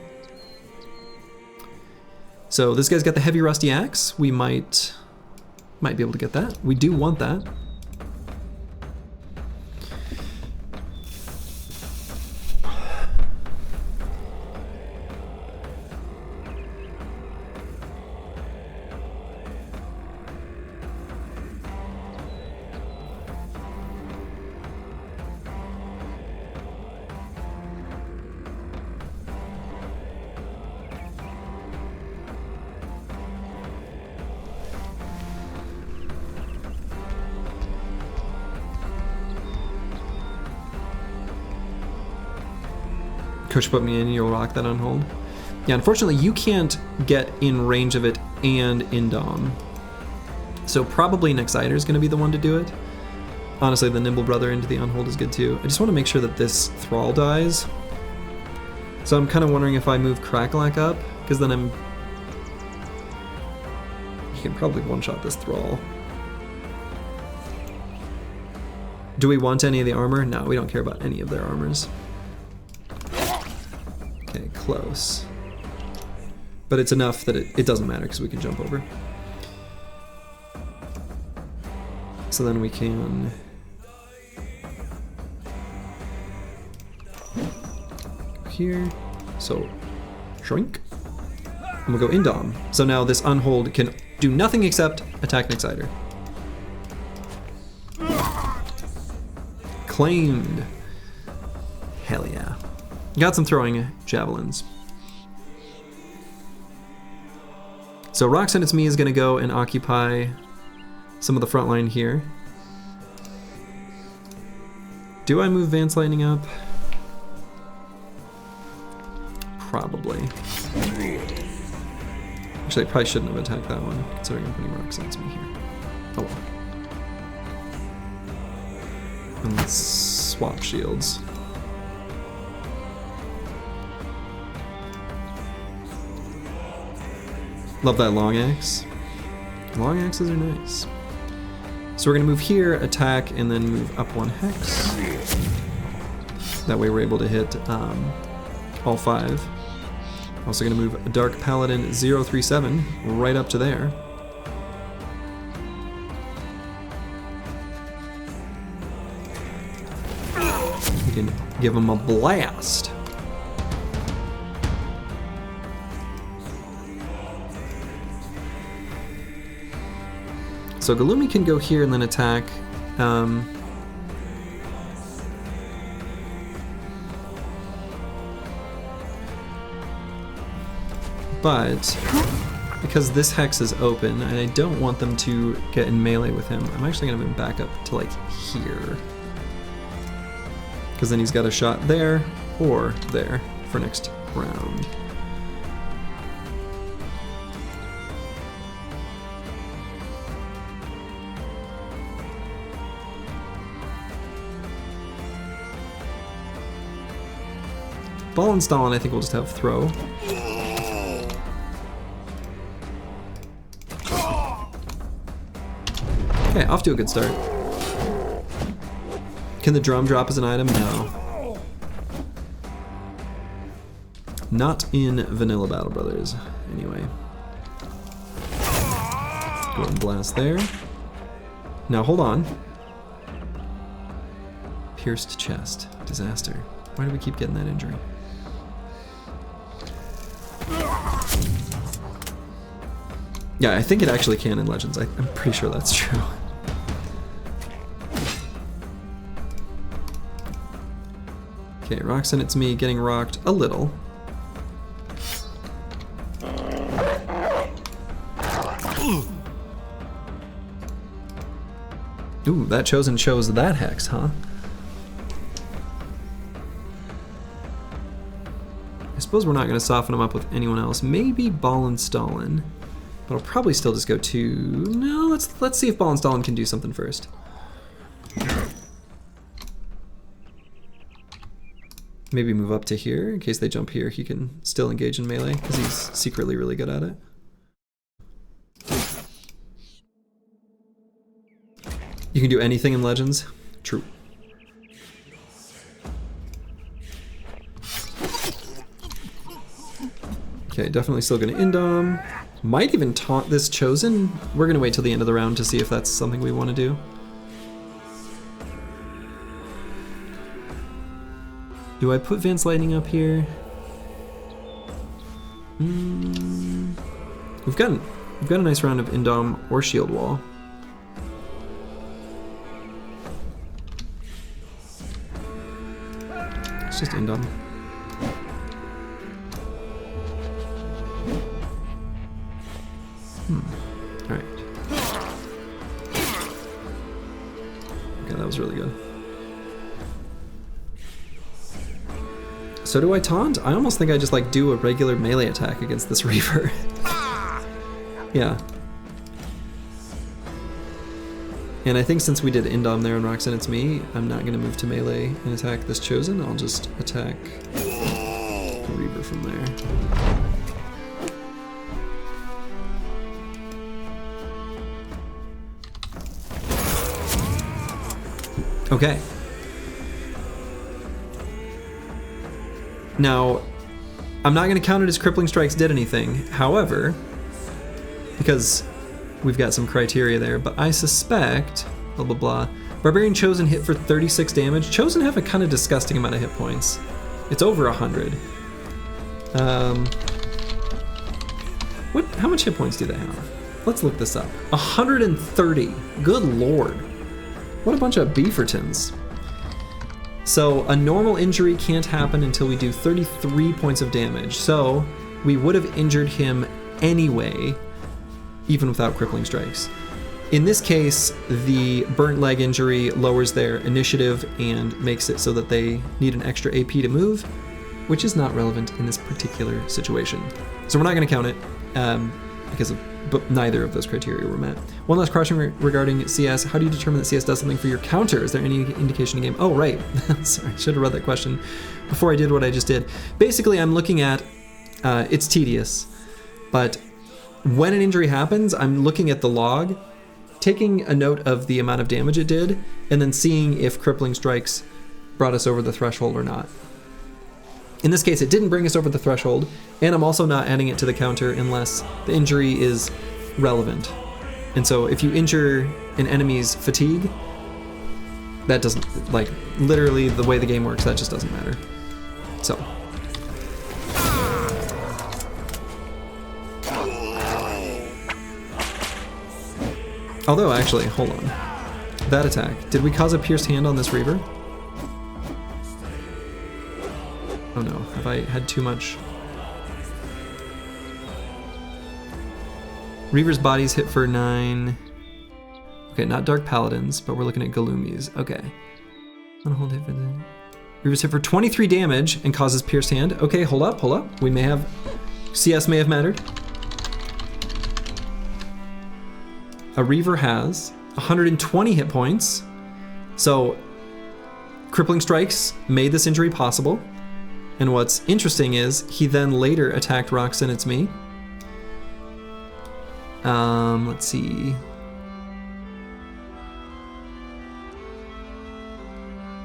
So this guy's got the heavy rusty axe. We might be able to get that. We do want that. Kush put me in, you'll rock that on hold. Yeah, unfortunately you can't get in range of it and in Dom. So probably Nexiter is going to be the one to do it. Honestly, the Nimble Brother into the unhold is good too. I just want to make sure that this Thrall dies. So I'm kind of wondering if I move Cracklack up, because then he can probably one-shot this Thrall. Do we want any of the armor? No, we don't care about any of their armors. Okay, close. But it's enough that it doesn't matter because we can jump over. So then we can... go here. So, shrink. And we'll go in Dom. So now this unhold can do nothing except attack Nexiter. Claimed. Hell yeah. Got some throwing javelins. So Roxanne, it's me, is gonna go and occupy some of the front line here. Do I move Vance Lightning up? Probably. Actually, I probably shouldn't have attacked that one, considering I'm putting Roxanne, it's me here. Oh well. And let's swap shields. Love that long axe. Long axes are nice. So we're gonna move here, attack, and then move up 1 hex. That way we're able to hit all 5. Also gonna move a Dark Paladin 037 right up to there. We can give him a blast. So Galumi can go here and then attack. But because this hex is open and I don't want them to get in melee with him, I'm actually gonna move him back up to like here. Because then he's got a shot there or there for next round. Ball and Stalin, I think we'll just have throw. Okay, off to a good start. Can the drum drop as an item? No. Not in Vanilla Battle Brothers, anyway. Go ahead and blast there. Now hold on. Pierced chest. Disaster. Why do we keep getting that injury? Yeah, I think it actually can in Legends. I'm pretty sure that's true. Okay, Roxanne, it's me getting rocked a little. Ooh, that Chosen chose that hex, huh? I suppose we're not going to soften him up with anyone else. Maybe Ball and Stalin. But I'll probably still just go to... No, let's see if Ball and Stalin can do something first. Maybe move up to here. In case they jump here, he can still engage in melee, because he's secretly really good at it. You can do anything in Legends? True. Okay, definitely still gonna Indom. Might even taunt this Chosen. We're gonna wait till the end of the round to see if that's something we want to do. Do I put Vance Lightning up here? We've got a nice round of Indom or Shield Wall. It's just Indom. Alright. Okay, that was really good. So do I taunt? I almost think I just like do a regular melee attack against this Reaver. Yeah. And I think since we did Indom there and Roxanne, it's me, I'm not going to move to melee and attack this Chosen. I'll just attack the Reaver from there. Okay. Now, I'm not going to count it as Crippling Strikes did anything. However, because we've got some criteria there, but I suspect, blah, blah, blah. Barbarian Chosen hit for 36 damage. Chosen have a kind of disgusting amount of hit points. It's over 100. How much hit points do they have? Let's look this up. 130. Good lord. What a bunch of beavertons. So a normal injury can't happen until we do 33 points of damage. So we would have injured him anyway, even without crippling strikes. In this case, the burnt leg injury lowers their initiative and makes it so that they need an extra AP to move, which is not relevant in this particular situation. So we're not going to count it because neither of those criteria were met. One last question regarding CS. How do you determine that CS does something for your counter? Is there any indication in game? Oh, right. Sorry, I should have read that question before I did what I just did. Basically, I'm looking at, it's tedious, but when an injury happens, I'm looking at the log, taking a note of the amount of damage it did, and then seeing if crippling strikes brought us over the threshold or not. In this case, it didn't bring us over the threshold, and I'm also not adding it to the counter unless the injury is relevant. And so if you injure an enemy's fatigue, that doesn't, like, literally the way the game works, that just doesn't matter. So. Although, actually, hold on. That attack. Did we cause a pierced hand on this Reaver? Oh no, have I had too much? Reaver's bodies hit for 9. Okay, not Dark Paladins, but we're looking at Galumis. Okay. Reaver's hit for 23 damage and causes pierced hand. Okay, hold up. We may have... CS may have mattered. A Reaver has 120 hit points. So, Crippling Strikes made this injury possible. And what's interesting is he then later attacked Roxanne, it's me. Let's see.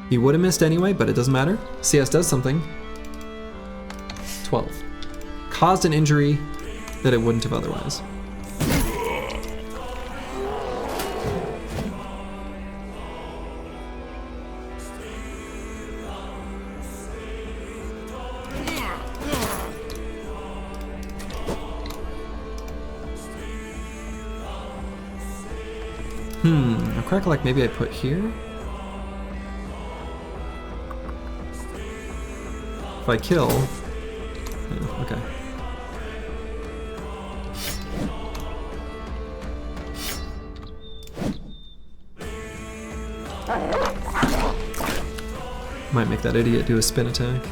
He would have missed anyway, but it doesn't matter. CS does something. 12. Caused an injury that it wouldn't have otherwise. A crackle like maybe I put here? If I kill... Oh, okay. Might make that idiot do a spin attack.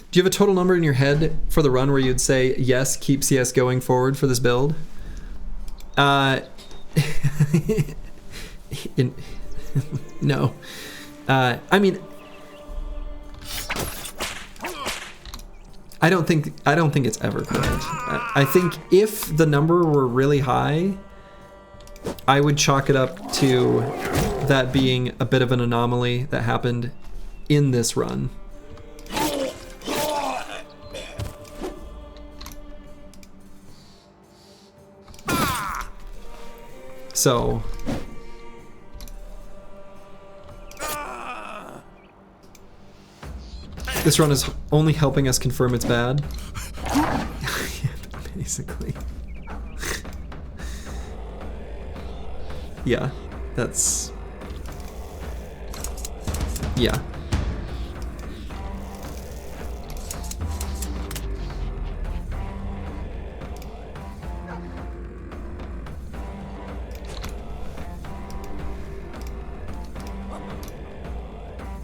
Do you have a total number in your head for the run where you'd say, yes, keep CS going forward for this build? No. I mean, I don't think it's ever good. I think if the number were really high, I would chalk it up to that being a bit of an anomaly that happened in this run. So this run is only helping us confirm it's bad. Basically. Yeah, that's... yeah.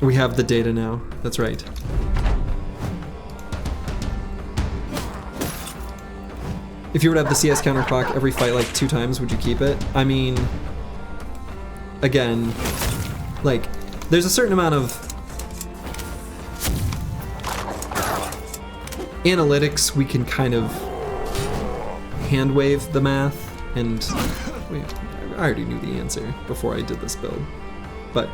We have the data now, that's right. If you were to have the CS counter clock every fight like 2 times, would you keep it? I mean, again, like, there's a certain amount of analytics we can kind of hand wave the math, and wait, I already knew the answer before I did this build, but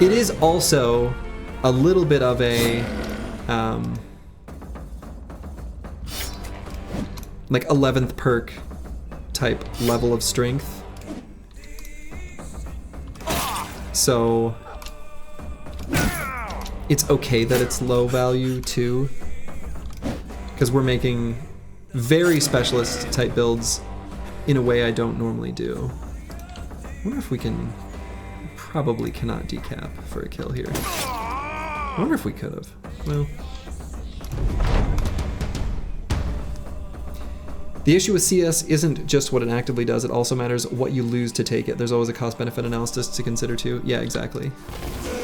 it is also a little bit of a like 11th perk type level of strength. So it's okay that it's low value too, because we're making very specialist type builds in a way I don't normally do. I wonder if we can... probably cannot decap for a kill here. I wonder if we could have. Well... The issue with CS isn't just what it actively does, it also matters what you lose to take it. There's always a cost-benefit analysis to consider too. Yeah, exactly.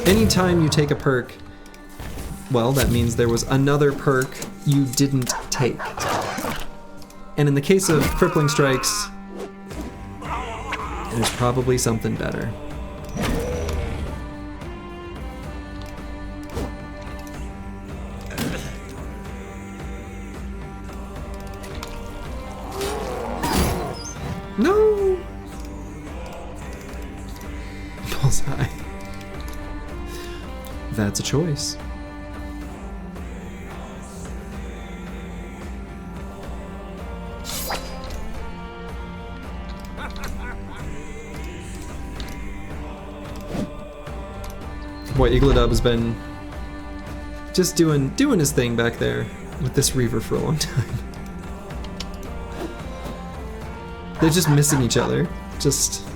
Anytime you take a perk, well, that means there was another perk you didn't take. And in the case of crippling strikes, there's probably something better. No! Bullseye. That's a choice. Boy, EELI has been just doing his thing back there with this Reaver for a long time. They're just missing each other. Just...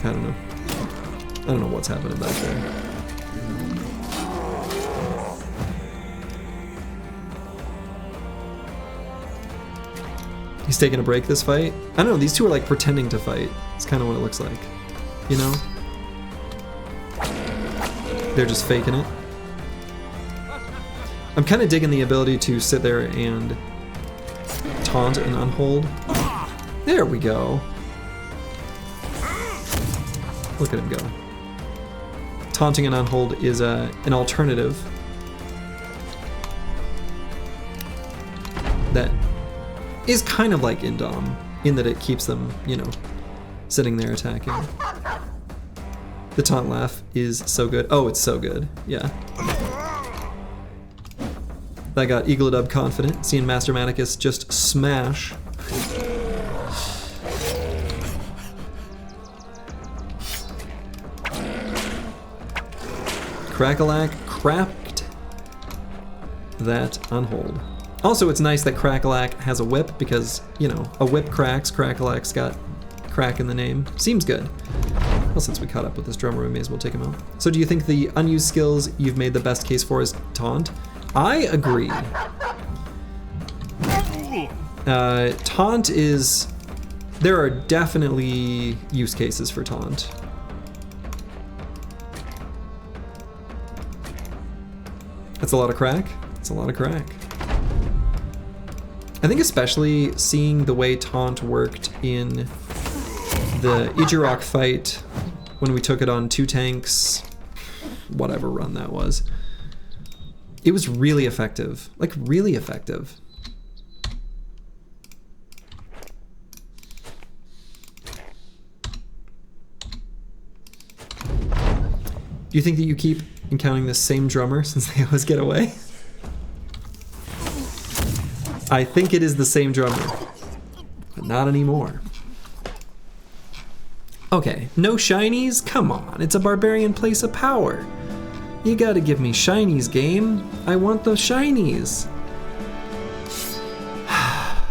I don't know. I don't know what's happening back there. He's taking a break this fight? I don't know, these two are like pretending to fight. It's kind of what it looks like. You know? They're just faking it. I'm kind of digging the ability to sit there and taunt and unhold. There we go. Look at him go. Taunting and unhold is an alternative that is kind of like Indom, in that it keeps them, you know, sitting there attacking. The taunt laugh is so good. Oh, it's so good. Yeah. That got EELI confident, seeing Master Manicus just smash. Crackalack cracked that unhold. Also, it's nice that Crackalack has a whip because, you know, a whip cracks, Crackalack's got crack in the name. Seems good. Well, since we caught up with this drummer, we may as well take him out. So do you think the unused skills you've made the best case for is taunt? I agree. Taunt is... there are definitely use cases for taunt. That's a lot of crack. That's a lot of crack. I think especially seeing the way taunt worked in the Ijirok fight when we took it on 2 tanks, whatever run that was. It was really effective, like really effective. Do you think that you keep encountering the same drummer since they always get away? I think it is the same drummer. but not anymore. Okay, no shinies? Come on, it's a barbarian place of power. You gotta give me shinies, game. I want those shinies.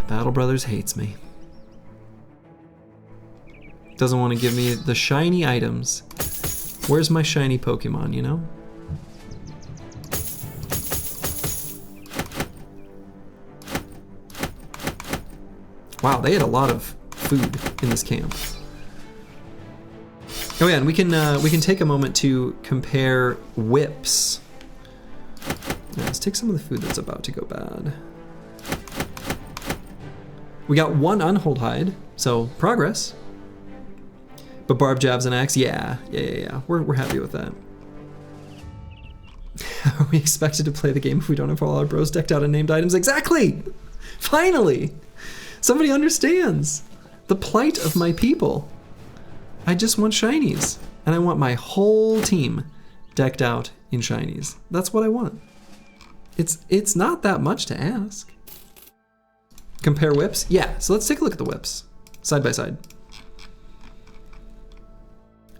Battle Brothers hates me. Doesn't want to give me the shiny items. Where's my shiny Pokemon, you know? Wow, they had a lot of food in this camp. Oh yeah, and we can take a moment to compare whips. Yeah, let's take some of the food that's about to go bad. We got one unhold hide, so progress. But barb jabs and axe, yeah. We're happy with that. Are we expected to play the game if we don't have all our bros decked out in named items? Exactly! Finally! Somebody understands the plight of my people. I just want shinies, and I want my whole team decked out in shinies. That's what I want. It's not that much to ask. Compare whips? Yeah, so let's take a look at the whips, side by side.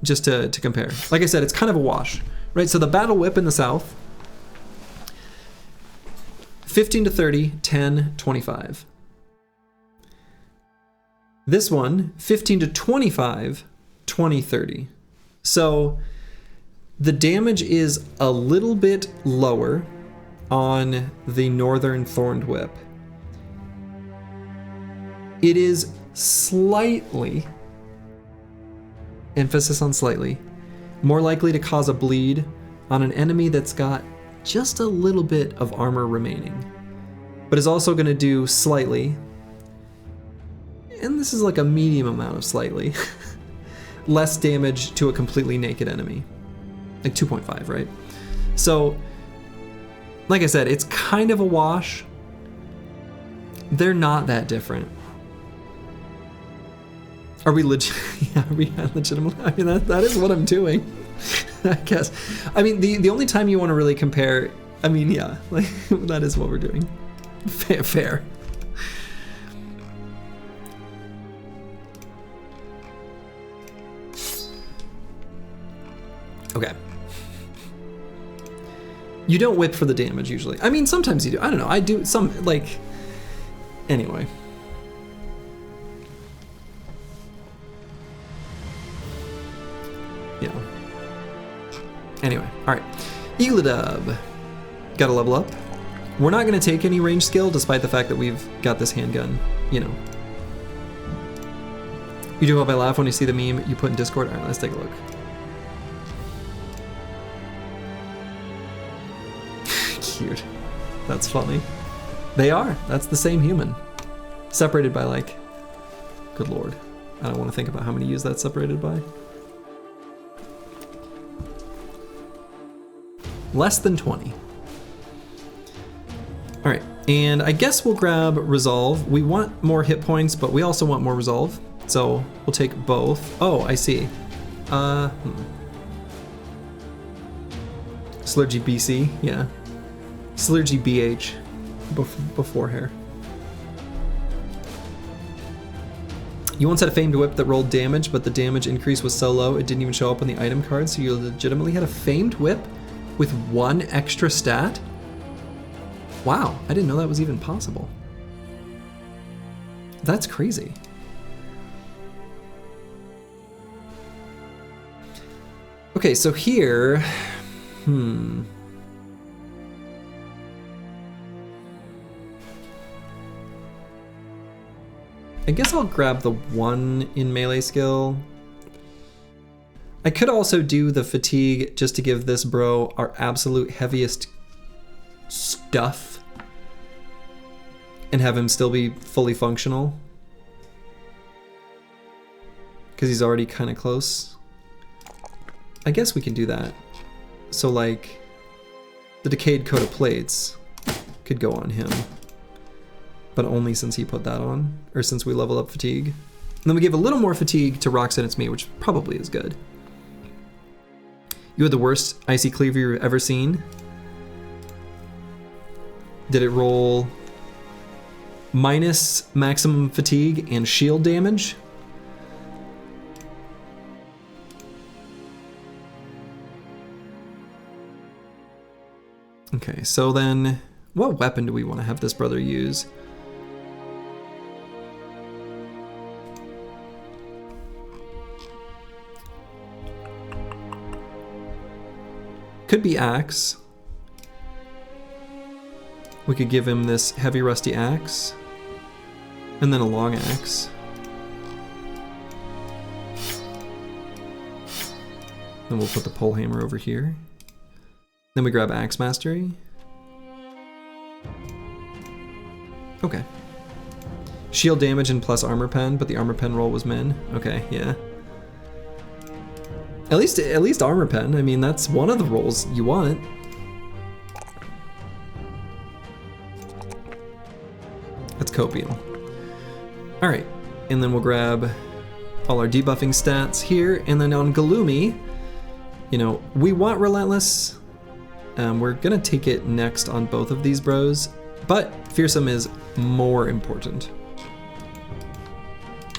Just to compare. Like I said, it's kind of a wash, right? So the battle whip in the south, 15 to 30, 10, 25. This one, 15 to 25, 20, 30. So the damage is a little bit lower on the northern thorned whip. It is slightly, emphasis on slightly, more likely to cause a bleed on an enemy that's got just a little bit of armor remaining, but is also going to do slightly, and this is like a medium amount of slightly, less damage to a completely naked enemy. Like 2.5, right? So, like I said, it's kind of a wash. They're not that different. Are we legit? Yeah, are we legitimately? I mean, that is what I'm doing, I guess. I mean, the only time you want to really compare, I mean, yeah, like that is what we're doing. Fair. Okay. You don't whip for the damage usually. I mean, sometimes you do. I don't know. I do some, like, anyway. Yeah. Anyway, all right. EELI. Gotta level up. We're not gonna take any range skill despite the fact that we've got this handgun, you know. You do hope I laugh when you see the meme you put in Discord? All right, let's take a look. Cute. That's funny. They are. That's the same human. Separated by, like, good lord. I don't want to think about how many U's that's separated by. Less than 20. All right, and I guess we'll grab resolve. We want more hit points, but we also want more resolve. So we'll take both. Oh, I see. Slurgy BC, yeah. Slurgy BH before hair. You once had a famed whip that rolled damage, but the damage increase was so low it didn't even show up on the item card, so you legitimately had a famed whip with one extra stat? Wow, I didn't know that was even possible. That's crazy. Okay, so here, I guess I'll grab the one in melee skill. I could also do the fatigue just to give this bro our absolute heaviest stuff and have him still be fully functional. Because he's already kind of close. I guess we can do that. So like, the decayed coat of plates could go on him. But only since he put that on, or since we level up fatigue. And then we give a little more fatigue to Rock Said It's Me, which probably is good. You had the worst Icy Cleaver you've ever seen. Did it roll minus maximum fatigue and shield damage. Okay, so then what weapon do we want to have this brother use? Could be axe. We could give him this heavy rusty axe, and then a long axe. Then we'll put the pole hammer over here. Then we grab axe mastery. Okay. Shield damage and plus armor pen, but the armor pen roll was min. Okay, yeah. At least armor pen. I mean, that's one of the rolls you want. That's copium. All right, and then we'll grab all our debuffing stats here, and then on Galoomy, you know, we want relentless. We're gonna take it next on both of these bros, but fearsome is more important.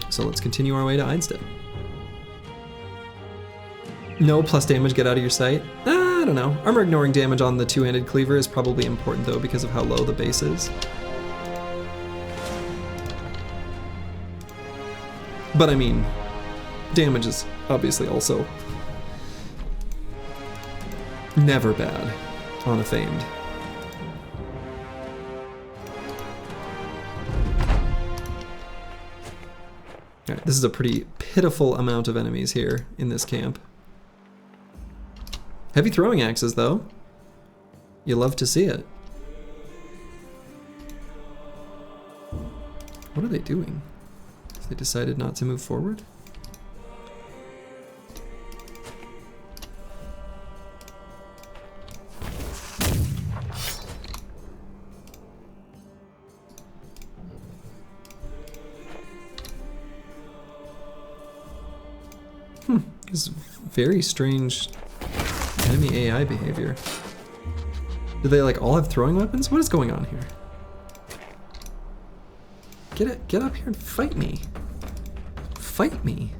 So let's continue our way to Einstein. No plus damage, get out of your sight. I don't know. Armor ignoring damage on the two-handed cleaver is probably important though because of how low the base is. But I mean, damage is obviously also never bad on a famed. Alright, this is a pretty pitiful amount of enemies here in this camp. Heavy throwing axes though. You love to see it. What are they doing? They decided not to move forward? This is very strange enemy AI behavior. Do they like all have throwing weapons? What is going on here? Get up here and fight me. Fight me.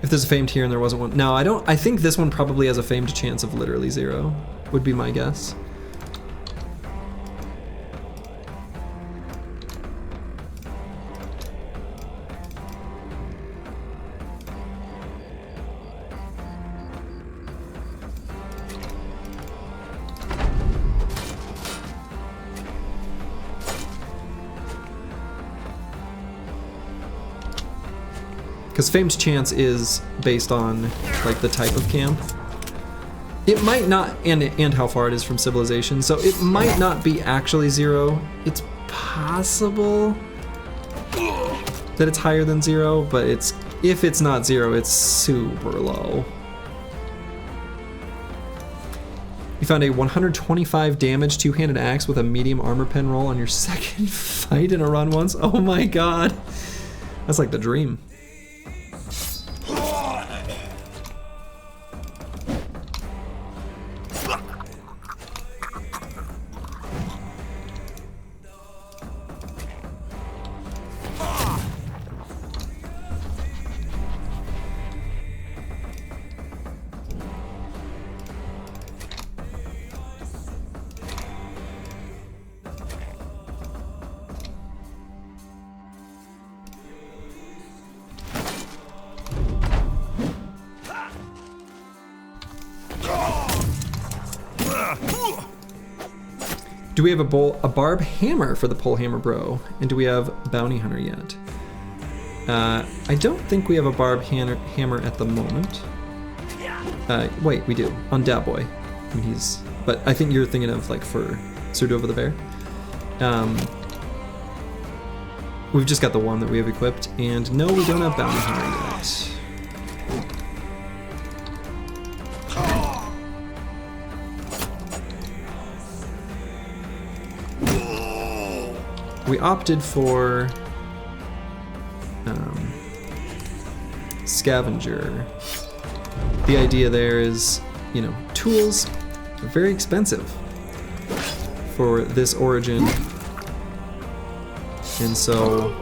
If there's a famed here and there wasn't one. No, I think this one probably has a famed chance of literally 0, would be my guess. Because Fame's chance is based on like the type of camp. It might not, and how far it is from civilization, so it might not be actually 0. It's possible that it's higher than 0, but if it's not 0, it's super low. You found a 125 damage two-handed axe with a medium armor pen roll on your second fight in a run once. Oh my god. That's like the dream. Do we have a barb hammer for the pole hammer bro? And do we have bounty hunter yet? I don't think we have a barb hammer at the moment. Wait, we do. On Dat Boy. I mean, but I think you're thinking of like for Surdova the Bear. We've just got the one that we have equipped, and no, we don't have bounty hunter yet. We opted for Scavenger. The idea there is, you know, tools are very expensive for this origin. And so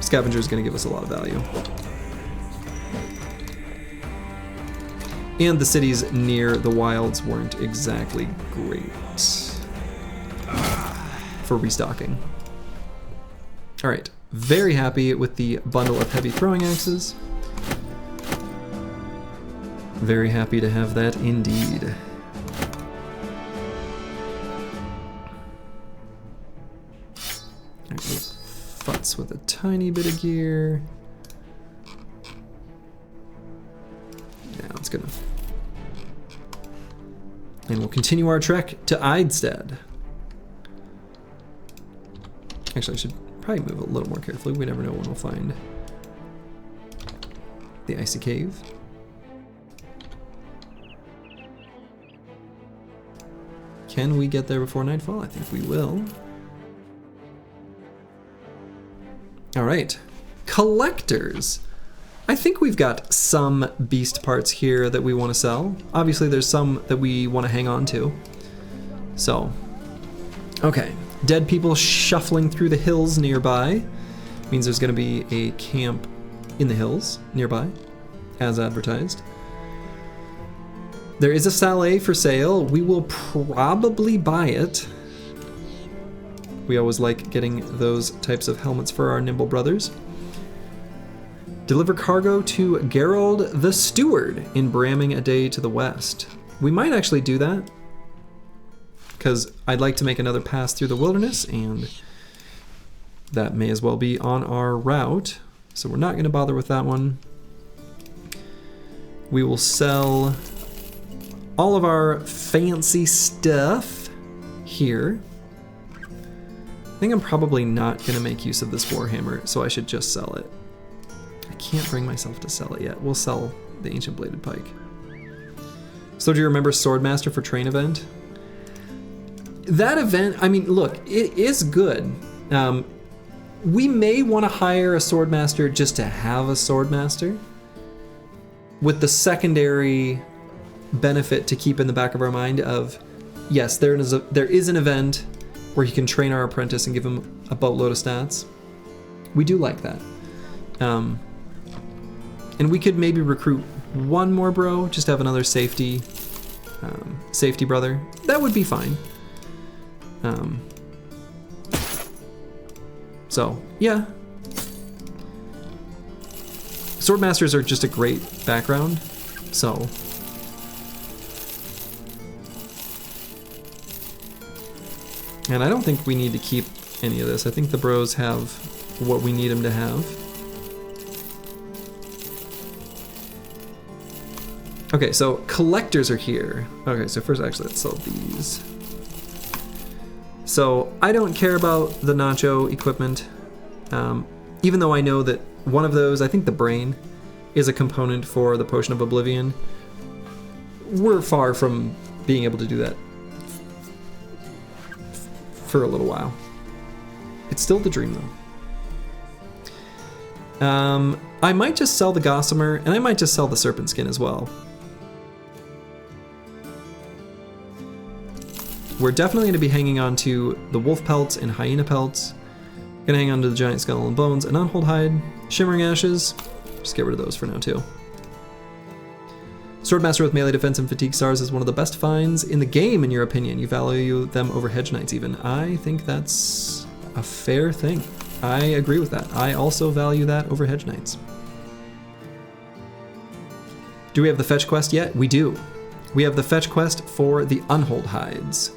Scavenger is going to give us a lot of value. And the cities near the wilds weren't exactly great for restocking. All right, very happy with the bundle of heavy throwing axes. Very happy to have that indeed. All right, futz with a tiny bit of gear. Yeah, that's good enough. And we'll continue our trek to Eidstead. Actually, I should probably move a little more carefully. We never know when we'll find the icy cave. Can we get there before nightfall? I think we will. All right, collectors. I think we've got some beast parts here that we want to sell. Obviously, there's some that we want to hang on to. So, okay. Dead people shuffling through the hills nearby means there's going to be a camp in the hills nearby, as advertised. There is a Saleh for sale. We will probably buy it. We always like getting those types of helmets for our nimble brothers. Deliver cargo to Gerald the Steward in Bramming a day to the west. We might actually do that, because I'd like to make another pass through the wilderness, and that may as well be on our route. So we're not going to bother with that one. We will sell all of our fancy stuff here. I think I'm probably not going to make use of this Warhammer, so I should just sell it. I can't bring myself to sell it yet. We'll sell the Ancient Bladed Pike. So do you remember Swordmaster for Train event? That event, I mean, look, it is good. We may want to hire a Swordmaster just to have a Swordmaster, with the secondary benefit to keep in the back of our mind of, yes, there is an event where he can train our apprentice and give him a boatload of stats. We do like that. And we could maybe recruit one more bro, just have another safety brother. That would be fine. So, yeah. Swordmasters are just a great background, so. And I don't think we need to keep any of this. I think the bros have what we need them to have. Okay, so collectors are here. Okay, so first actually let's sell these. So I don't care about the nacho equipment, even though I know that one of those, I think the brain, is a component for the Potion of Oblivion. We're far from being able to do that for a little while. It's still the dream though. I might just sell the Gossamer, and I might just sell the Serpent Skin as well. We're definitely going to be hanging on to the Wolf Pelts and Hyena Pelts. Gonna hang on to the Giant Skull and Bones and Unhold Hide. Shimmering Ashes, just get rid of those for now too. Swordmaster with melee defense and fatigue stars is one of the best finds in the game, in your opinion. You value them over Hedge Knights even. I think that's a fair thing. I agree with that. I also value that over Hedge Knights. Do we have the fetch quest yet? We do. We have the fetch quest for the Unhold Hides.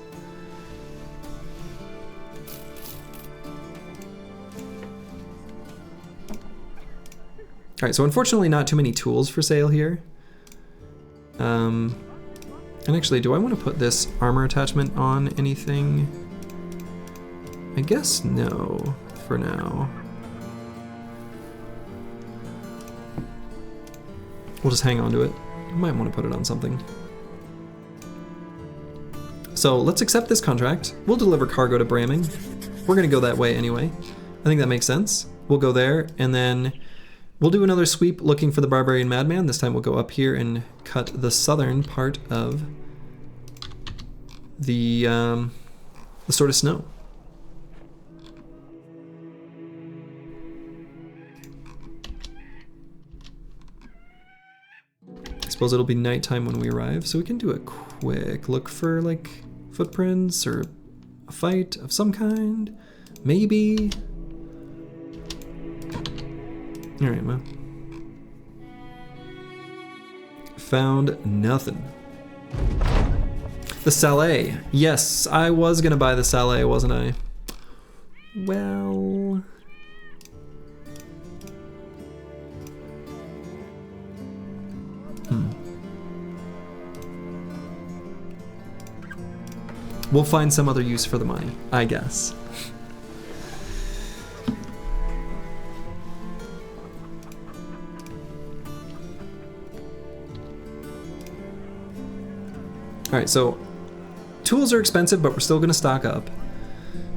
All right, so unfortunately not too many tools for sale here. And actually, do I want to put this armor attachment on anything? I guess no, for now. We'll just hang on to it. I might want to put it on something. So let's accept this contract. We'll deliver cargo to Bramming. We're gonna go that way anyway. I think that makes sense. We'll go there, and then We'll do another sweep looking for the Barbarian Madman. This time we'll go up here and cut the southern part of the Sword of Snow. I suppose it'll be nighttime when we arrive, so we can do a quick look for like footprints or a fight of some kind, maybe. All right, well. Found nothing. The Saleh. Yes, I was gonna buy the Saleh, wasn't I? Well... We'll find some other use for the money, I guess. All right, so tools are expensive, but we're still gonna stock up.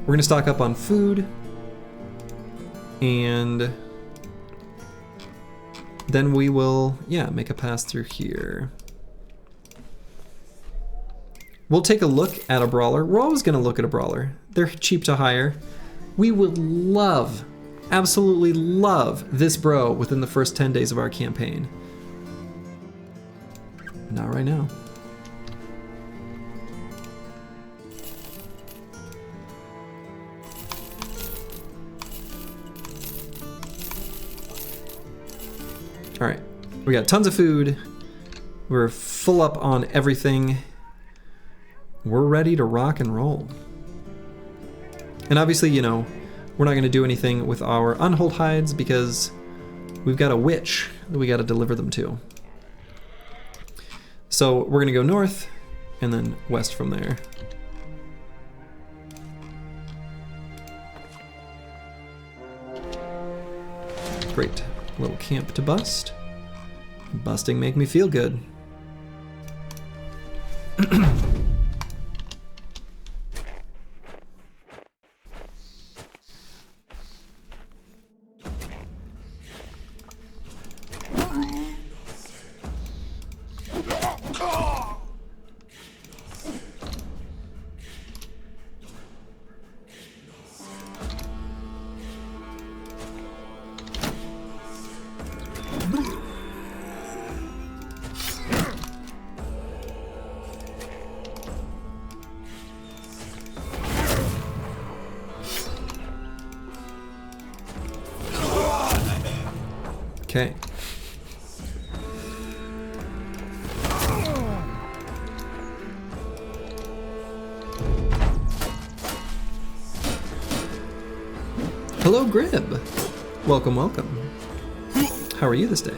We're gonna stock up on food, and then we will, yeah, make a pass through here. We'll take a look at a brawler. We're always gonna look at a brawler. They're cheap to hire. We will love, absolutely love this bro within the first 10 days of our campaign. Not right now. All right, we got tons of food. We're full up on everything. We're ready to rock and roll. And obviously, you know, we're not gonna do anything with our unhold hides because we've got a witch that we gotta deliver them to. So we're gonna go north and then west from there. Great, little camp to bust. Busting make me feel good. Okay. Hello, Grib. Welcome, welcome. How are you this day?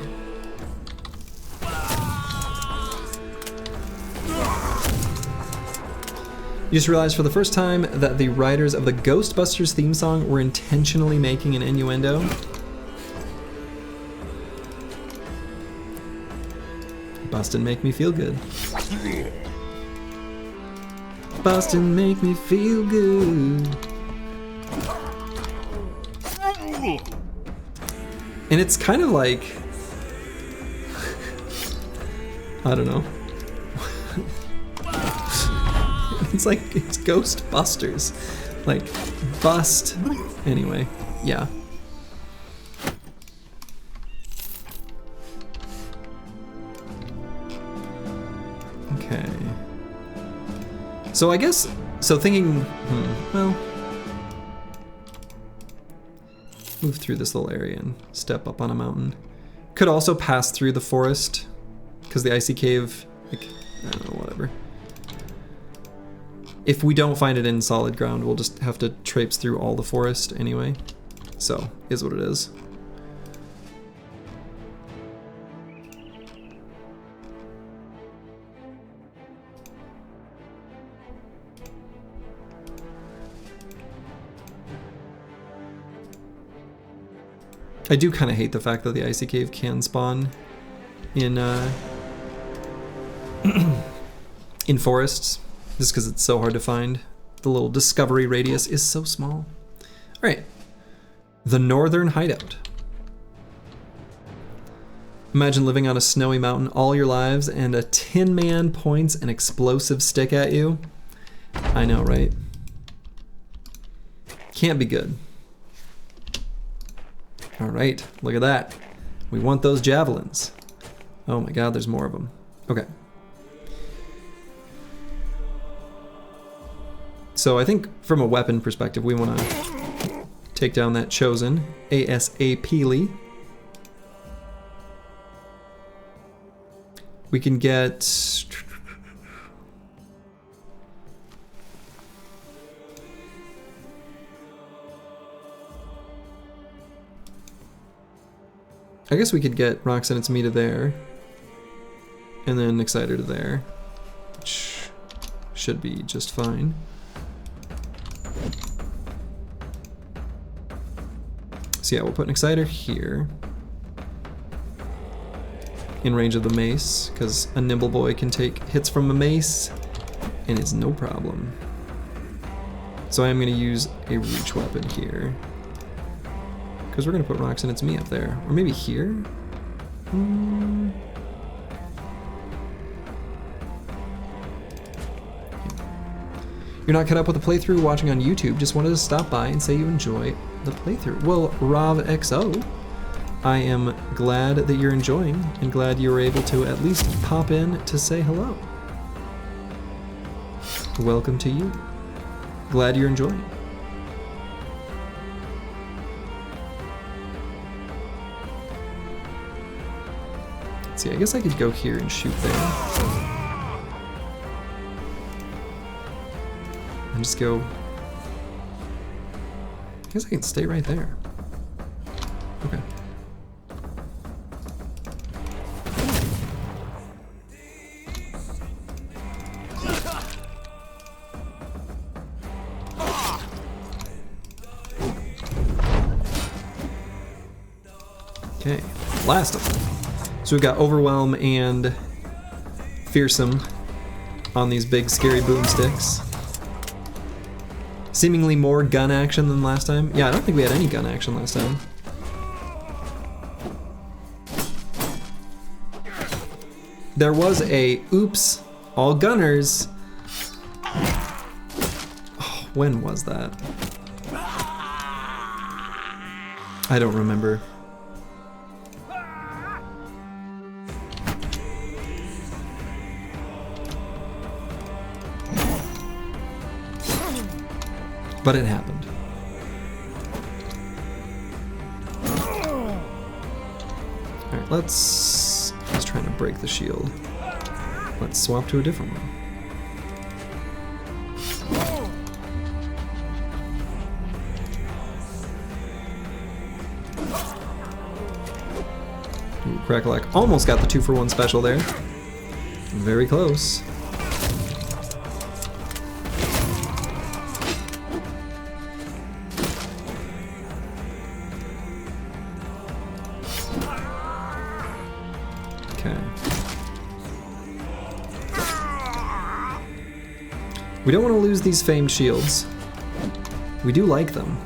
You just realized for the first time that the writers of the Ghostbusters theme song were intentionally making an innuendo. Boston make me feel good. Boston make me feel good. And it's kind of like, I don't know. It's like, it's Ghostbusters. Like, bust. Anyway, yeah. Okay. So I guess, so thinking, well, move through this little area and step up on a mountain. Could also pass through the forest, because the icy cave, like, I don't know, whatever. If we don't find it in solid ground, we'll just have to traipse through all the forest anyway. So, is what it is. I do kind of hate the fact that the icy cave can spawn in in forests, just because it's so hard to find. The little discovery radius is so small. All right, the northern hideout. Imagine living on a snowy mountain all your lives and a tin man points an explosive stick at you. I know, right? Can't be good. All right, look at that. We want those javelins. Oh my god, there's more of them. Okay. So I think from a weapon perspective, we want to take down that chosen ASAPly. We can get... I guess we could get Rocks and its Me to there, and then Exciter to there, which should be just fine. So yeah, we'll put an Exciter here, in range of the mace, because a nimble boy can take hits from a mace, and it's no problem. So I am going to use a reach weapon here. Because we're going to put Rocks and It's Me up there. Or maybe here? You're not cut up with a playthrough watching on YouTube, just wanted to stop by and say you enjoy the playthrough. Well, RovXO, I am glad that you're enjoying and glad you were able to at least pop in to say hello. Welcome to you. Glad you're enjoying. See, I guess I could go here and shoot there. And just go... I guess I can stay right there. Okay. Okay, blast them. So we've got Overwhelm and Fearsome on these big scary boomsticks. Seemingly more gun action than last time. Yeah, I don't think we had any gun action last time. There was a oops, all gunners. Oh, when was that? I don't remember. But it happened. Alright, let's try to break the shield. Let's swap to a different one. Ooh, Crackalack almost got the 2-for-1 special there. Very close. We don't want to lose these famed shields. We do like them.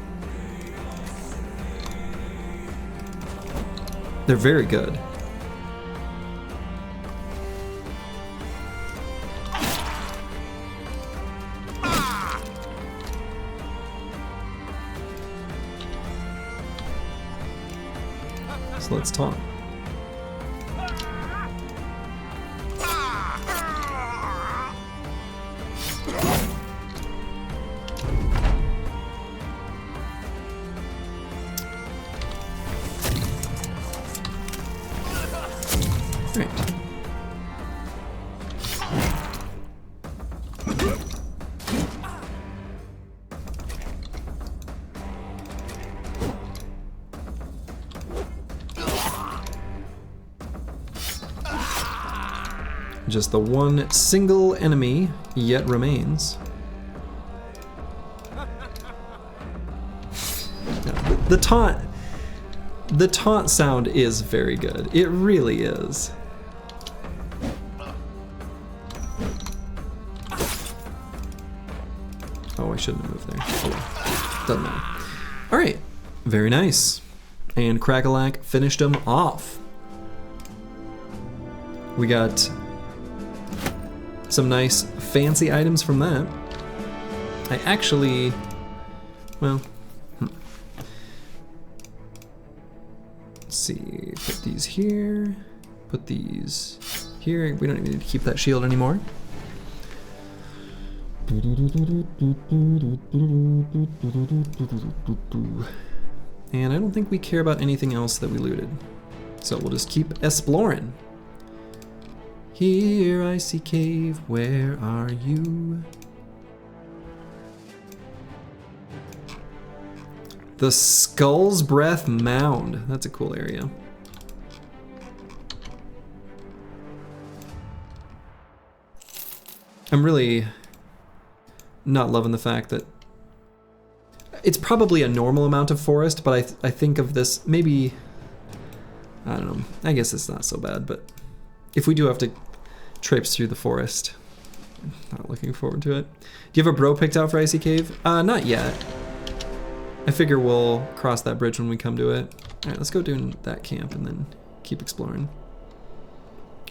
They're very good. So let's taunt. Just the one single enemy yet remains. The taunt sound is very good. It really is. Oh, I shouldn't have moved there. Oh well. Doesn't matter. Alright. Very nice. And Crackalack finished him off. We got some nice fancy items from that. I actually, well, let's see, put these here, put these here. We don't even need to keep that shield anymore. And I don't think we care about anything else that we looted. So we'll just keep exploring. Here I see cave, where are you? The Skull's Breath Mound. That's a cool area. I'm really not loving the fact that it's probably a normal amount of forest, but I think of this maybe, I don't know, I guess it's not so bad, but if we do have to traipse through the forest, I'm not looking forward to it. Do you have a bro picked out for Icy Cave? Not yet. I figure we'll cross that bridge when we come to it. All right, let's go do that camp and then keep exploring.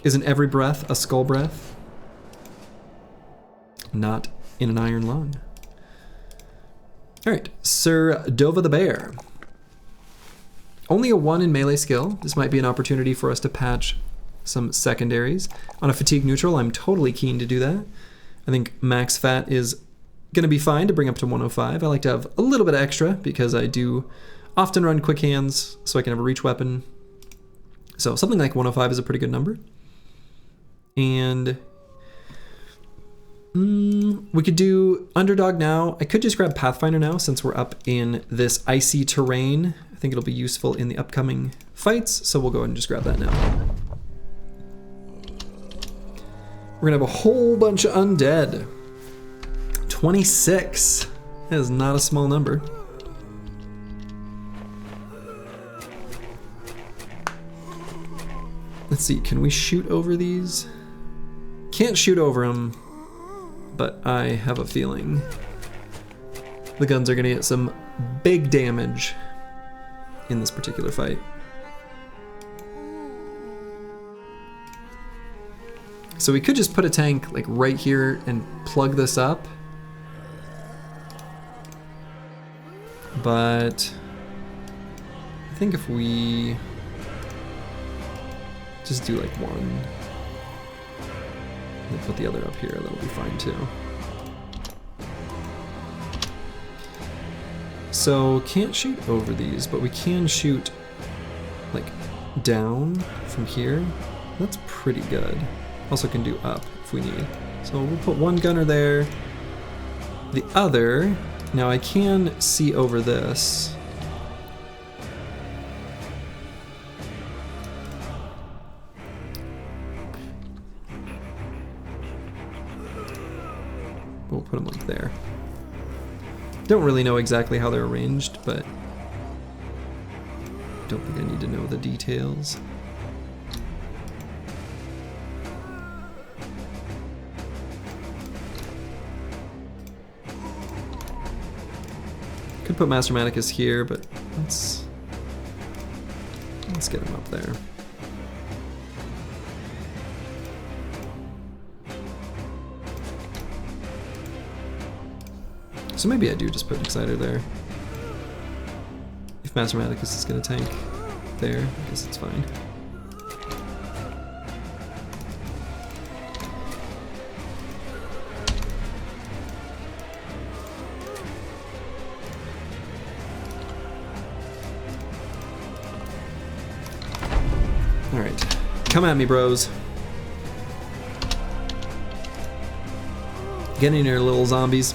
Isn't every breath a skull breath? Not in an iron lung. All right, Sir Dova the Bear. Only a 1 in melee skill. This might be an opportunity for us to patch some secondaries. On a fatigue neutral, I'm totally keen to do that. I think max fat is gonna be fine to bring up to 105. I like to have a little bit extra because I do often run quick hands so I can have a reach weapon. So something like 105 is a pretty good number. And we could do Underdog now. I could just grab Pathfinder now since we're up in this icy terrain. I think it'll be useful in the upcoming fights, so we'll go ahead and just grab that now. We're gonna have a whole bunch of undead. 26. That is not a small number. Let's see, can we shoot over these? Can't shoot over them, but I have a feeling the guns are gonna get some big damage in this particular fight. So we could just put a tank like right here and plug this up. But I think if we just do like one and put the other up here, that'll be fine too. So can't shoot over these, but we can shoot like down from here. That's pretty good. Also can do up if we need. So we'll put one gunner there. The other, now I can see over this. We'll put them like there. Don't really know exactly how they're arranged, but don't think I need to know the details. Could put Master Manicus here, but let's get him up there. So maybe I do just put an Exciter there. If Master Manicus is gonna tank there, I guess it's fine. Alright, come at me, bros. Get in here, little zombies.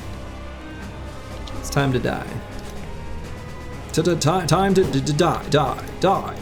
It's time to die. Time to die.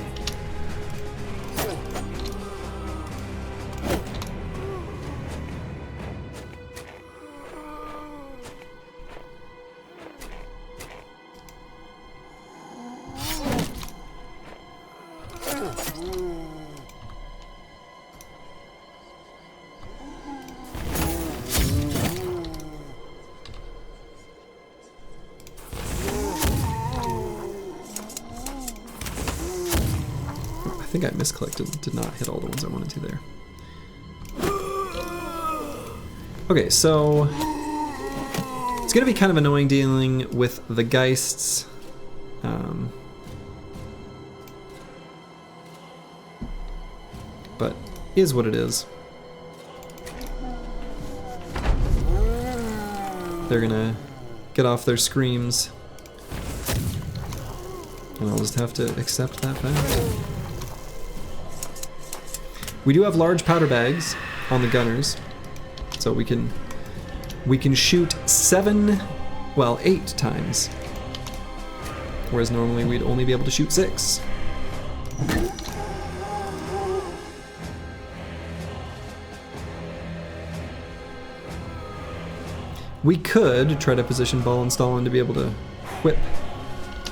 I think I misclicked and did not hit all the ones I wanted to there. Okay, so it's gonna be kind of annoying dealing with the Geists. But is what it is. They're gonna get off their screams. And I'll just have to accept that fact. We do have large powder bags on the gunners, so we can shoot 8 times, whereas normally we'd only be able to shoot 6. We could try to position Ball and Stalin to be able to whip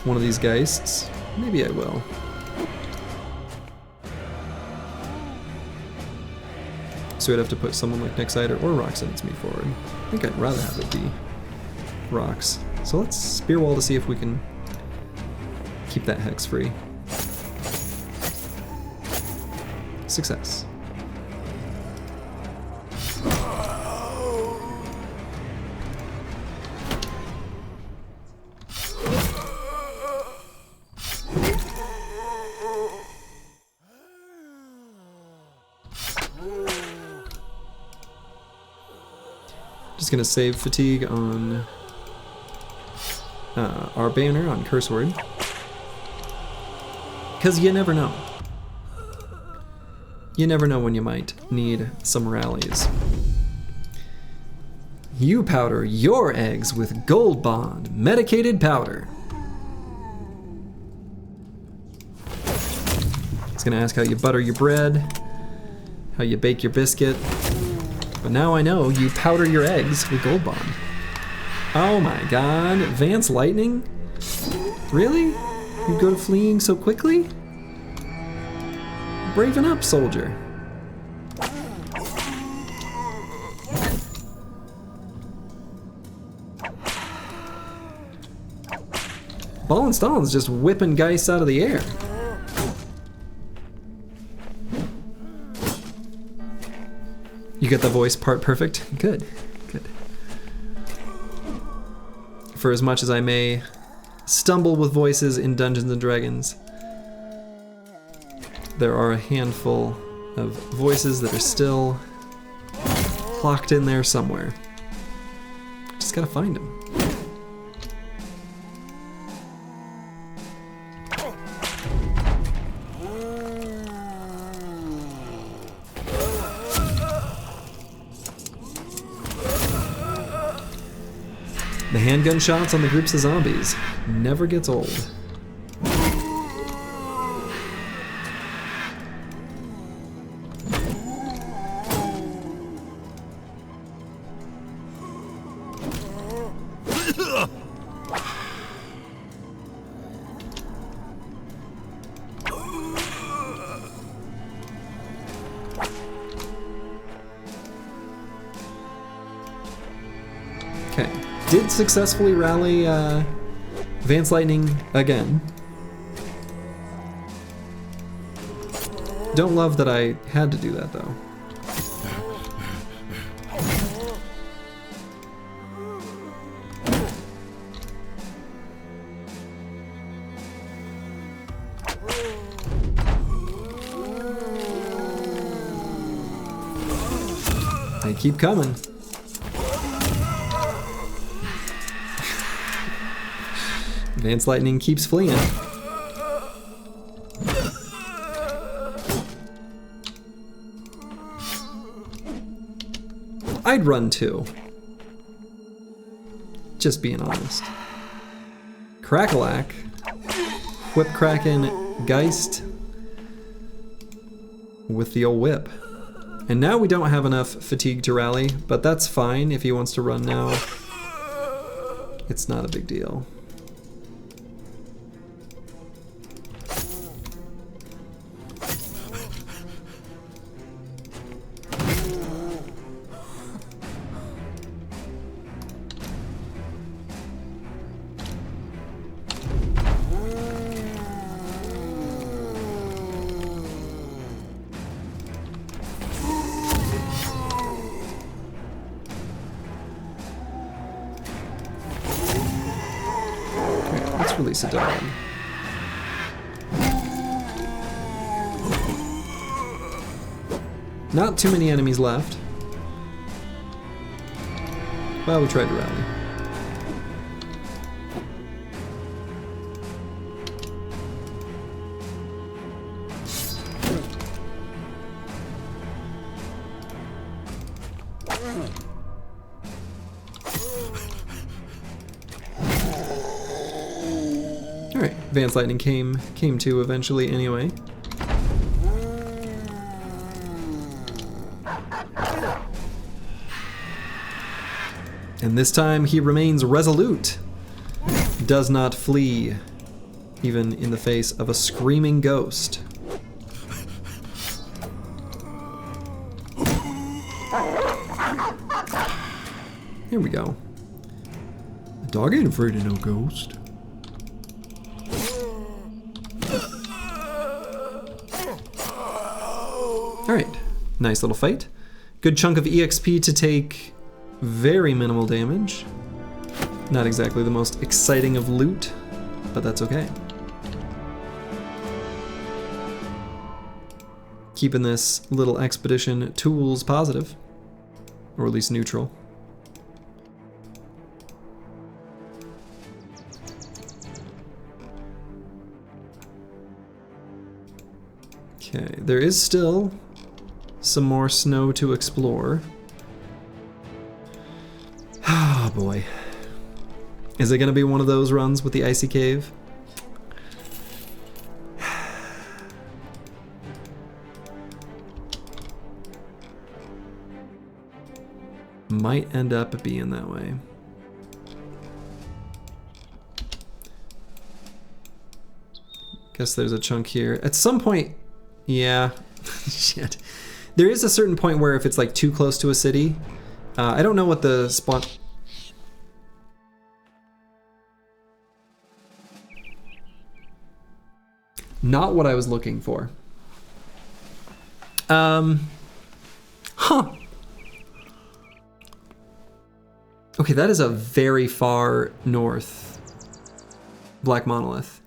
one of these Geists. Maybe I will. So we'd have to put someone like Nexiter or Roxanne's me forward. I think I'd rather have it be Rox. So let's spear wall to see if we can keep that hex free. Success. Just gonna save fatigue on our banner on curse word, because you never know. You never know when you might need some rallies. You powder your eggs with Gold Bond medicated powder. It's gonna ask how you butter your bread, how you bake your biscuit. But now I know you powder your eggs with Gold Bond. Oh my god, Vance Lightning? Really? You'd go to fleeing so quickly? Braven up, soldier. Ball and Stalin's just whipping Geists out of the air. You get the voice part perfect? Good, good. For as much as I may stumble with voices in Dungeons & Dragons, there are a handful of voices that are still clocked in there somewhere. Just gotta find them. The handgun shots on the groups of zombies never gets old. Okay. Did successfully rally Vance Lightning again. Don't love that I had to do that though. They keep coming. Vance Lightning keeps fleeing. I'd run too. Just being honest. Crackalack, Whip Kraken, Geist with the old whip. And now we don't have enough fatigue to rally, but that's fine if he wants to run now. It's not a big deal. release a dog. Not too many enemies left. Well, we tried to rally. Alright, Advanced Lightning came to eventually anyway. And this time he remains resolute, does not flee, even in the face of a screaming ghost. Here we go. The dog ain't afraid of no ghost. Alright, nice little fight. Good chunk of EXP to take very minimal damage. Not exactly the most exciting of loot, but that's okay. Keeping this little expedition tools positive, or at least neutral. Okay, there is still some more snow to explore. Oh boy. Is it gonna be one of those runs with the icy cave? Might end up being that way. Guess there's a chunk here. At some point, yeah, shit. There is a certain point where if it's like too close to a city, I don't know what the spawn... Not what I was looking for. Huh. Okay, that is a very far north Black Monolith.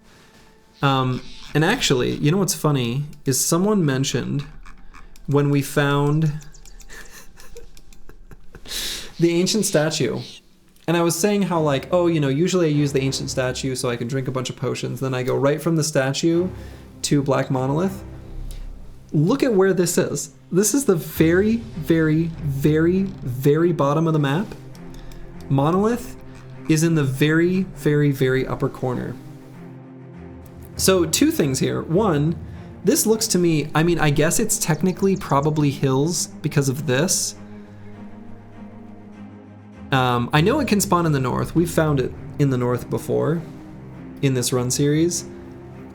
And actually, you know what's funny is someone mentioned when we found the ancient statue. And I was saying how like, oh, you know, usually I use the ancient statue so I can drink a bunch of potions. Then I go right from the statue to Black Monolith. Look at where this is. This is the very, very, very, very bottom of the map. Monolith is in the very, very, very upper corner. So two things here. One, this looks to me, I mean, I guess it's technically probably hills because of this. I know it can spawn in the north. We've found it in the north before in this run series.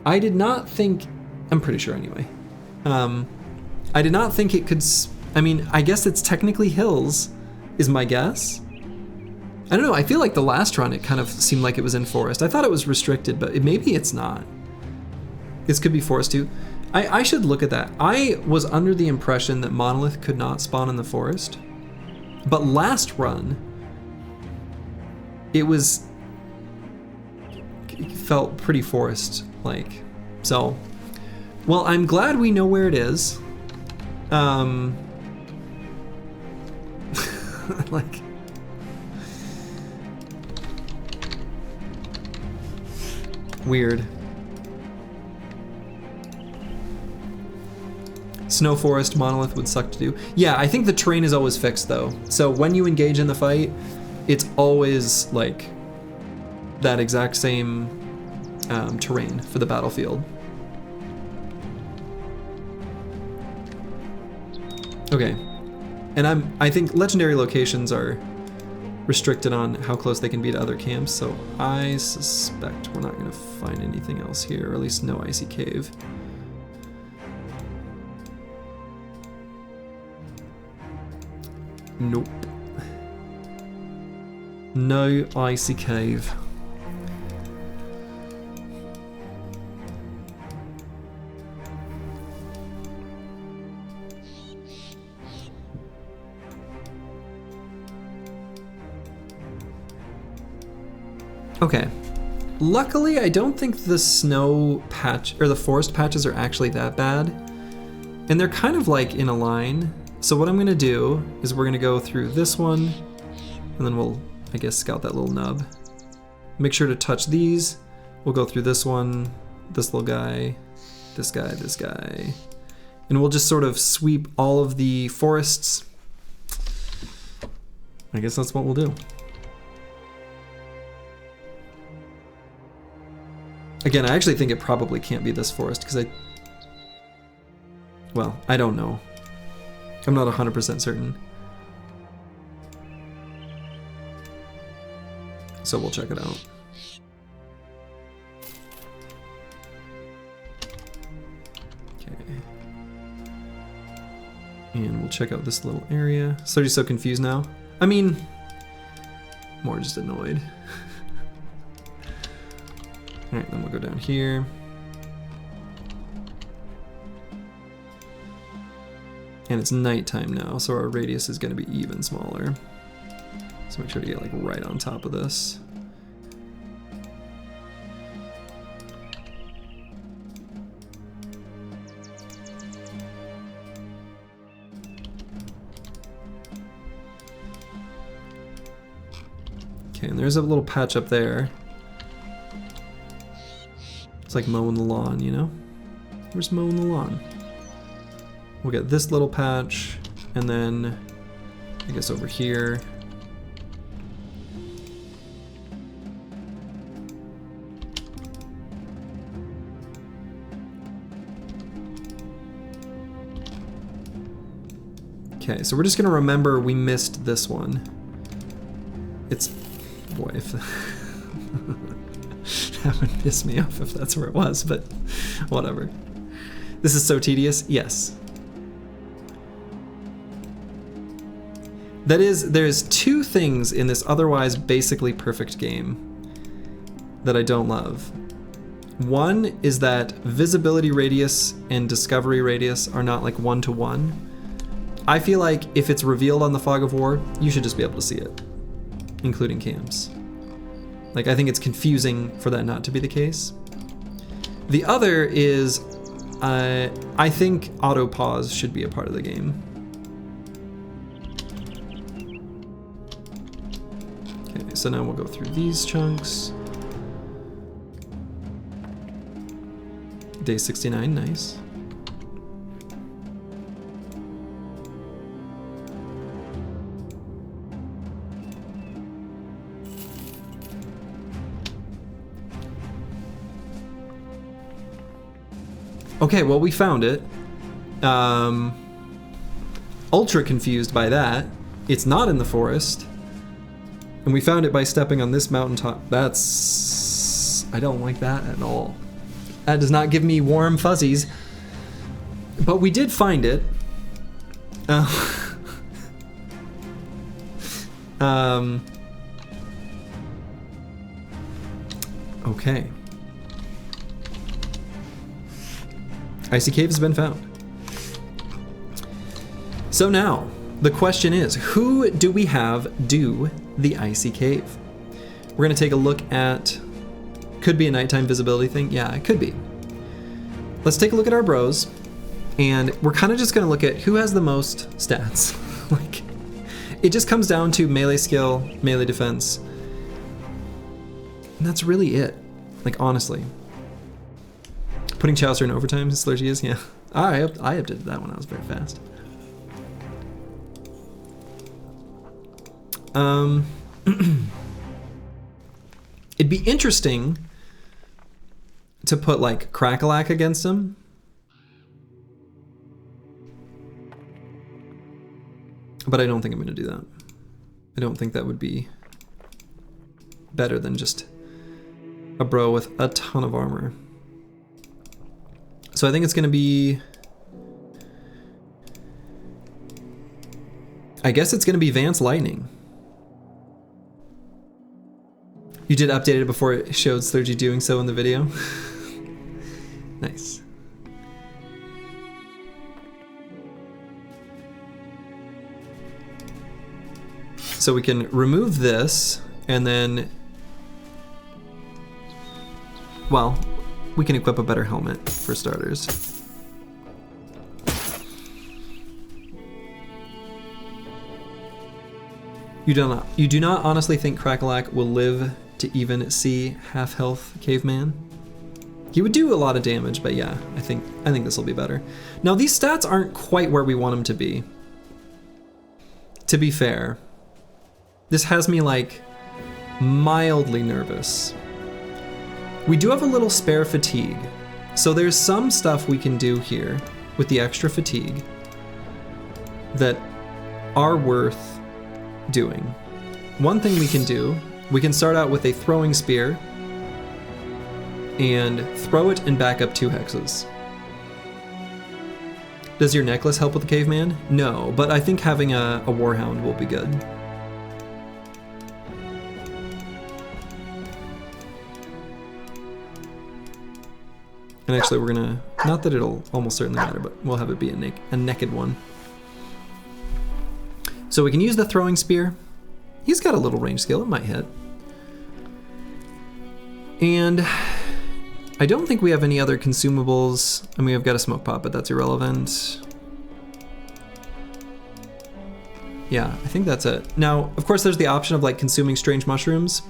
I did not think, I'm pretty sure anyway. I did not think it could, I mean, I guess it's technically hills is my guess. I don't know, I feel like the last run it kind of seemed like it was in forest. I thought it was restricted, but maybe it's not. This could be forest too. I should look at that. I was under the impression that Monolith could not spawn in the forest. But last run, it felt pretty forest-like. So, well, I'm glad we know where it is. Like, weird. Snow Forest Monolith would suck to do. Yeah, I think the terrain is always fixed though. So when you engage in the fight, it's always like that exact same terrain for the battlefield. Okay, and I think legendary locations are restricted on how close they can be to other camps, so I suspect we're not gonna find anything else here, or at least no icy cave. Nope. No icy cave. Okay. Luckily, I don't think the snow patch, or the forest patches are actually that bad. And they're kind of like in a line. So what I'm gonna do is we're gonna go through this one, and then we'll, I guess, scout that little nub. Make sure to touch these. We'll go through this one, this little guy, this guy, this guy. And we'll just sort of sweep all of the forests. I guess that's what we'll do. Again, I actually think it probably can't be this forest because well, I don't know. I'm not 100% certain. So we'll check it out. Okay. And we'll check out this little area. So you're so confused now? I mean, more just annoyed. Alright, then we'll go down here. And it's nighttime now, so our radius is going to be even smaller. So make sure to get like right on top of this. Okay, and there's a little patch up there. It's like mowing the lawn, you know? We're just mowing the lawn. We'll get this little patch, and then I guess over here. Okay, so we're just gonna remember we missed this one. It's, boy, if that would piss me off if that's where it was, but whatever. This is so tedious, yes. That is, there's two things in this otherwise basically perfect game that I don't love. One is that visibility radius and discovery radius are not like 1-to-1. I feel like if it's revealed on the Fog of War, you should just be able to see it, including camps. Like, I think it's confusing for that not to be the case. The other is, I think auto pause should be a part of the game. Okay, so now we'll go through these chunks. Day 69, nice. Okay, well, we found it. Ultra confused by that. It's not in the forest. And we found it by stepping on this mountaintop. That's... I don't like that at all. That does not give me warm fuzzies. But we did find it. Okay. Icy cave has been found. So now, the question is, who do we have do the icy cave? We're gonna take a look at, could be a nighttime visibility thing. Yeah, it could be. Let's take a look at our bros, and we're kind of just gonna look at who has the most stats. Like, it just comes down to melee skill, melee defense, and that's really it. Like, honestly. Putting Chaucer in overtime, Slurgy is, yeah. I updated that one, I was very fast. It'd be interesting to put like Crackalack against him. But I don't think I'm gonna do that. I don't think that would be better than just a bro with a ton of armor. So I think it's gonna be, I guess it's gonna be Vance Lightning. You did update it before it showed Slurgy doing so in the video. Nice. So we can remove this, and then well, we can equip a better helmet for starters. You do not honestly think Crackalack will live to even see half health caveman? He would do a lot of damage, but yeah, I think this will be better. Now these stats aren't quite where we want them to be. To be fair, this has me like mildly nervous. We do have a little spare fatigue, so there's some stuff we can do here with the extra fatigue that are worth doing. One thing we can do, we can start out with a throwing spear and throw it and back up 2 hexes. Does your necklace help with the caveman? No, but I think having a warhound will be good. And actually we're gonna, not that it'll almost certainly matter, but we'll have it be a naked one. So we can use the throwing spear. He's got a little range skill, it might hit. And I don't think we have any other consumables. I mean, I've got a smoke pot, but that's irrelevant. Yeah, I think that's it. Now, of course, there's the option of like consuming strange mushrooms.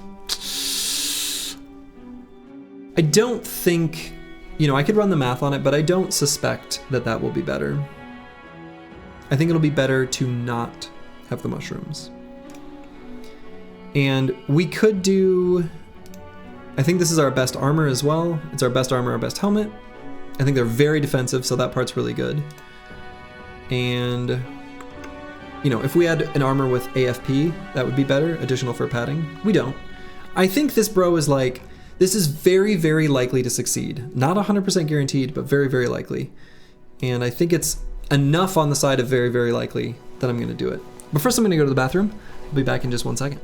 I don't think, you know, I could run the math on it, but I don't suspect that that will be better. I think it'll be better to not have the mushrooms. And we could do, I think this is our best armor as well. It's our best armor, our best helmet. I think they're very defensive, so that part's really good. And, you know, if we had an armor with AFP, that would be better, additional fur padding. We don't. I think this bro is like, this is very, very likely to succeed. Not 100% guaranteed, but very, very likely. And I think it's enough on the side of very, very likely that I'm gonna do it. But first I'm gonna go to the bathroom. I'll be back in just 1 second.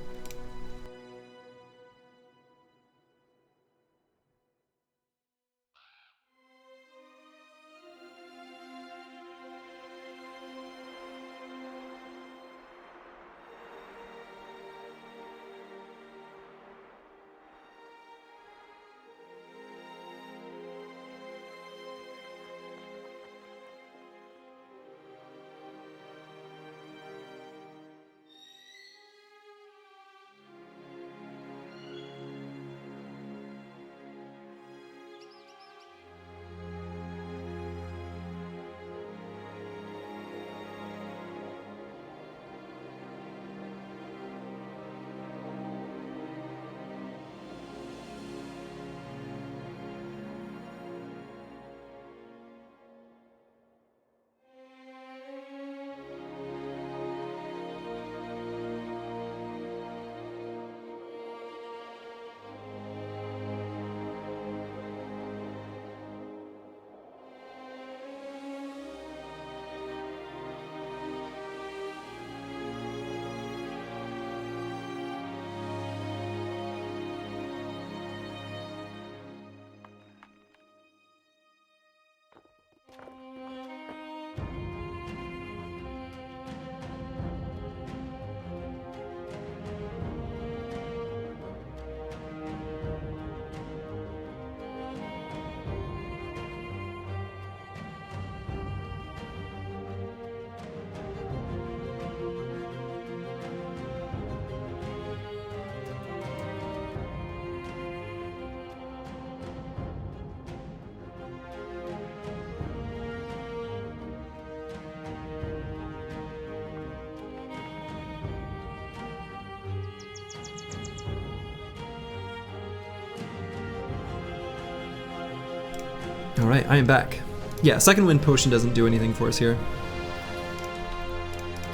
All right, I am back. Yeah, second wind potion doesn't do anything for us here.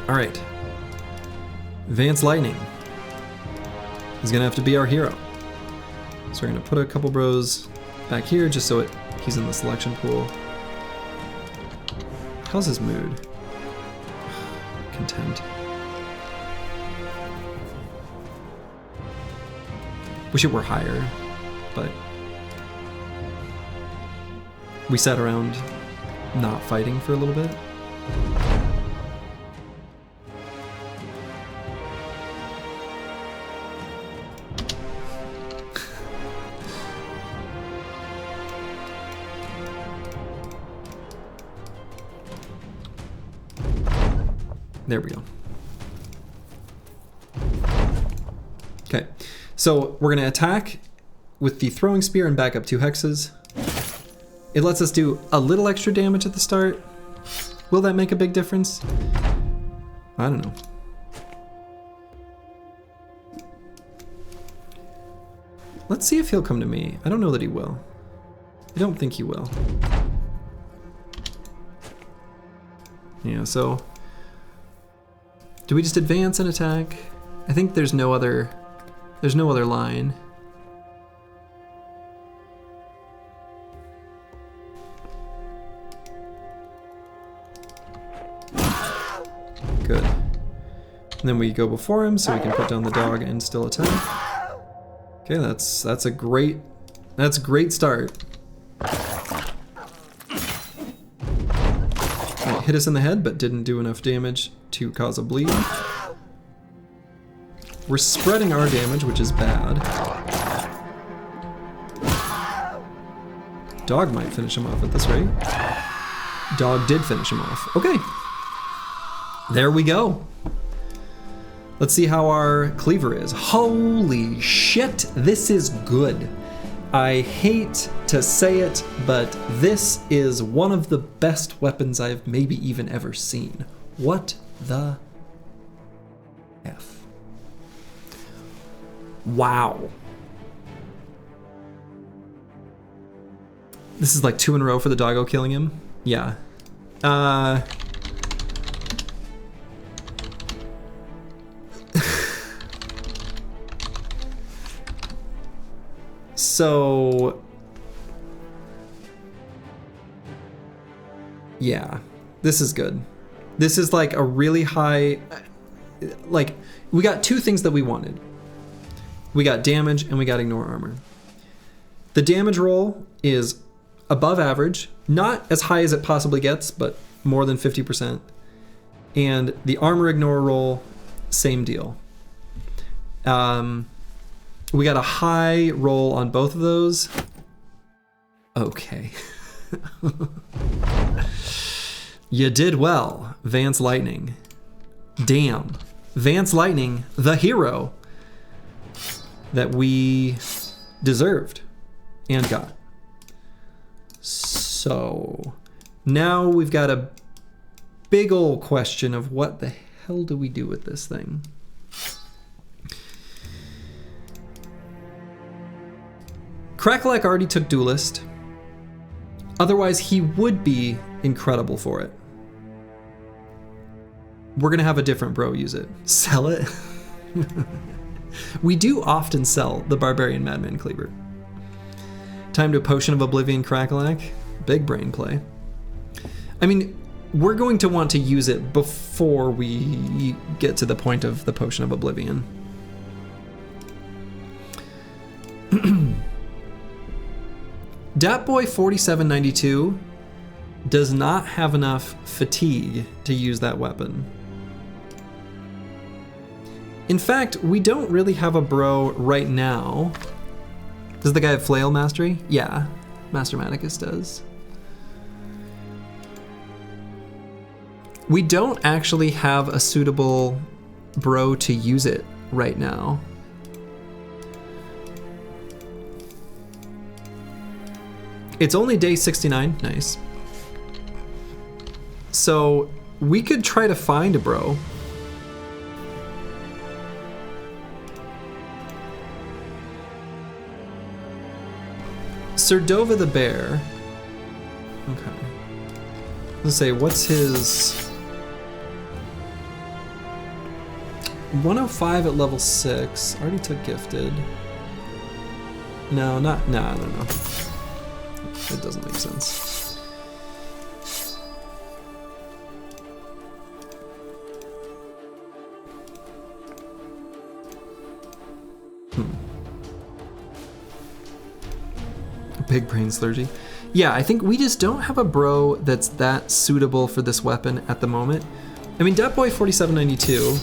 All right. Vance Lightning is gonna have to be our hero. So we're gonna put a couple bros back here just so he's in the selection pool. How's his mood? Content. Wish it were higher, but we sat around not fighting for a little bit. There we go. Okay, so we're gonna attack with the throwing spear and back up 2 hexes. It lets us do a little extra damage at the start. Will that make a big difference? I don't know. Let's see if he'll come to me. I don't know that he will. I don't think he will. Yeah, so do we just advance and attack? I think there's no other line. Good. And then we go before him so we can put down the dog and still attack. Okay, that's a great start. It hit us in the head, but didn't do enough damage to cause a bleed. We're spreading our damage, which is bad. Dog might finish him off at this rate. Dog did finish him off. Okay. There we go. Let's see how our cleaver is. Holy shit, this is good. I hate to say it, but this is one of the best weapons I've maybe even ever seen. What the F? Wow. This is like 2 in a row for the doggo killing him? Yeah. So, yeah, this is good. This is like a really high, like, we got 2 things that we wanted. We got damage and we got ignore armor. The damage roll is above average, not as high as it possibly gets, but more than 50%. And the armor ignore roll, same deal. We got a high roll on both of those. Okay. You did well, Vance Lightning. Damn. Vance Lightning, the hero that we deserved and got. So now we've got a big old question of what the hell do we do with this thing? Crackalack already took Duelist. Otherwise, he would be incredible for it. We're gonna have a different bro use it. Sell it? We do often sell the Barbarian Madman Cleaver. Time to Potion of Oblivion Crackalack. Big brain play. I mean, we're going to want to use it before we get to the point of the Potion of Oblivion. Datboy 4792 does not have enough fatigue to use that weapon. In fact, we don't really have a bro right now. Does the guy have Flail Mastery? Yeah, Master Manicus does. We don't actually have a suitable bro to use it right now. It's only day 69, nice. So we could try to find a bro. Serdova the Bear. Okay. Let's say, what's his... 105 at level 6. Already took Gifted. No, not... No, I don't know. It doesn't make sense. Big brain slurgy. Yeah, I think we just don't have a bro that's that suitable for this weapon at the moment. I mean, Datboy 4792,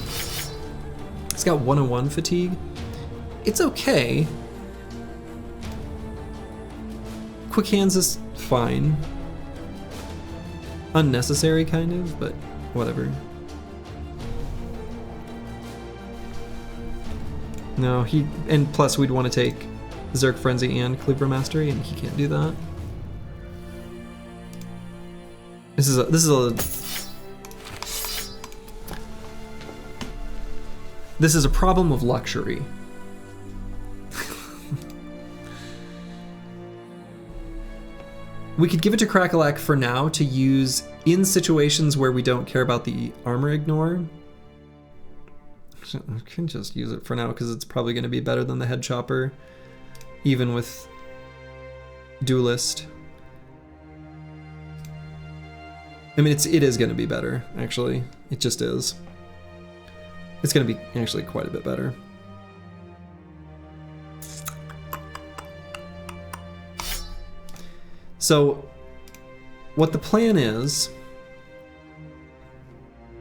it's got 101 fatigue. It's okay. Quick Hands is fine. Unnecessary, kind of, but whatever. No, and plus we'd want to take Zerg Frenzy and Cleaver Mastery, and he can't do that. This is a problem of luxury. We could give it to Crackalack for now to use in situations where we don't care about the armor ignore. I can just use it for now because it's probably going to be better than the Head Chopper, even with Duelist. I mean, it is going to be better, actually. It just is. It's going to be actually quite a bit better. So, what the plan is...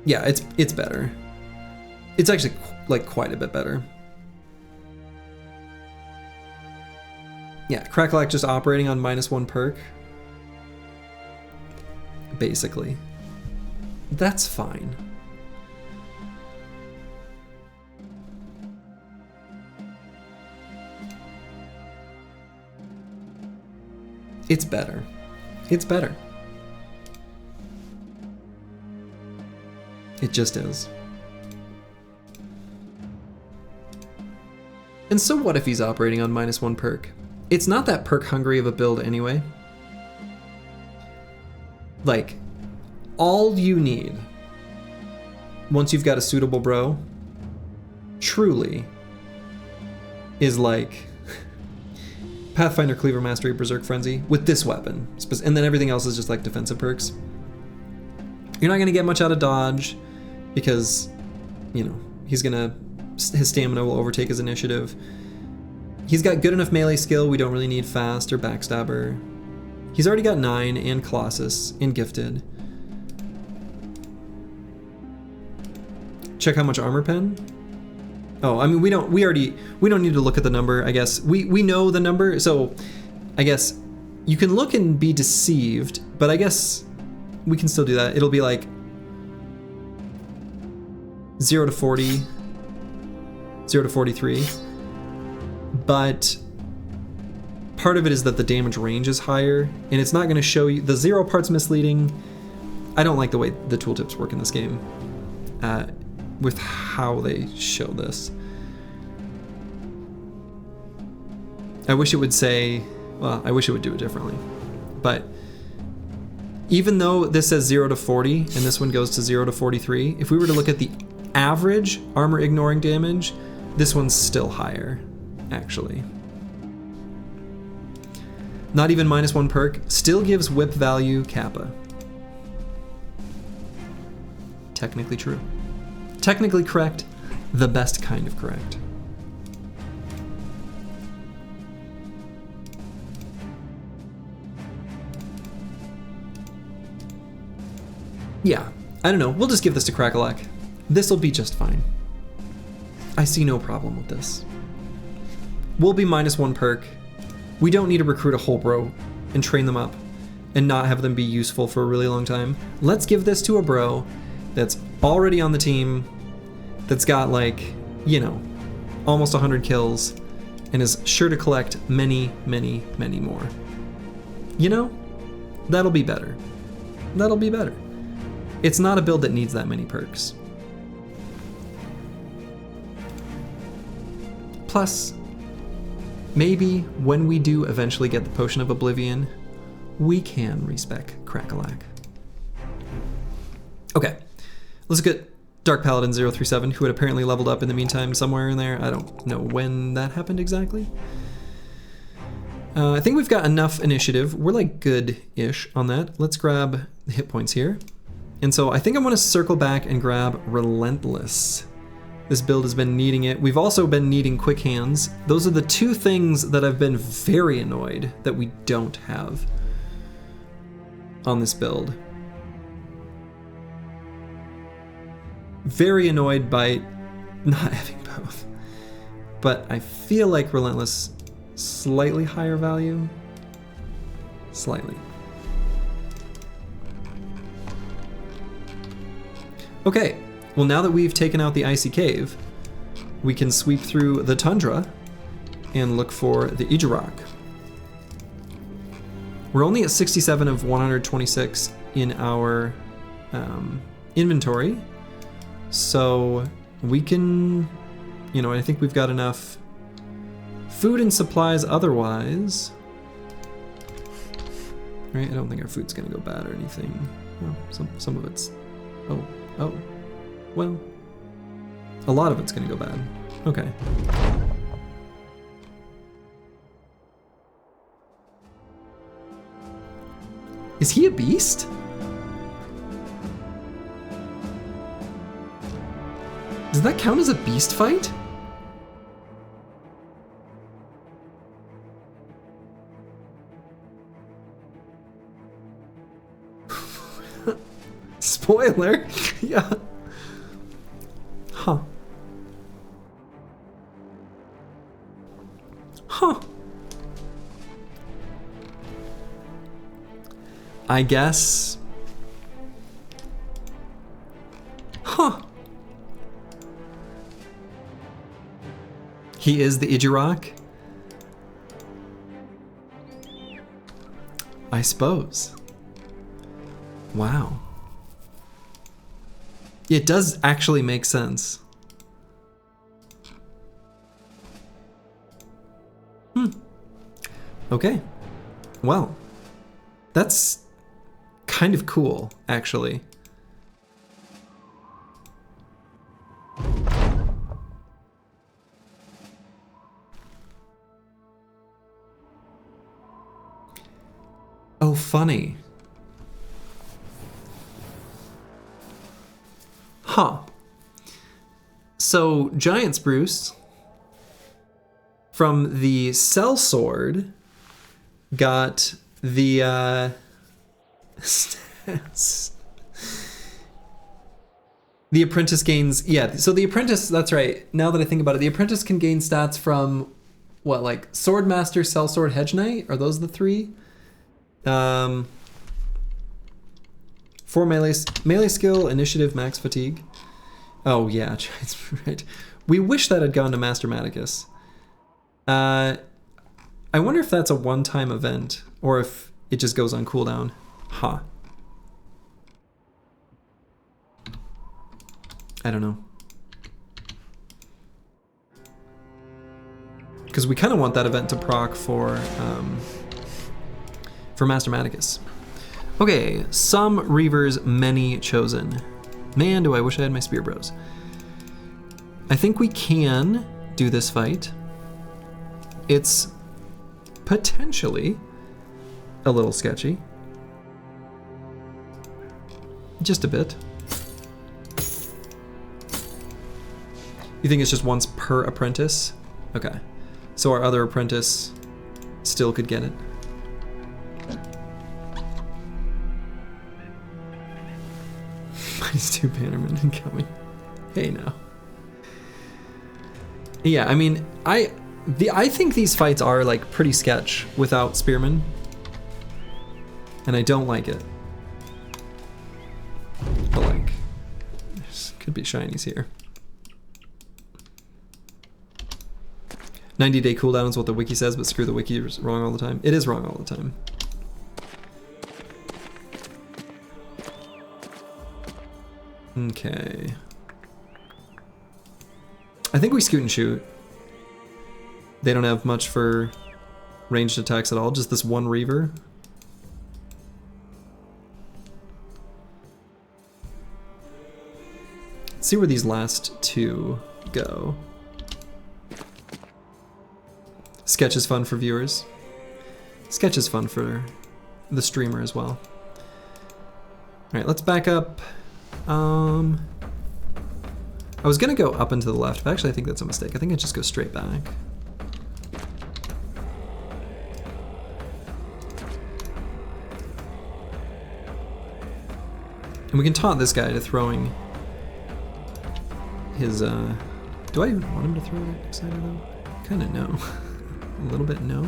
Yeah, it's better. It's actually, like, quite a bit better. Yeah, Crackalack just operating on -1 perk. Basically. That's fine. It's better. It's better. It just is. And so what if he's operating on -1 perk? It's not that perk hungry of a build anyway. Like, all you need, once you've got a suitable bro, truly, is like Pathfinder, Cleaver Mastery, Berserk Frenzy with this weapon. And then everything else is just like defensive perks. You're not going to get much out of dodge because, you know, his stamina will overtake his initiative. He's got good enough melee skill, we don't really need fast or backstabber. He's already got 9 and Colossus and Gifted. Check how much armor pen. Oh, I mean, we don't need to look at the number, I guess. We know the number, so I guess you can look and be deceived, but I guess we can still do that. It'll be like 0 to 40, 0 to 43. But part of it is that the damage range is higher, and it's not going to show you. The 0 part's misleading. I don't like the way the tooltips work in this game with how they show this. I wish it would say, well, I wish it would do it differently. But even though this says 0 to 40 and this one goes to 0 to 43, if we were to look at the average armor ignoring damage, this one's still higher, actually. Not even -1 perk, still gives whip value Kappa. Technically true. Technically correct, the best kind of correct. Yeah, I don't know, we'll just give this to Crackalack. This'll be just fine. I see no problem with this. We'll be -1 perk. We don't need to recruit a whole bro and train them up and not have them be useful for a really long time. Let's give this to a bro that's already on the team, that's got like, you know, almost 100 kills and is sure to collect many, many, many more. You know, that'll be better. That'll be better. It's not a build that needs that many perks. Plus, maybe when we do eventually get the Potion of Oblivion, we can respec Crackalack. Okay, let's look at Dark Paladin 037, who had apparently leveled up in the meantime somewhere in there. I don't know when that happened exactly. I think we've got enough initiative. We're like good-ish on that. Let's grab the hit points here. And so I think I want to circle back and grab Relentless. This build has been needing it. We've also been needing Quick Hands. Those are the two things that I've been very annoyed that we don't have on this build. Very annoyed by not having both. But I feel like Relentless, slightly higher value. Slightly. Okay, well now that we've taken out the Icy Cave, we can sweep through the tundra and look for the Ijarok. We're only at 67 of 126 in our inventory, so we can, you know, I think we've got enough food and supplies otherwise. Right, I don't think our food's gonna go bad or anything. Well, some of it's, oh, well, a lot of it's gonna go bad. Okay. Is he a beast? Does that count as a beast fight? Spoiler. Yeah. Huh. Huh. I guess. Huh. He is the Ijarok? I suppose. Wow. It does actually make sense. Okay. Well, that's kind of cool, actually. Oh, funny. Huh. So, giant spruce from the sellsword got the the apprentice gains, yeah, so the apprentice, that's right. Now that I think about it, the apprentice can gain stats from what, like swordmaster, sellsword, hedge knight? Are those the three? 4 melee skill, initiative, max fatigue. Oh yeah, right. We wish that had gone to Master Maticus. I wonder if that's a one-time event or if it just goes on cooldown. Huh. I don't know. Because we kind of want that event to proc for Master Maticus. Okay, some Reavers, many chosen. Man, do I wish I had my spear bros. I think we can do this fight. It's potentially a little sketchy. Just a bit. You think it's just once per apprentice? Okay. So our other apprentice still could get it. Minus 2 bannermen incoming. Hey now. Yeah, I mean, I think these fights are like pretty sketch without spearmen. And I don't like it. But like, there could be shinies here. 90-day cooldown is what the wiki says, but screw the wiki, it's wrong all the time. It is wrong all the time. Okay. I think we scoot and shoot. They don't have much for ranged attacks at all, just this one Reaver. Let's see where these last two go. Sketch is fun for viewers. Sketch is fun for the streamer as well. Alright, let's back up. I was gonna go up and to the left, but actually I think that's a mistake. I think I just go straight back. And we can taunt this guy to throwing his, do I even want him to throw it excited though? Kinda no. A little bit no.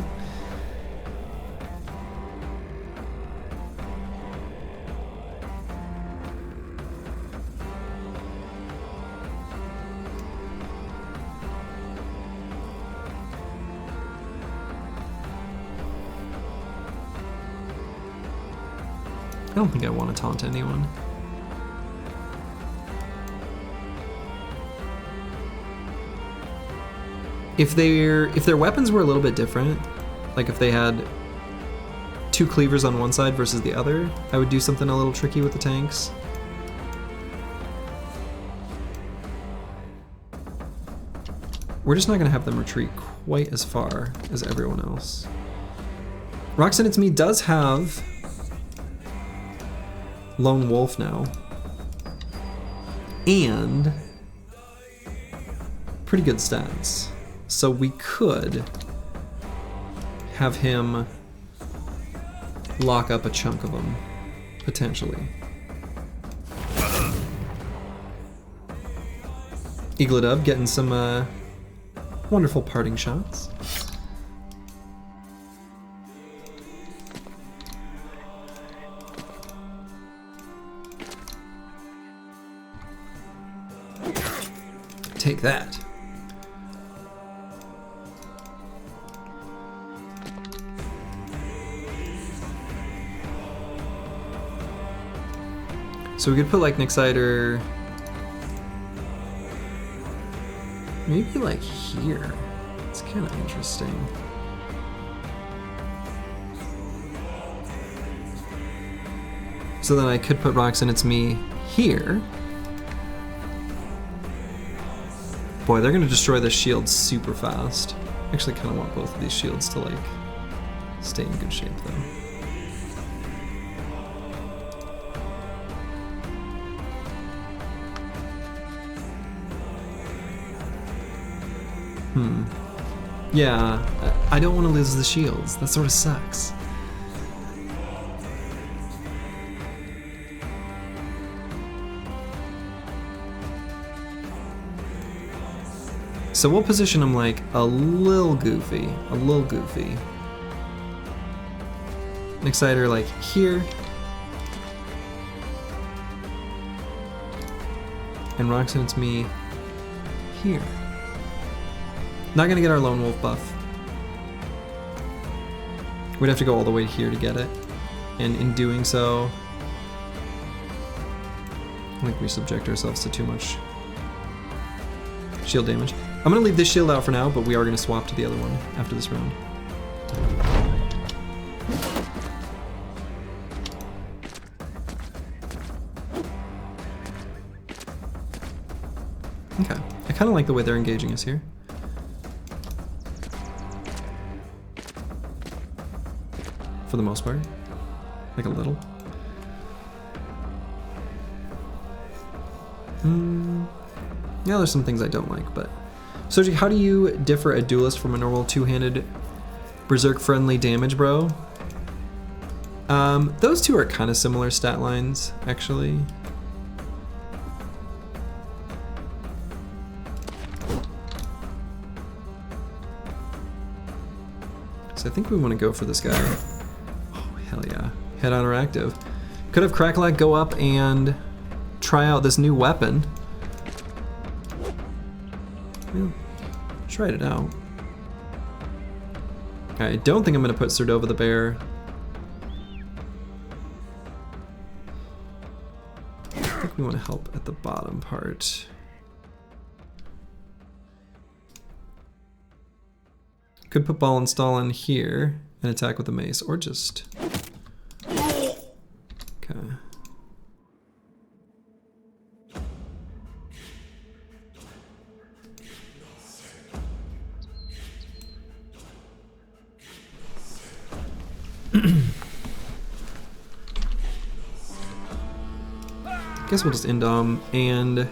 I don't think I want to taunt anyone. If their weapons were a little bit different, like if they had 2 cleavers on one side versus the other, I would do something a little tricky with the tanks. We're just not going to have them retreat quite as far as everyone else. Roxanne It's Me does have Lone Wolf now. And pretty good stats. So we could have him lock up a chunk of them, potentially. Eagledub getting some wonderful parting shots. Take that. So we could put like Nixiter maybe like here. It's kind of interesting. So then I could put Roxanne It's Me here. Boy, they're gonna destroy the shield super fast. Actually kind of want both of these shields to like stay in good shape though. Yeah, I don't want to lose the shields. That sort of sucks. So we'll position them like a little goofy, Nixiter like here. And Roxanne It's Me here. Not gonna get our Lone Wolf buff. We'd have to go all the way here to get it. And in doing so, I think we subject ourselves to too much shield damage. I'm gonna leave this shield out for now, but we are gonna swap to the other one after this round. Okay, I kinda like the way they're engaging us here. For the most part, like a little. Yeah, there's some things I don't like, but Soji, how do you differ a duelist from a normal two-handed berserk-friendly damage bro? Those two are kind of similar stat lines, actually. So I think we want to go for this guy. Hell yeah. Head on or active. Could have Crackalack go up and try out this new weapon. Well, tried it out. I don't think I'm going to put Serdova the Bear. I think we want to help at the bottom part. Could put Ball and Stall in here and attack with the mace, or just... Okay. Guess we'll just Indom, and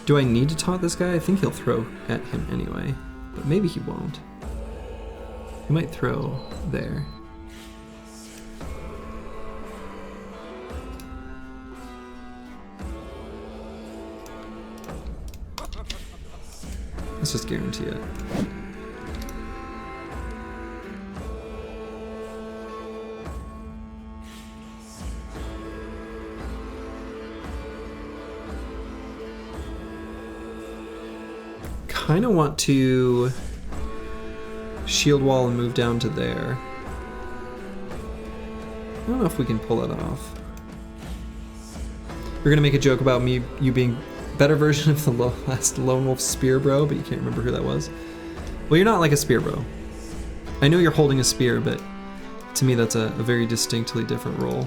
do I need to taunt this guy? I think he'll throw at him anyway, but maybe he won't. He might throw there. Let's just guarantee it. Kind of want to shield wall and move down to there. I don't know if we can pull it off. You're gonna make a joke about you being better version of the last Lone Wolf Spear Bro, but you can't remember who that was. Well, you're not like a Spear Bro. I know you're holding a spear, but to me that's a very distinctly different role.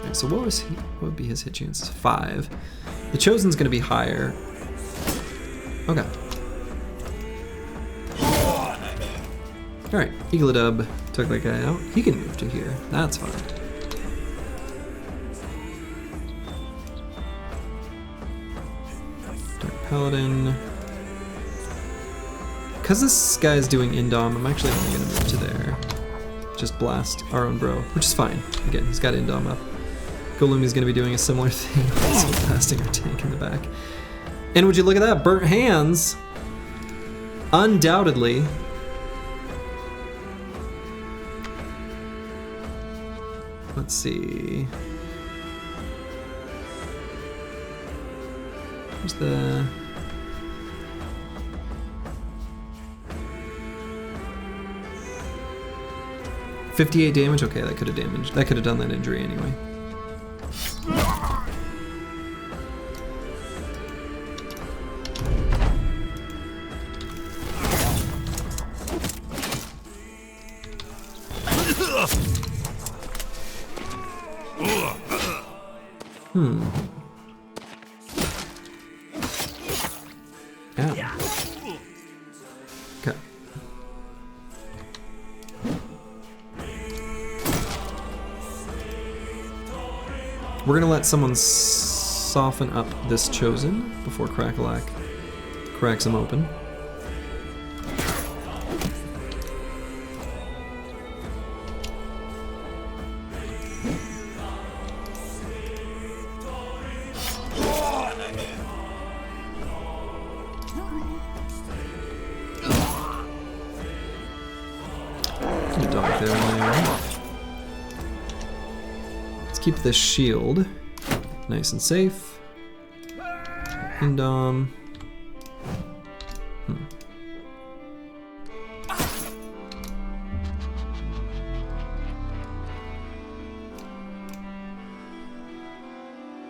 Right, so what would be his hit chance? 5. The Chosen's gonna be higher. Okay. Alright, Eagledub took that guy out. He can move to here. That's fine. Dark Paladin. Because this guy's doing Indom, I'm actually only going to move to there. Just blast our own bro, which is fine. Again, he's got Indom up. Golumi's going to be doing a similar thing, also blasting our tank in the back. And would you look at that? Burnt hands! Undoubtedly. Let's see. Where's the... $58 damage? Okay, that could have damaged. That could have done that injury anyway. Yeah. Okay. We're gonna let someone soften up this Chosen before Crackalack cracks him open. Keep this shield nice and safe. And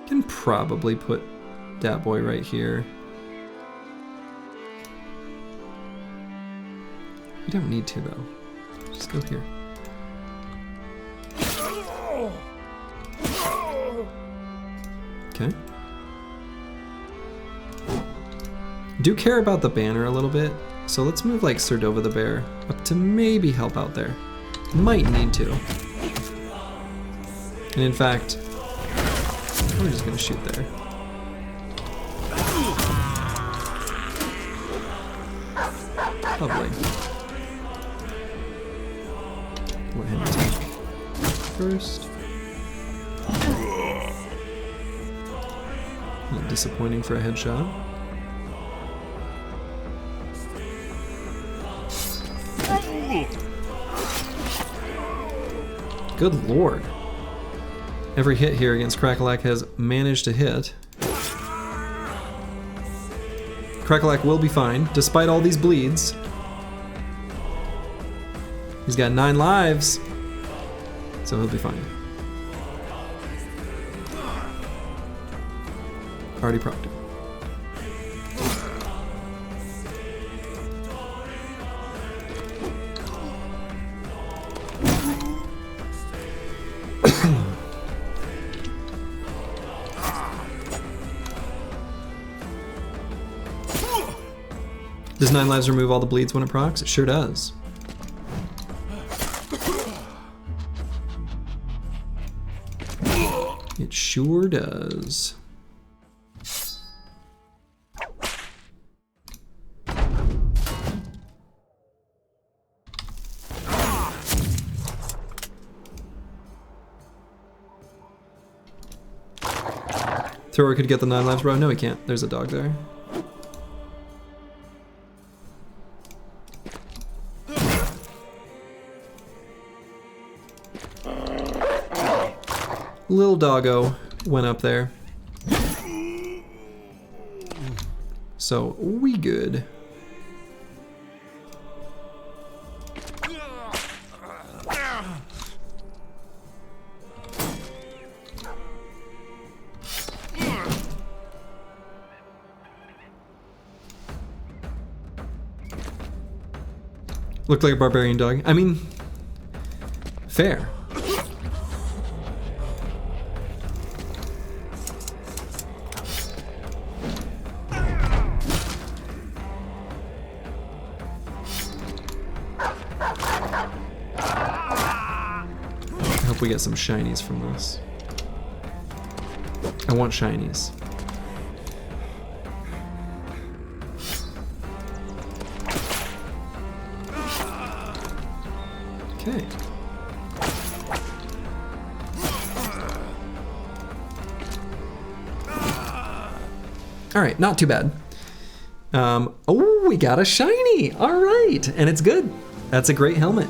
can probably put that boy right here. We don't need to though. Just go here. Okay. Do care about the banner a little bit, so let's move like Serdova the Bear up to maybe help out there. Might need to. And in fact, we're just gonna shoot there. Lovely. Let him take first. Disappointing for a headshot. Good lord. Every hit here against Crackalack has managed to hit. Crackalack will be fine, despite all these bleeds. He's got 9 lives, so he'll be fine. Already propped him. Does 9 lives remove all the bleeds when it procs? It sure does. It sure does. Thrower could get the 9 lives, bro. No, he can't. There's a dog there. Little doggo went up there. So we good. Looked like a barbarian dog. I mean, fair. I hope we get some shinies from this. I want shinies. Okay. All right, not too bad. Oh, we got a shiny. All right, and it's good. That's a great helmet.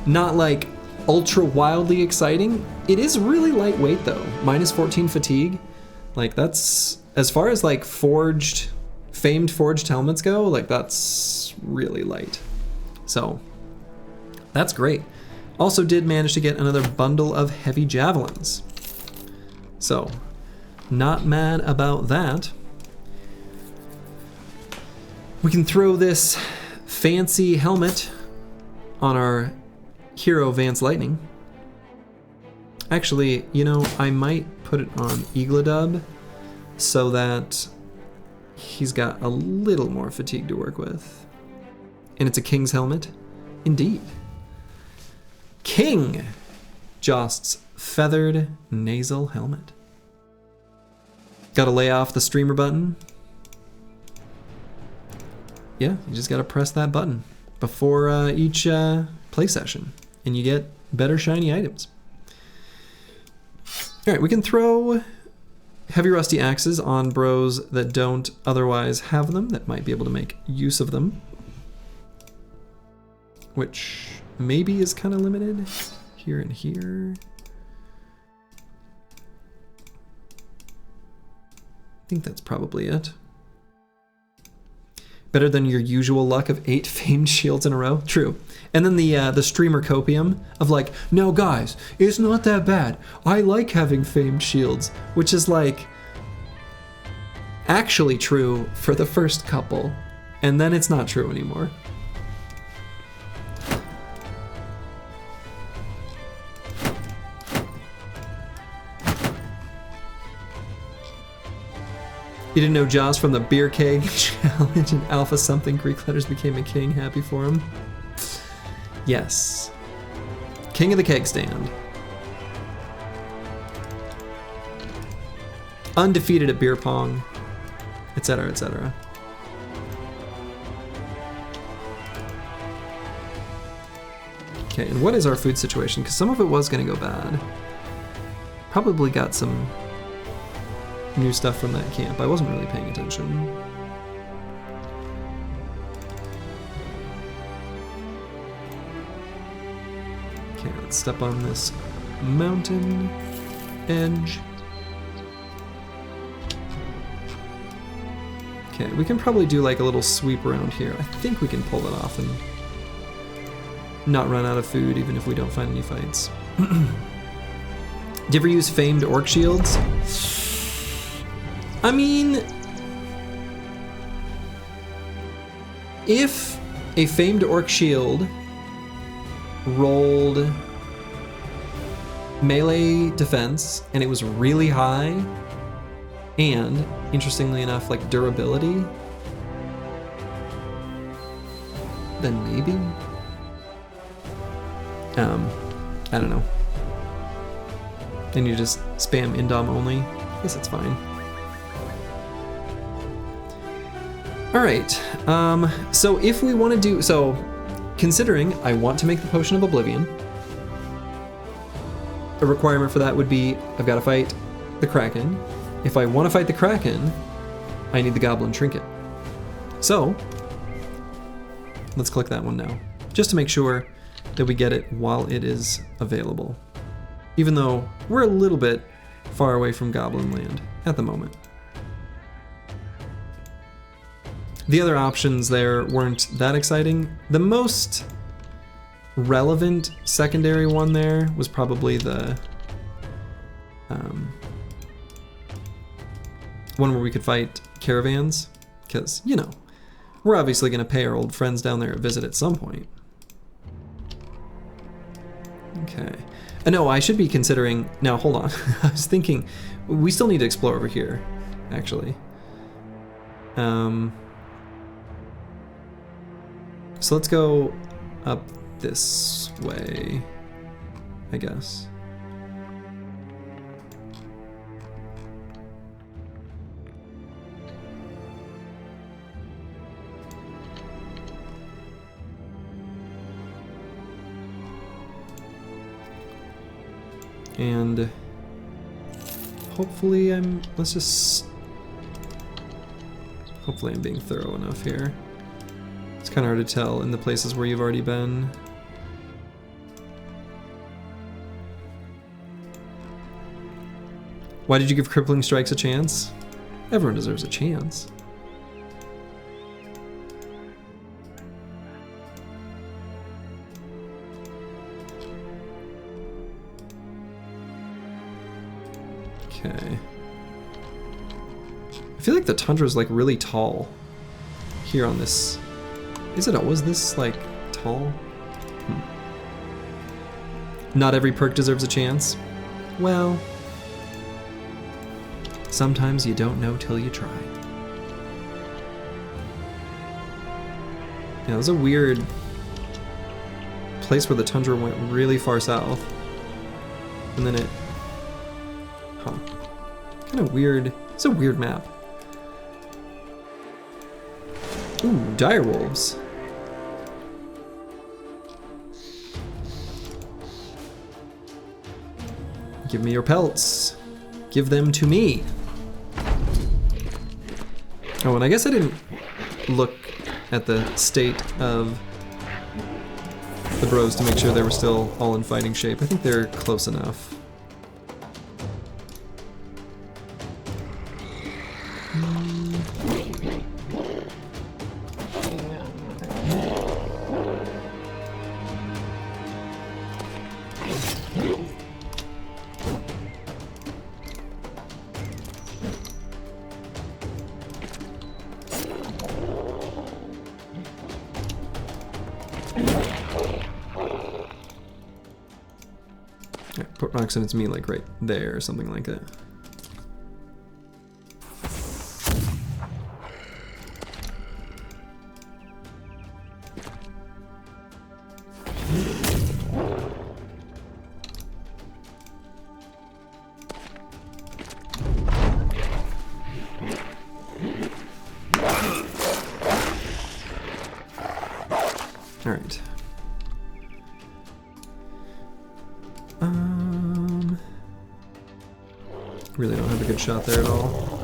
Not like ultra wildly exciting. It is really lightweight though. Minus 14 fatigue. Like that's, as far as like forged, famed forged helmets go, like that's really light. So that's great. Also did manage to get another bundle of heavy javelins. So not mad about that. We can throw this fancy helmet on our hero Vance Lightning. Actually, you know, I might put it on EELI so that he's got a little more fatigue to work with. And it's a king's helmet. Indeed. King Jost's feathered nasal helmet. Gotta lay off the streamer button. Yeah, you just gotta press that button before each play session, and you get better shiny items. All right, we can throw heavy rusty axes on bros that don't otherwise have them, that might be able to make use of them, which maybe is kind of limited here and here. I think that's probably it. Better than your usual luck of 8 famed shields in a row. True. And then the streamer copium of like, no guys, it's not that bad. I like having famed shields, which is like actually true for the first couple, and then it's not true anymore. You didn't know Jaws from the beer keg challenge and alpha something Greek letters became a king. Happy for him. Yes. King of the keg stand. Undefeated at beer pong, etc., etc. Okay, and what is our food situation? Because some of it was going to go bad. Probably got some new stuff from that camp. I wasn't really paying attention. Okay, let's step on this mountain edge. Okay, we can probably do like a little sweep around here. I think we can pull it off and not run out of food even if we don't find any fights. Do you ever use famed orc shields? I mean, if a famed orc shield rolled melee defense and it was really high, and interestingly enough, like durability, then maybe. I don't know. Then you just spam indom only. I guess it's fine. All right, so if we want to do, so considering I want to make the Potion of Oblivion, a requirement for that would be I've got to fight the Kraken. If I want to fight the Kraken, I need the Goblin Trinket. So let's click that one now, just to make sure that we get it while it is available, even though we're a little bit far away from Goblin Land at the moment. The other options there weren't that exciting. The most relevant secondary one there was probably the one where we could fight caravans, because, you know, We're obviously going to pay our old friends down there a visit at some point. Okay. No, I should be considering... Now, hold on. I was thinking... We still need to explore over here, actually. So let's go up this way, I guess. And hopefully hopefully I'm being thorough enough here. It's kind of hard to tell in the places where you've already been. Why did you give Crippling Strikes a chance? Everyone deserves a chance. Okay. I feel like the tundra is like really tall here on this. Is it always this like tall? Not every perk deserves a chance. Well, sometimes you don't know till you try. Yeah, it was a weird place where the tundra went really far south. And then it... Huh. Kind of weird. It's a weird map. Ooh, direwolves. Give me your pelts. Give them to me. Oh, and I guess I didn't look at the state of the bros to make sure they were still all in fighting shape. I think they're close enough. Put rocks and it's me like right there or something like that. All right. Really don't have a good shot there at all.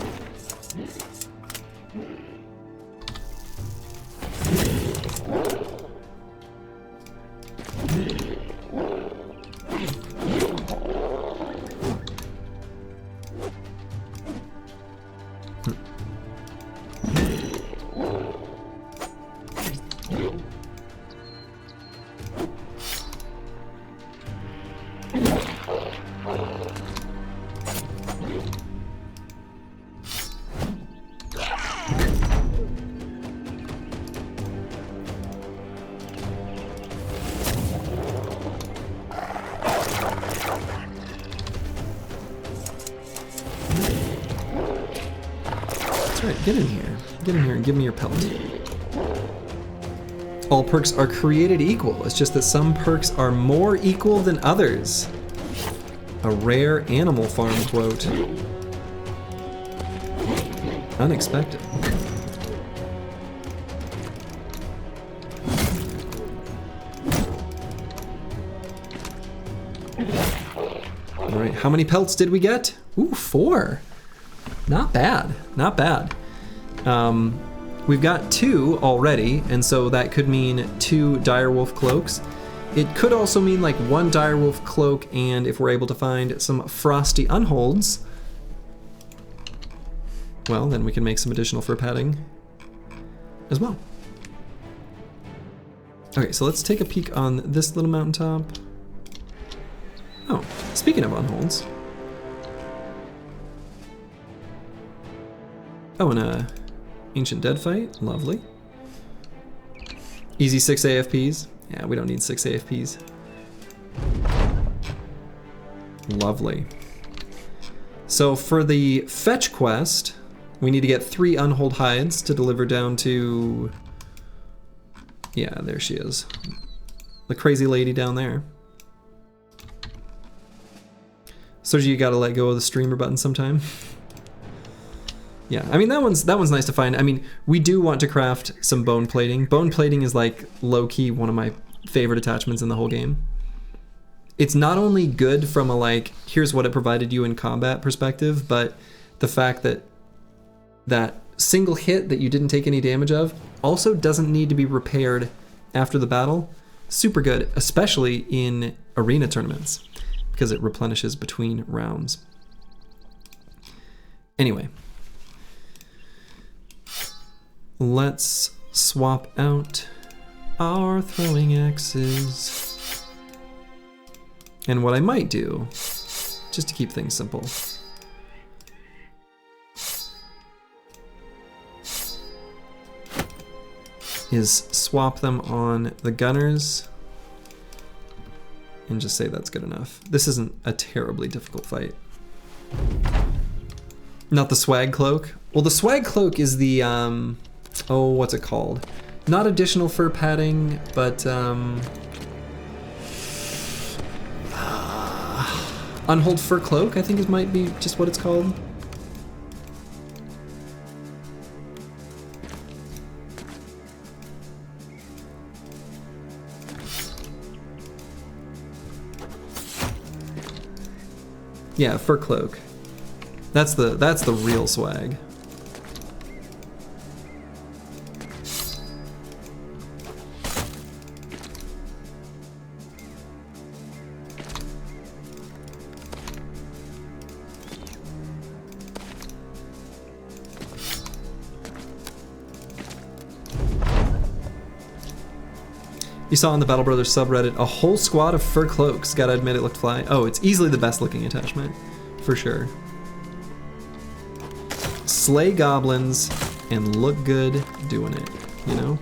Alright, get in here. Get in here and give me your pelt. All perks are created equal. It's just that some perks are more equal than others. A rare Animal Farm quote. Unexpected. Alright, how many pelts did we get? Ooh, 4. Not bad, not bad. We've got 2 already, and so that could mean 2 direwolf cloaks. It could also mean like 1 direwolf cloak, and if we're able to find some frosty unholds, well, then we can make some additional fur padding as well. Okay, so let's take a peek on this little mountaintop. Oh, speaking of unholds. Oh, and a ancient dead fight, lovely. Easy 6 AFPs. Yeah, we don't need 6 AFPs. Lovely. So for the fetch quest, we need to get 3 unhold hides to deliver down to... Yeah, there she is. The crazy lady down there. So you gotta let go of the streamer button sometime. Yeah, I mean that one's nice to find. I mean, we do want to craft some bone plating. Bone plating is like low-key one of my favorite attachments in the whole game. It's not only good from a like, here's what it provided you in combat perspective, but the fact that that single hit that you didn't take any damage of also doesn't need to be repaired after the battle. Super good, especially in arena tournaments, because it replenishes between rounds. Anyway. Let's swap out our throwing axes. And what I might do, just to keep things simple, is swap them on the gunners and just say that's good enough. This isn't a terribly difficult fight. Not the swag cloak. Well, the swag cloak is the, oh, what's it called? Not additional fur padding, but unhold fur cloak, I think it might be just what it's called. Yeah, fur cloak. That's the real swag. You saw on the Battle Brothers subreddit a whole squad of fur cloaks. Gotta admit, it looked fly. Oh, it's easily the best looking attachment, for sure. Slay goblins and look good doing it, you know?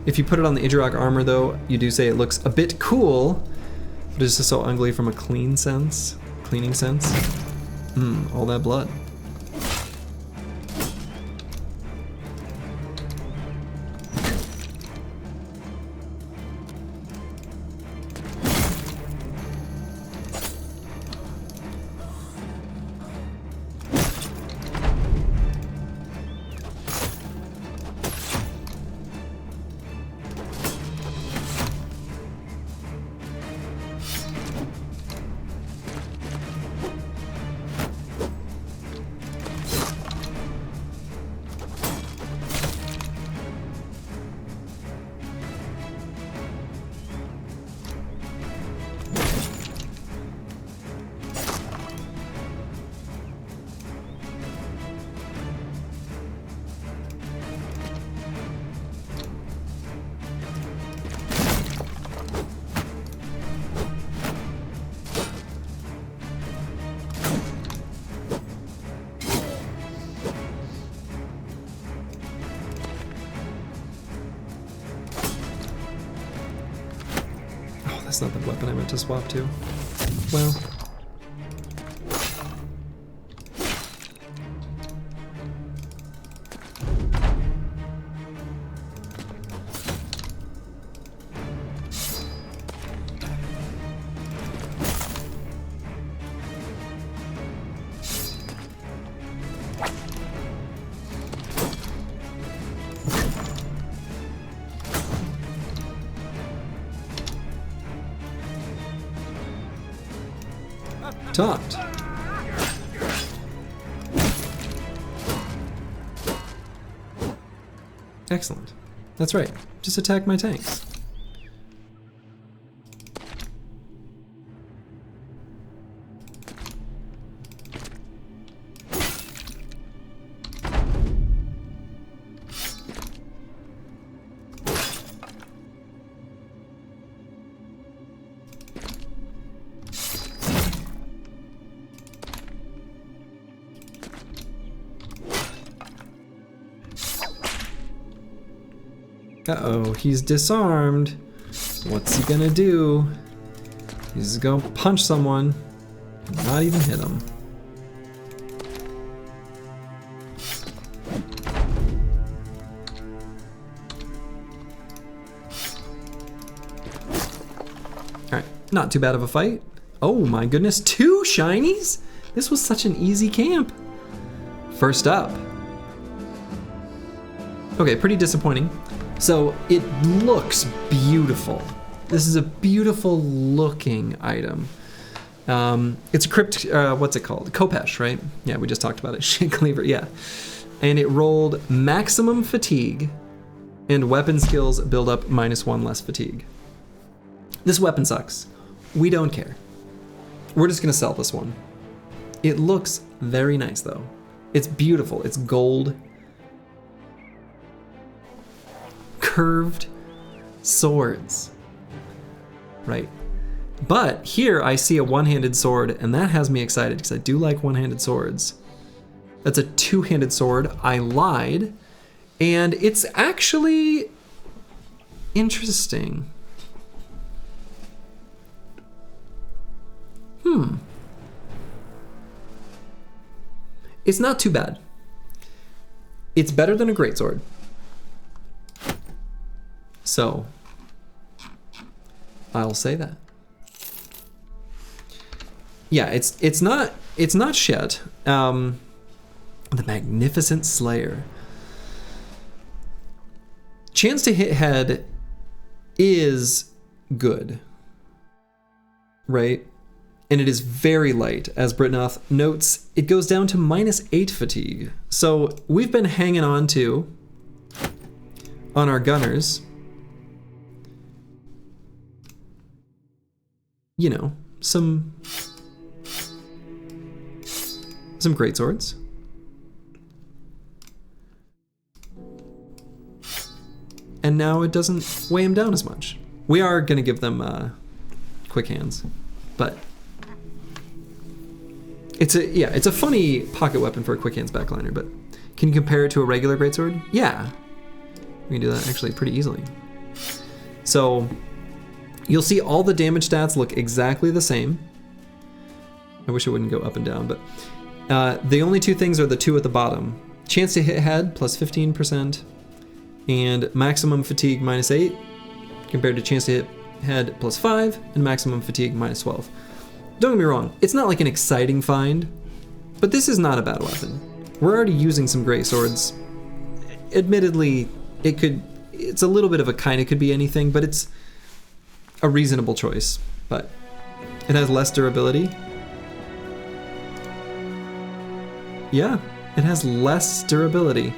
If you put it on the Idrok armor though, you do say it looks a bit cool, but it's just so ugly from a cleaning sense. All that blood. That's not the weapon I meant to swap to. Well. Taunt. Excellent. That's right. Just attack my tanks. Uh-oh, he's disarmed. What's he gonna do? He's gonna punch someone. Not even hit him. Alright, not too bad of a fight. Oh my goodness, 2 shinies? This was such an easy camp. First up. Okay, pretty disappointing. So it looks beautiful. This is a beautiful looking item. It's a crypt, what's it called? Kopesh, right? Yeah, we just talked about it. Shit cleaver, yeah. And it rolled maximum fatigue and weapon skills build up -1 less fatigue. This weapon sucks. We don't care. We're just gonna sell this one. It looks very nice though. It's beautiful, it's gold. Curved swords, right? But here I see a one-handed sword, and that has me excited because I do like one-handed swords. That's a two-handed sword. I lied, and it's actually interesting. It's not too bad. It's better than a greatsword. So, I'll say that. Yeah, it's not shit. The Magnificent Slayer. Chance to hit head is good, right? And it is very light, as Britnoth notes. It goes down to -8 fatigue. So we've been hanging on our gunners. You know, some great swords. And now it doesn't weigh him down as much. We are gonna give them quick hands, but it's a funny pocket weapon for a quick hands backliner. But can you compare it to a regular greatsword? Yeah, we can do that actually pretty easily. So you'll see all the damage stats look exactly the same. I wish it wouldn't go up and down, but the only two things are the two at the bottom. Chance to hit head plus 15%, and maximum fatigue -8, compared to chance to hit head plus 5, and maximum fatigue -12. Don't get me wrong, it's not like an exciting find, but this is not a bad weapon. We're already using some great swords. Admittedly, it's a little bit of a kinda could be anything, but it's a reasonable choice. But it has less durability. Yeah, it has less durability.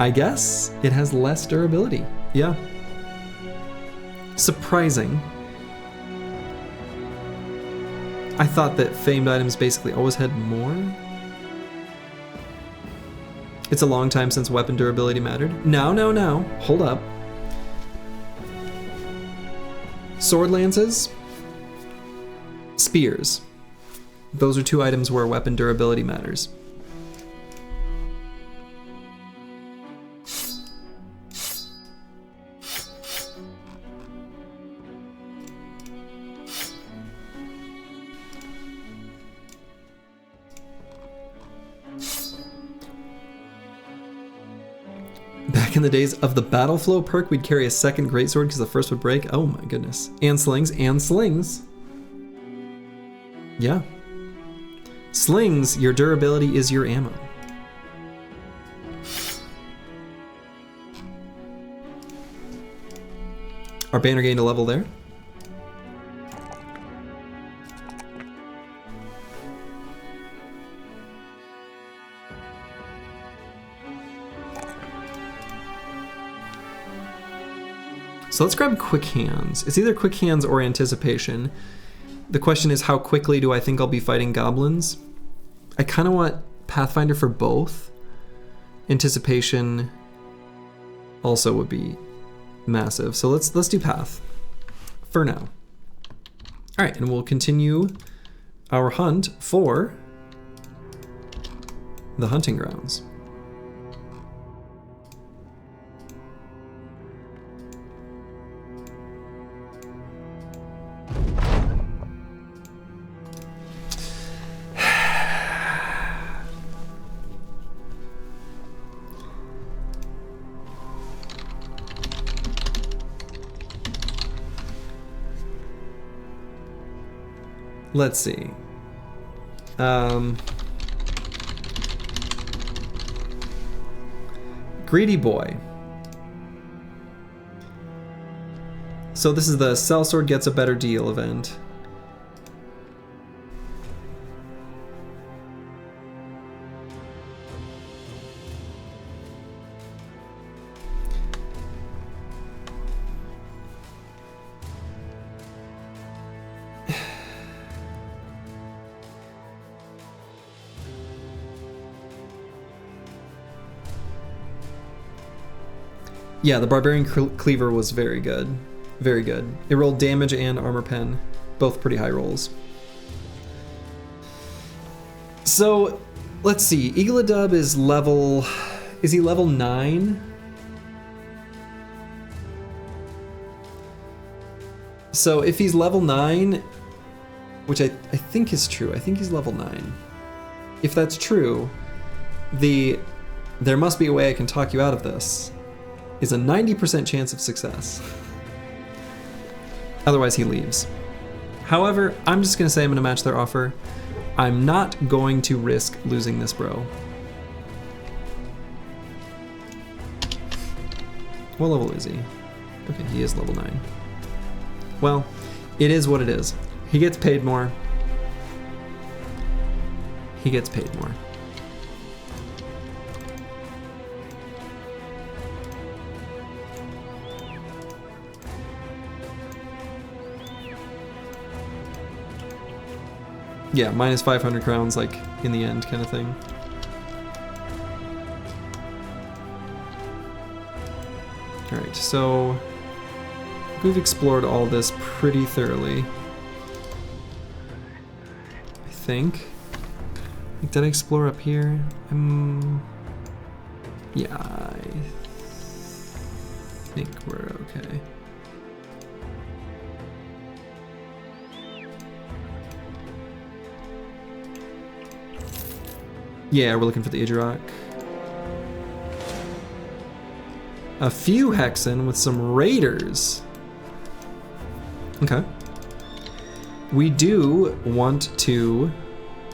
I guess it has less durability. Yeah. Surprising. I thought that famed items basically always had more. It's a long time since weapon durability mattered. No. Hold up. Sword lances, spears. Those are two items where weapon durability matters. Back in the days of the battle flow perk, we'd carry a second greatsword because the first would break. Oh my goodness. And slings. Yeah. Slings, your durability is your ammo. Our banner gained a level there. So let's grab quick hands. It's either quick hands or anticipation. The question is, how quickly do I think I'll be fighting goblins? I kind of want Pathfinder for both. Anticipation also would be massive. So let's do Path for now. All right, and we'll continue our hunt for the hunting grounds. Let's see. Greedy boy. So this is the sellsword gets a better deal event. Yeah, the Barbarian Cleaver was very good. Very good. It rolled damage and armor pen. Both pretty high rolls. So, let's see. Eagledub is level... Is he level 9? So if he's level 9, which I think is true. I think he's level 9. If that's true, there must be a way I can talk you out of this. Is a 90% chance of success. Otherwise he leaves. However, I'm just gonna say I'm gonna match their offer. I'm not going to risk losing this bro. What level is he? Okay, he is level 9. Well, it is what it is. He gets paid more. He gets paid more. Yeah, minus 500 crowns, like, in the end kind of thing. Alright, so we've explored all this pretty thoroughly. I think. Did I explore up here? Yeah, I think we're okay. Yeah, we're looking for the Idrok. A few Hexen with some Raiders. Okay. We do want to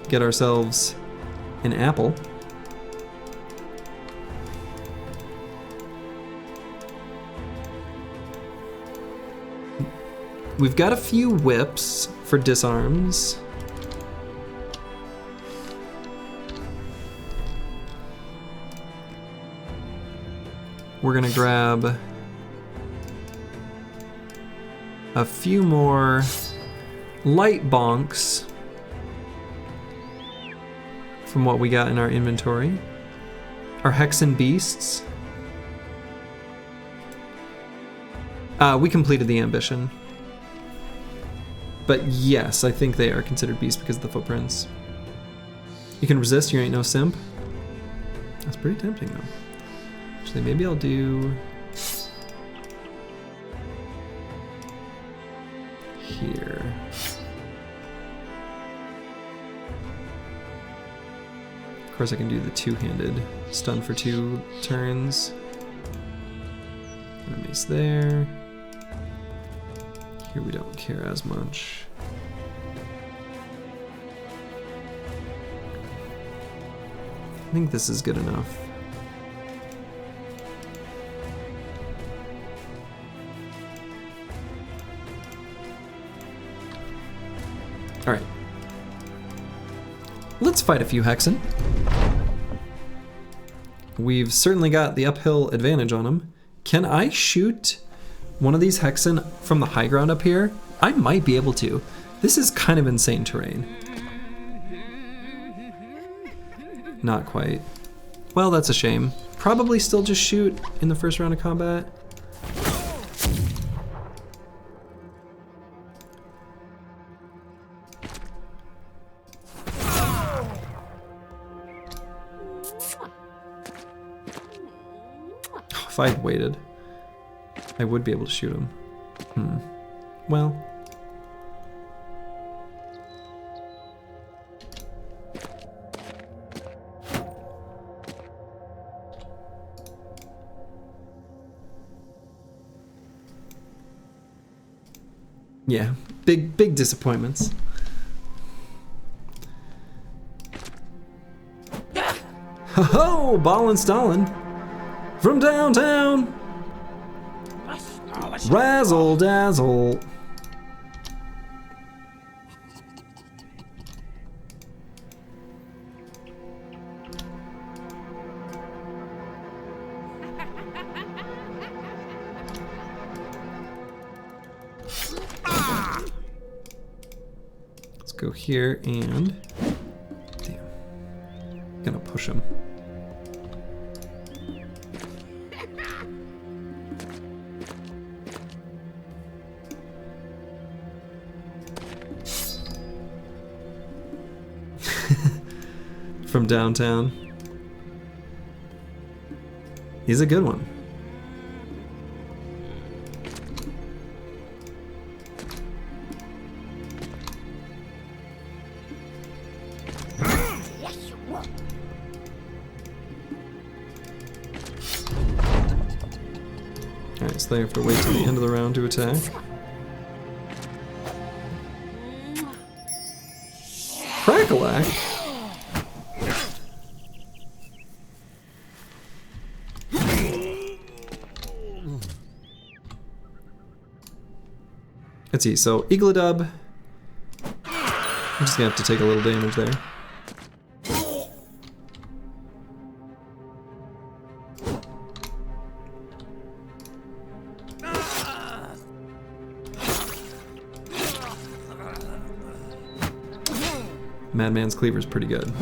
get ourselves an apple. We've got a few whips for disarms. We're gonna grab a few more light bonks from what we got in our inventory. Our Hexen beasts. We completed the ambition. But yes, I think they are considered beasts because of the footprints. You can resist, you ain't no simp. That's pretty tempting though. Actually, maybe I'll do here. Of course I can do the two-handed stun for 2 turns. And a mace there. Here we don't care as much. I think this is good enough. All right. Let's fight a few Hexen. We've certainly got the uphill advantage on them. Can I shoot one of these hexen from the high ground up here? I might be able to. This is kind of insane terrain. Not quite. Well, that's a shame. Probably still just shoot in the first round of combat. If I had waited, I would be able to shoot him. Well. Yeah, big disappointments. Ho-ho, Ballin' Stallin' from downtown. Razzle dazzle. Let's go here and damn. I'm gonna push him. From downtown. He's a good one. Alright, so they have to wait till the end of the round to attack. Crackalack? Let's see, so Eagledub. I'm just gonna have to take a little damage there. Madman's Cleaver's pretty good.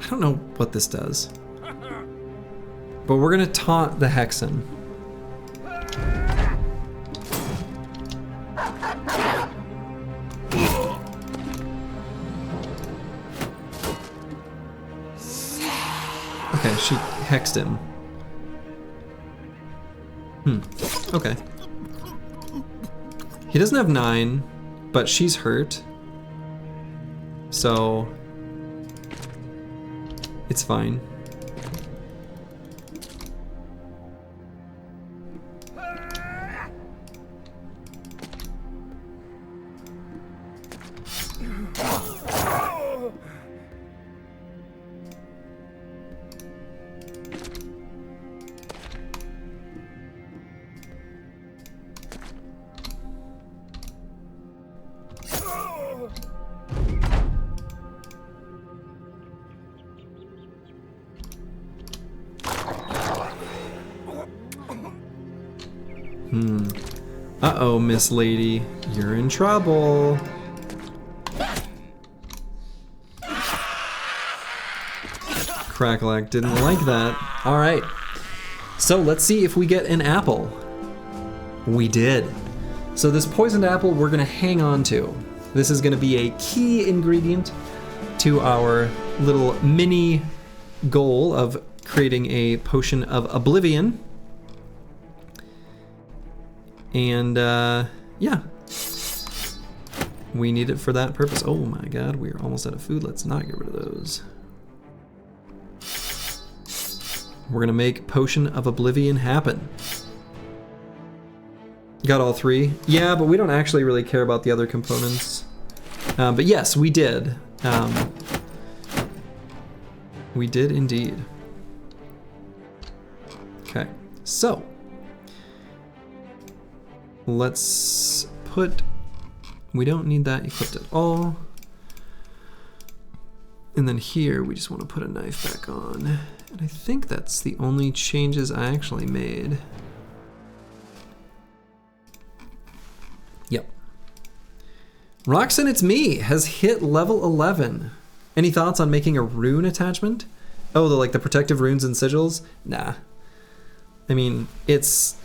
I don't know what this does, but we're gonna taunt the Hexen. Okay, she hexed him. Okay. He doesn't have 9, but she's hurt. So it's fine. Uh-oh, Miss Lady, you're in trouble. Crackalack didn't like that. All right, so let's see if we get an apple. We did. So this poisoned apple we're gonna hang on to. This is gonna be a key ingredient to our little mini goal of creating a potion of oblivion. And yeah, we need it for that purpose. Oh my god, we are almost out of food. Let's not get rid of those. We're gonna make Potion of Oblivion happen. Got all 3. Yeah, but we don't actually really care about the other components. But yes, we did. We did indeed. Okay, so let's put, we don't need that equipped at all. And then here, we just want to put a knife back on. And I think that's the only changes I actually made. Yep. Roxanne, it's me, has hit level 11. Any thoughts on making a rune attachment? Oh, like the protective runes and sigils? Nah. I mean, it's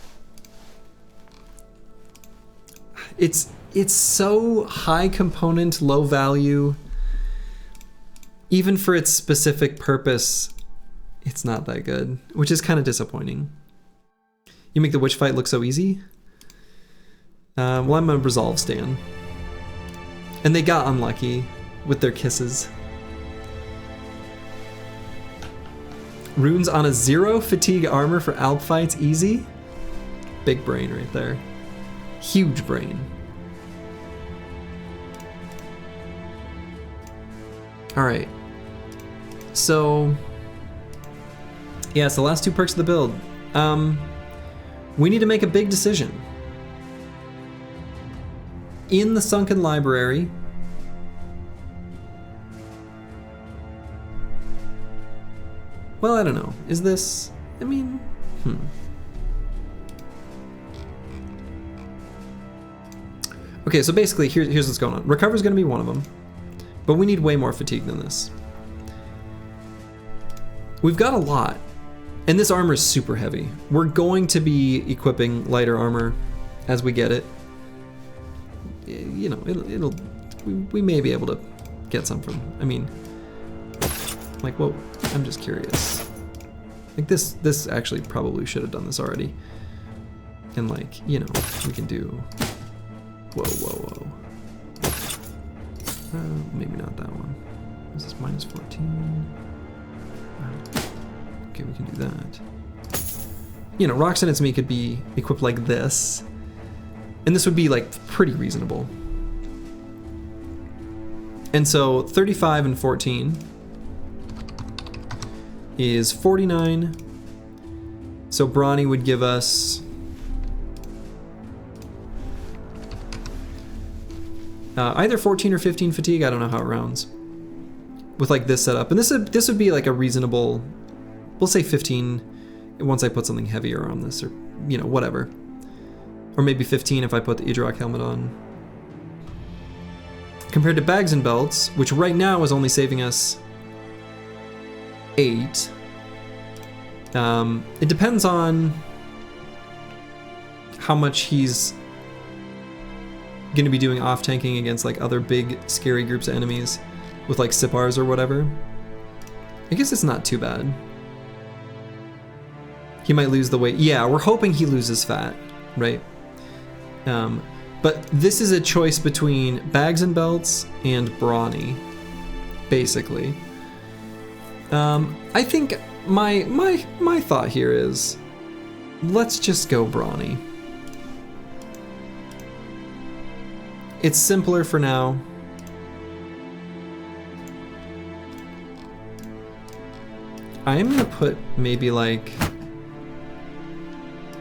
so high component, low value. Even for its specific purpose, it's not that good, which is kind of disappointing. You make the witch fight look so easy? Well, I'm a resolve stan. And they got unlucky with their kisses. Runes on a 0 fatigue armor for Alp fights, easy? Big brain right there. Huge brain. All right. So, yeah, it's the last 2 perks of the build. We need to make a big decision. In the Sunken Library, well, I don't know. Is this, I mean, Okay, so basically, here's what's going on. Recover's gonna be one of them, but we need way more fatigue than this. We've got a lot, and this armor is super heavy. We're going to be equipping lighter armor as we get it. You know, we may be able to get some from, I mean, like, whoa, I'm just curious. Like this actually probably should have done this already. And like, you know, we can do, whoa. Maybe not that one. Is this minus 14? Okay, we can do that. You know, Roxanne and me could be equipped like this. And this would be like pretty reasonable. And so 35 and 14 is 49. So Brawny would give us either 14 or 15 fatigue. I don't know how it rounds with like this setup. And this would be like a reasonable, we'll say 15 once I put something heavier on this, or you know, whatever. Or maybe 15 if I put the Idrak helmet on. Compared to bags and belts, which right now is only saving us 8. It depends on how much he's going to be doing off-tanking against like other big scary groups of enemies with like Sipars or whatever. I guess it's not too bad. He might lose the weight. Yeah, we're hoping he loses fat, right? But this is a choice between bags and belts and Brawny, basically. I think my thought here is, let's just go Brawny. It's simpler for now. I am gonna put maybe like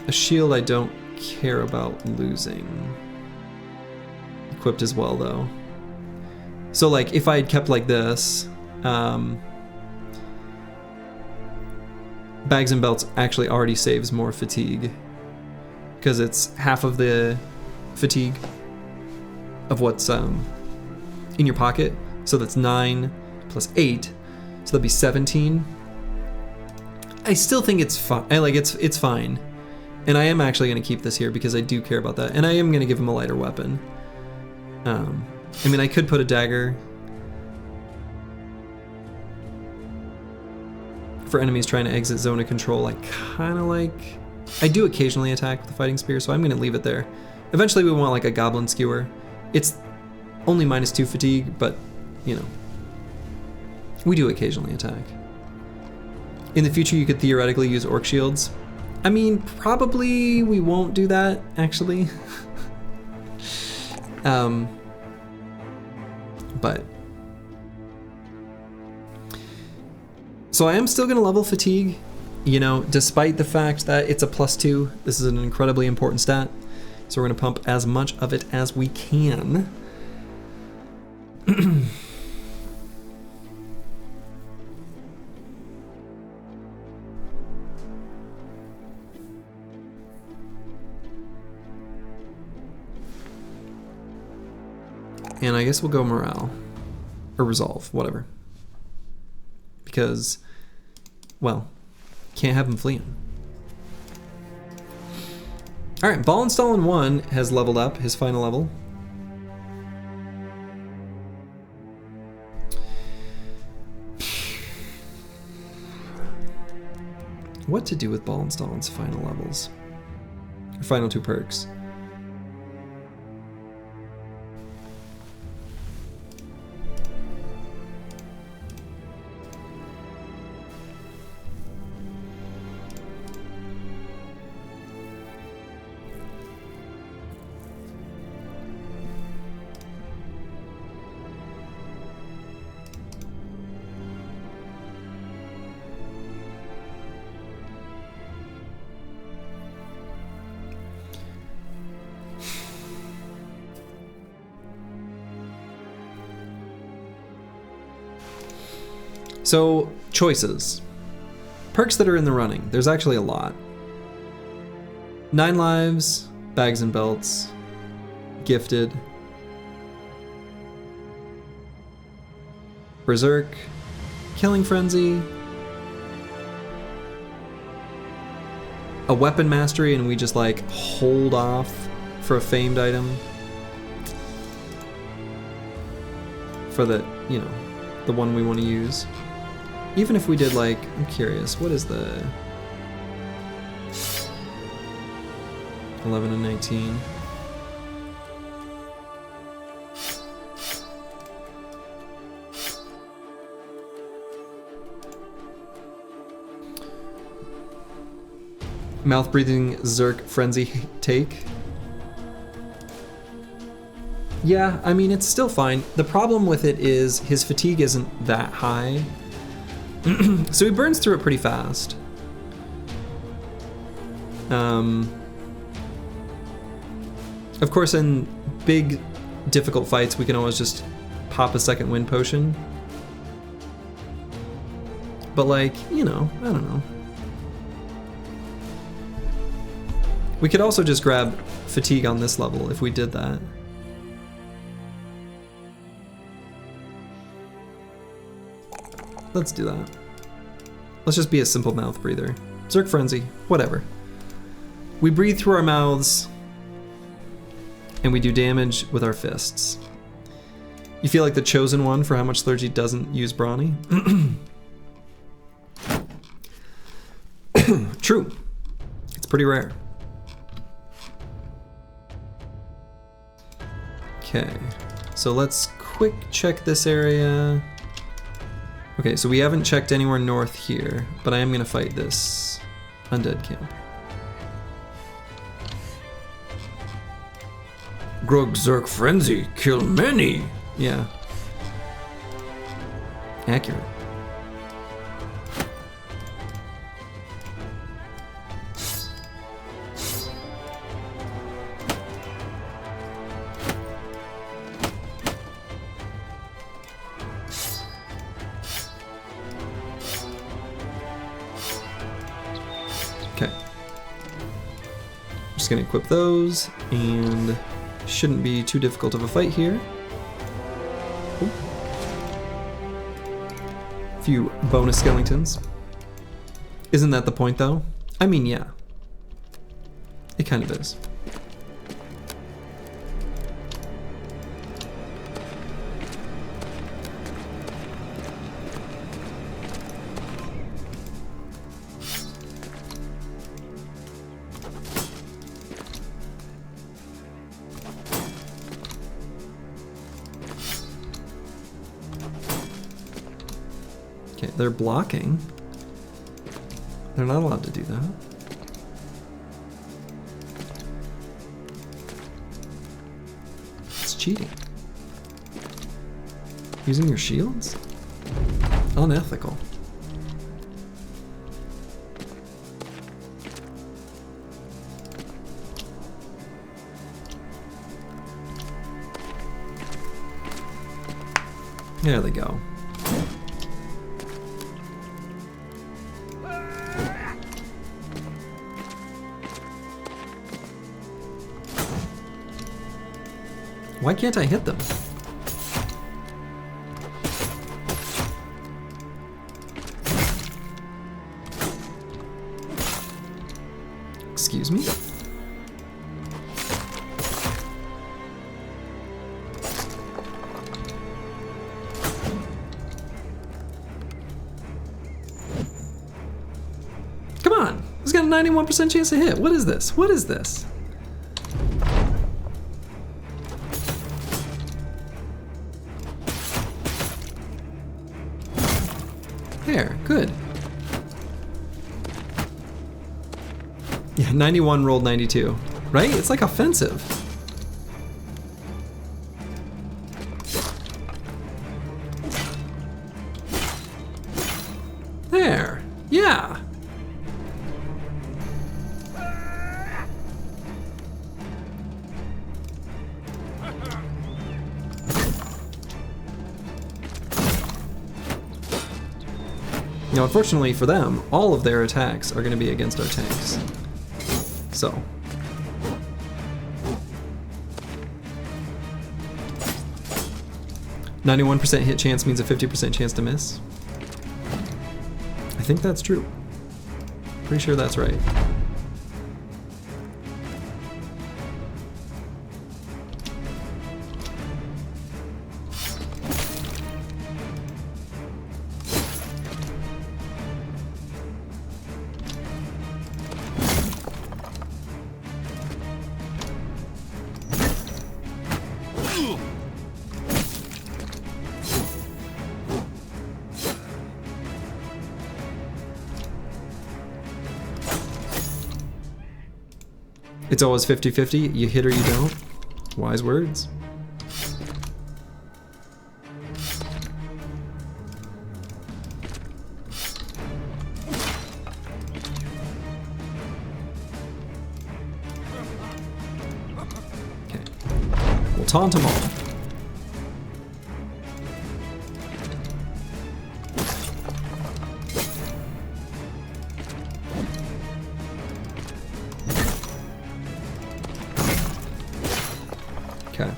a shield I don't care about losing equipped as well though. So like if I had kept like this, bags and belts actually already saves more fatigue because it's half of the fatigue of what's in your pocket. So that's 9 plus 8, so that'd be 17. I still think it's fine. It's fine. And I am actually going to keep this here because I do care about that. And I am going to give him a lighter weapon. I mean, I could put a dagger for enemies trying to exit zone of control. I do occasionally attack with the fighting spear, so I'm going to leave it there. Eventually we want like a goblin skewer. It's only -2 fatigue, but you know, we do occasionally attack. In the future, you could theoretically use orc shields. I mean, probably we won't do that, actually. But... So I am still going to level fatigue, you know, despite the fact that it's a +2. This is an incredibly important stat. So we're going to pump as much of it as we can. And I guess we'll go morale. Or resolve, whatever. Because, well, can't have him fleeing. Alright, Ball Install in 1 has leveled up, his final level. What to do with Ball Install's final levels? Or final 2 perks? So, choices. Perks that are in the running. There's actually a lot. 9 lives, bags and belts, gifted, berserk, killing frenzy, a weapon mastery, and we just like hold off for a famed item. For the, you know, the one we want to use. Even if we did like, I'm curious, what is the 11 and 19? Mouth breathing Zerk frenzy take. Yeah, I mean, it's still fine. The problem with it is his fatigue isn't that high. So he burns through it pretty fast. Of course, in big, difficult fights, we can always just pop a second wind potion. But like, you know, I don't know. We could also just grab fatigue on this level if we did that. Let's do that. Let's just be a simple mouth breather. Zerk Frenzy, whatever. We breathe through our mouths, and we do damage with our fists. You feel like the chosen one for how much Clergy doesn't use Brawny? True. It's pretty rare. Okay, so let's quick check this area. Okay, so we haven't checked anywhere north here, but I am gonna fight this undead camp. Grog Zerk Frenzy, kill many! Yeah. Accurate. Okay. Just gonna equip those, and shouldn't be too difficult of a fight here. Ooh. Few bonus skeletons. Isn't that the point though? I mean, yeah. It kind of is. Okay, they're blocking. They're not allowed to do that. cheating. Using your shields? Unethical. There they go. Why can't I hit them? Excuse me? Come on! It's got a 91% chance to hit. What is this? What is this? There, good. Yeah, 91 rolled 92, right? It's like offensive. There, yeah. Now, unfortunately for them, all of their attacks are going to be against our tanks. So. "91% hit chance means a 50% chance to miss." I think that's true. Pretty sure that's right. It's always 50-50, you hit or you don't. Wise words. Okay. We'll taunt them all. Okay.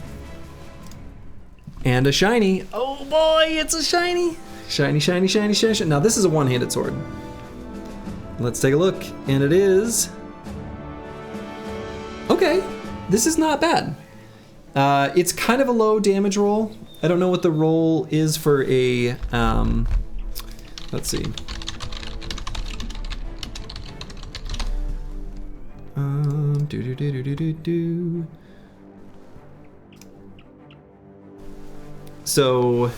And a shiny. Oh boy, it's a shiny. Shiny, shiny, shiny, shiny, shiny. Now this is a one-handed sword. Let's take a look. And it is... Okay, this is not bad. It's kind of a low damage roll. I don't know what the roll is for a... let's see. Do. So,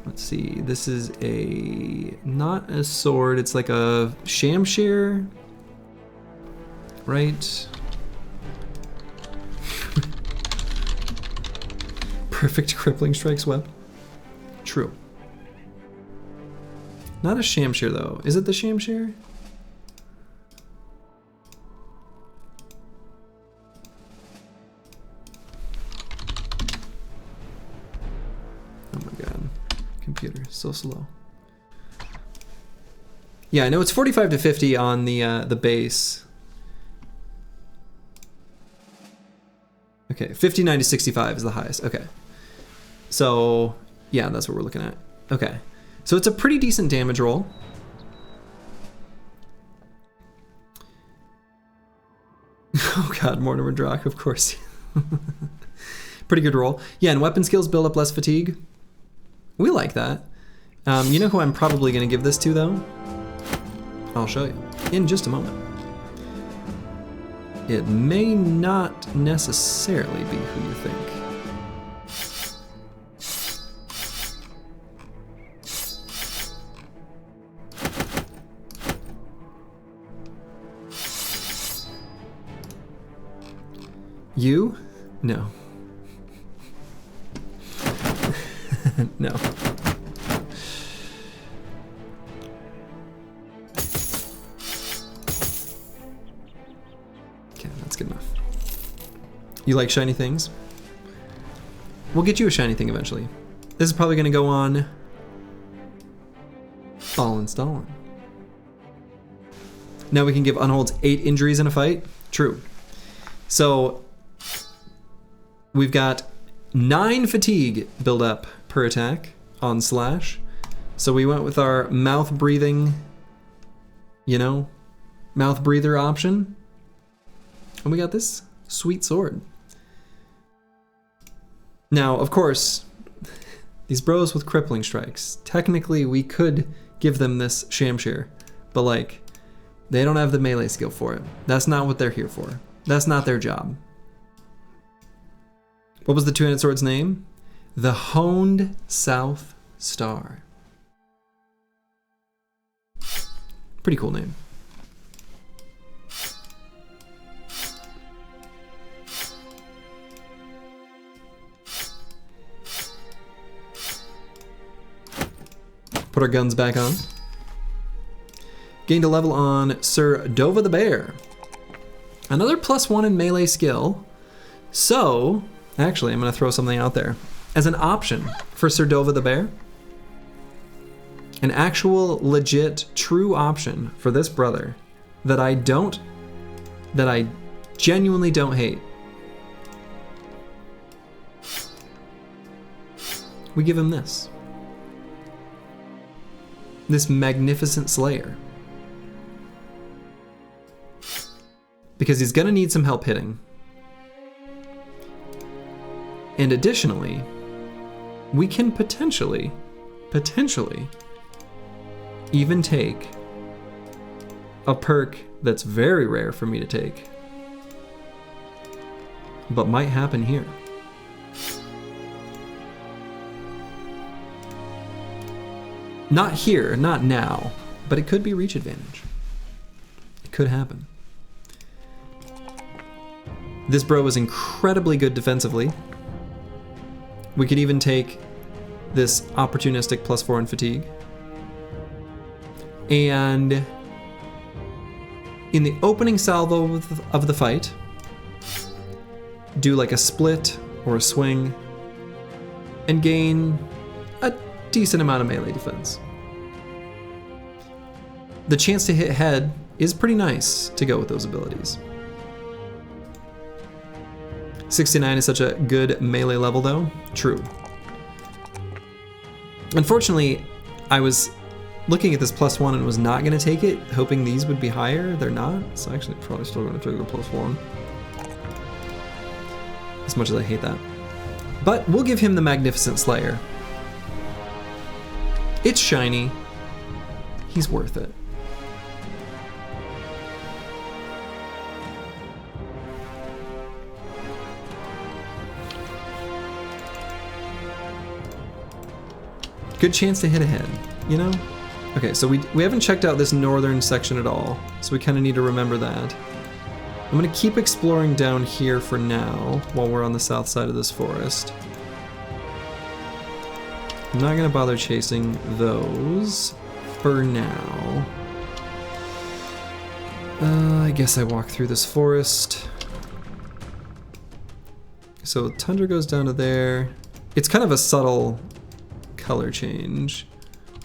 let's see, this is not a sword, it's like a shamshir, right? Perfect crippling strikes web. True. Not a shamshir though. Is it the shamshir? Computer, so slow. Yeah, I know it's 45 to 50 on the base. Okay, 59 to 65 is the highest. Okay. So, yeah, that's what we're looking at. Okay. So it's a pretty decent damage roll. Oh god, Mortimer Drock, of course. Pretty good roll. Yeah, and weapon skills build up less fatigue. We like that. You know who I'm probably going to give this to, though? I'll show you in just a moment. It may not necessarily be who you think. You? No. No. Okay, that's good enough. You like shiny things? We'll get you a shiny thing eventually. This is probably going to go on Stalin. Now we can give unholds 8 injuries in a fight. True. So we've got 9 fatigue build up per attack on slash. So we went with our mouth breathing, you know, mouth breather option. And we got this sweet sword. Now, of course, these bros with crippling strikes, technically we could give them this Shamshir, but like, they don't have the melee skill for it. That's not what they're here for. That's not their job. What was the two-handed sword's name? The Honed South Star. Pretty cool name. Put our guns back on. Gained a level on Sir Dova the Bear. Another +1 in melee skill. So, actually, I'm going to throw something out there. As an option for Sir Dova the Bear, an actual, legit, true option for this brother that I genuinely don't hate. We give him this. This magnificent Slayer. Because he's gonna need some help hitting. And additionally, we can potentially even take a perk that's very rare for me to take, but might happen here. Not here, not now, but it could be reach advantage. It could happen. This bro is incredibly good defensively. We could even take this opportunistic +4 in fatigue. And in the opening salvo of the fight, do like a split or a swing and gain a decent amount of melee defense. The chance to hit head is pretty nice to go with those abilities. 69 is such a good melee level though. True. Unfortunately, I was looking at this +1 and was not going to take it, hoping these would be higher. They're not, so actually probably still going to take the +1. As much as I hate that. But we'll give him the Magnificent Slayer. It's shiny. He's worth it. Good chance to hit ahead, you know? Okay, so we haven't checked out this northern section at all, so we kind of need to remember that. I'm gonna keep exploring down here for now, while we're on the south side of this forest. I'm not gonna bother chasing those for now. I guess I walk through this forest. So tundra goes down to there. It's kind of a subtle color change,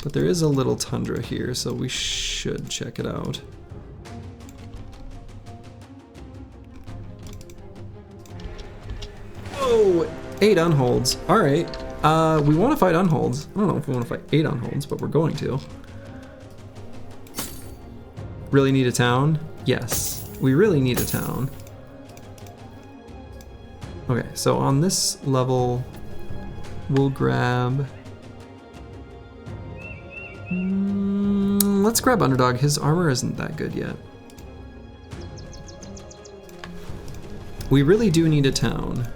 but there is a little tundra here, so we should check it out. Whoa, 8 unholds. All right, we want to fight unholds. I don't know if we want to fight 8 unholds, but we're going to. Really need a town? Yes, we really need a town. Okay, so on this level, we'll grab... let's grab Underdog. His armor isn't that good yet. We really do need a town.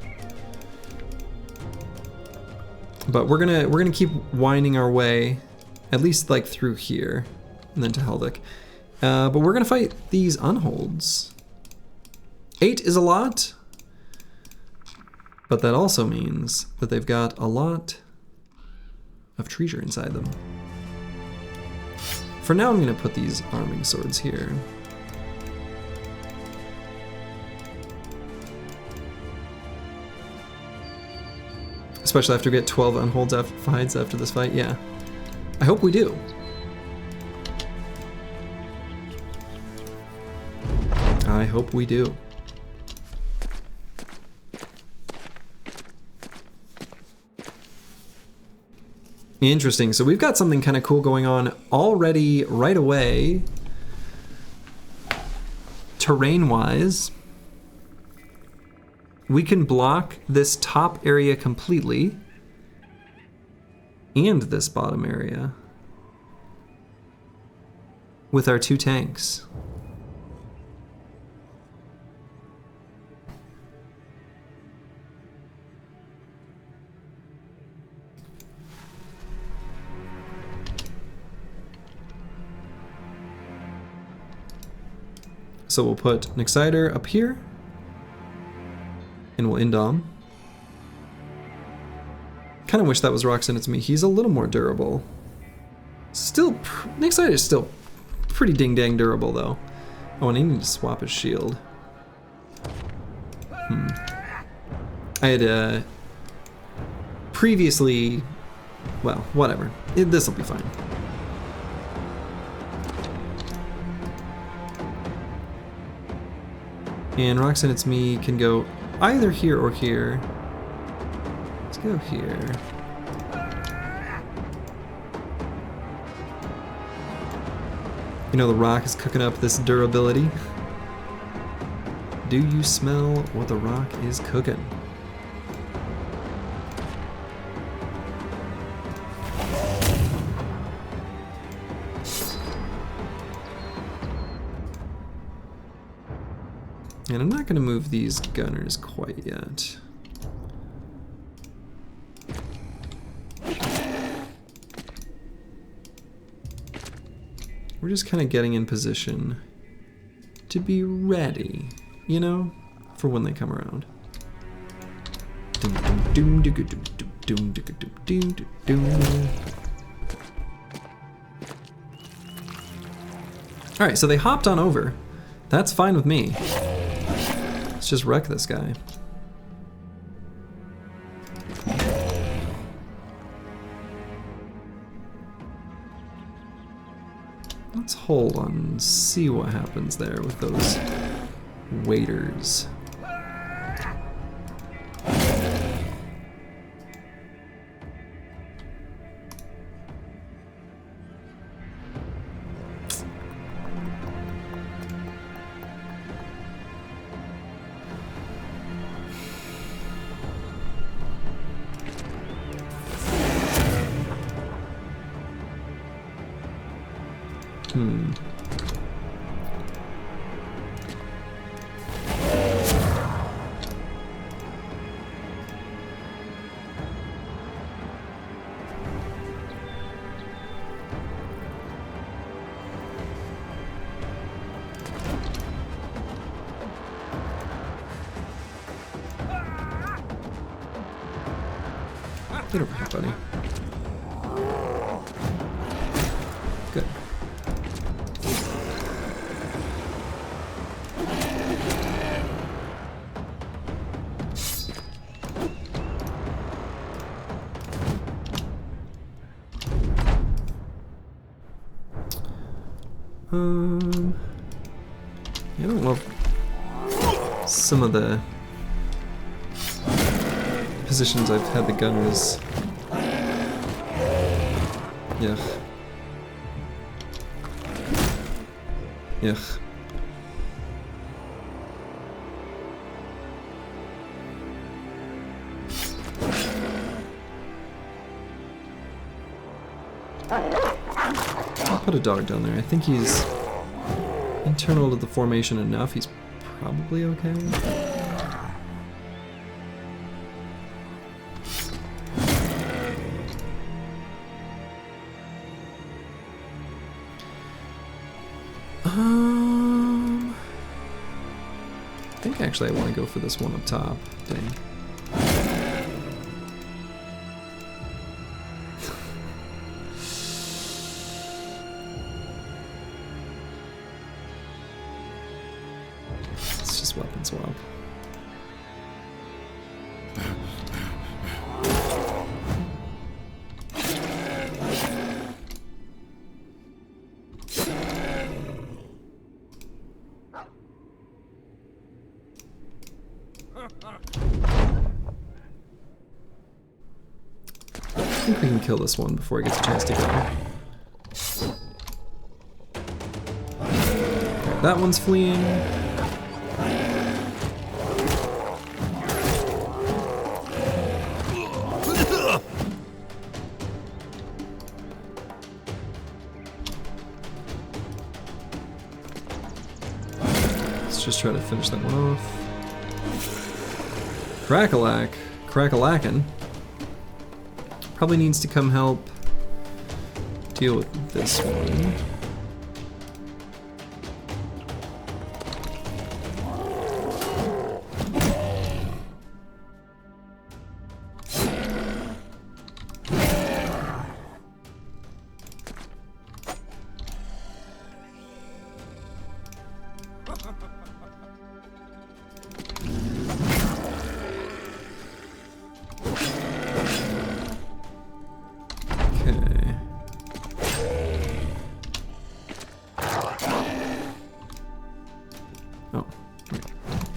But we're gonna keep winding our way, at least like through here, and then to Helvik. But we're gonna fight these unholds. 8 is a lot. But that also means that they've got a lot of treasure inside them. For now, I'm going to put these arming swords here. Especially after we get 12 unholds fights after this fight, yeah. I hope we do. I hope we do. Interesting, so we've got something kind of cool going on already right away. Terrain-wise, we can block this top area completely and this bottom area with our 2 tanks. So we'll put an Exciter up here, and we'll Indom. Kind of wish that was Roxanne, it's me. He's a little more durable. Still, Exciter is still pretty ding-dang durable, though. Oh, and I need to swap his shield. I had previously, well, whatever. This'll be fine. And Roxanne, it's me, can go either here or here. Let's go here. You know, the rock is cooking up this durability. Do you smell what the rock is cooking? And I'm not going to move these gunners quite yet. We're just kind of getting in position to be ready, you know, for when they come around. All right, so they hopped on over. That's fine with me. Let's just wreck this guy. Let's hold on and see what happens there with those waiters. Get over here, buddy. Good. I don't love some of the positions I've had the gunners. Yuck. Yuck. I'll put a dog down there. I think he's internal to the formation enough. He's probably okay. I think actually I want to go for this one up top. Dang. I think we can kill this one before he gets a chance to go. Okay, that one's fleeing. Let's just try to finish that one off. Crackalackin'. Probably needs to come help deal with this one.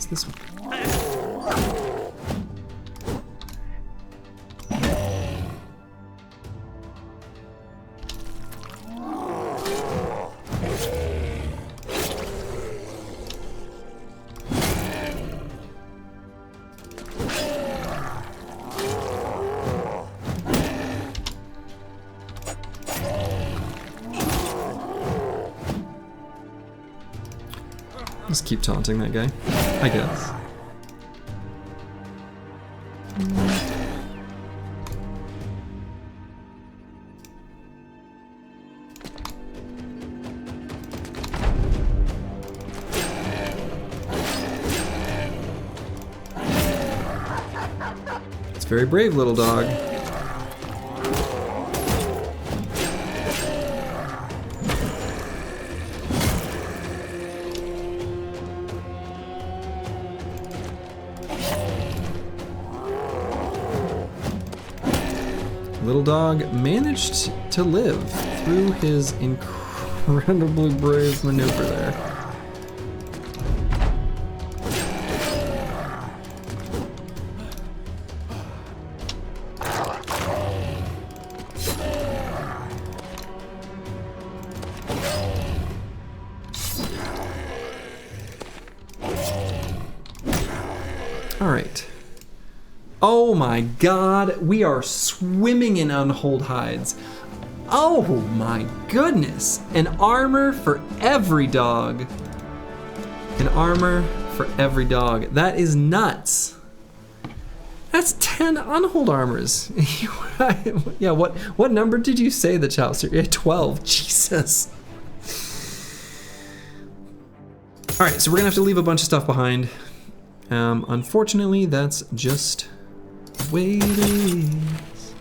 This one. Just keep taunting that guy, I guess. It's very brave, little dog. Little dog managed to live through his incredibly brave maneuver there. All right. Oh my god, we are swimming in unhold hides. Oh my goodness. An armor for every dog. An armor for every dog. That is nuts. That's 10 unhold armors. Yeah, what number did you say the Chaucer? Yeah, 12. Jesus. All right, so we're gonna have to leave a bunch of stuff behind. Unfortunately, that's just the way it is.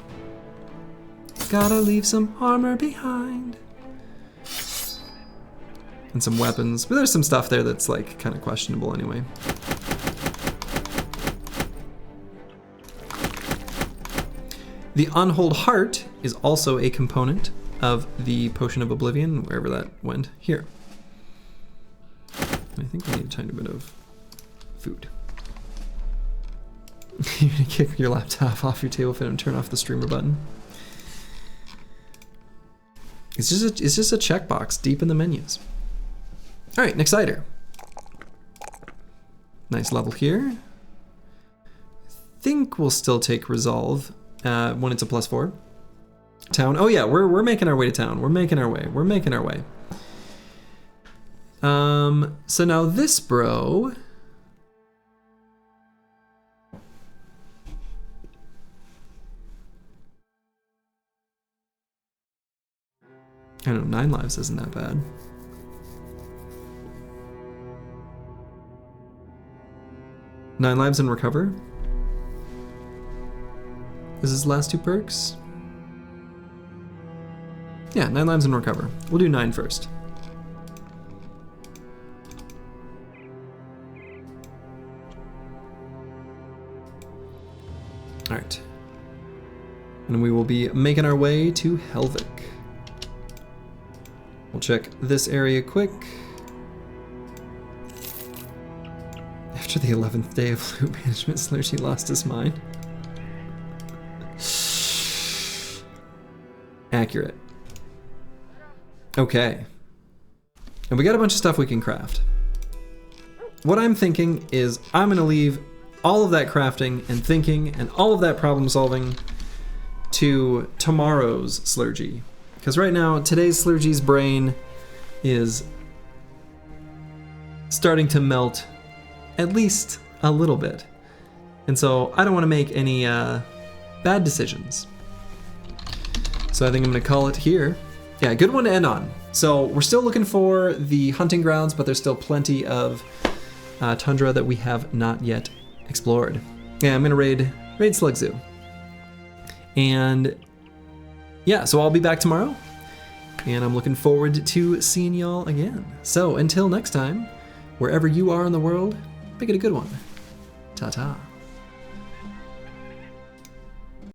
Gotta leave some armor behind. And some weapons, but there's some stuff there that's like kind of questionable anyway. The Unhold Heart is also a component of the Potion of Oblivion, wherever that went. Here. I think we need a tiny bit of food. You're gonna kick your laptop off your table fan and turn off the streamer button. It's just a checkbox deep in the menus. All right, next item. Nice level here. I think we'll still take resolve when it's a +4. Town. Oh yeah, we're making our way to town. We're making our way. We're making our way. So now this bro. I don't know, 9 lives isn't that bad. Nine lives and recover? Is his last 2 perks? Yeah, 9 lives and recover. We'll do 9 first. All right. And we will be making our way to Helvik. We'll check this area quick. After the 11th day of loot management, Slurgy lost his mind. Accurate. Okay. And we got a bunch of stuff we can craft. What I'm thinking is I'm gonna leave all of that crafting and thinking and all of that problem solving to tomorrow's Slurgy. Because right now, today's Slurgy's brain is starting to melt at least a little bit. And so I don't want to make any bad decisions. So I think I'm going to call it here. Yeah, good one to end on. So we're still looking for the hunting grounds, but there's still plenty of tundra that we have not yet explored. Yeah, I'm going to raid Slug Zoo. And yeah, so I'll be back tomorrow. And I'm looking forward to seeing y'all again. So until next time, wherever you are in the world, make it a good one. Ta-ta.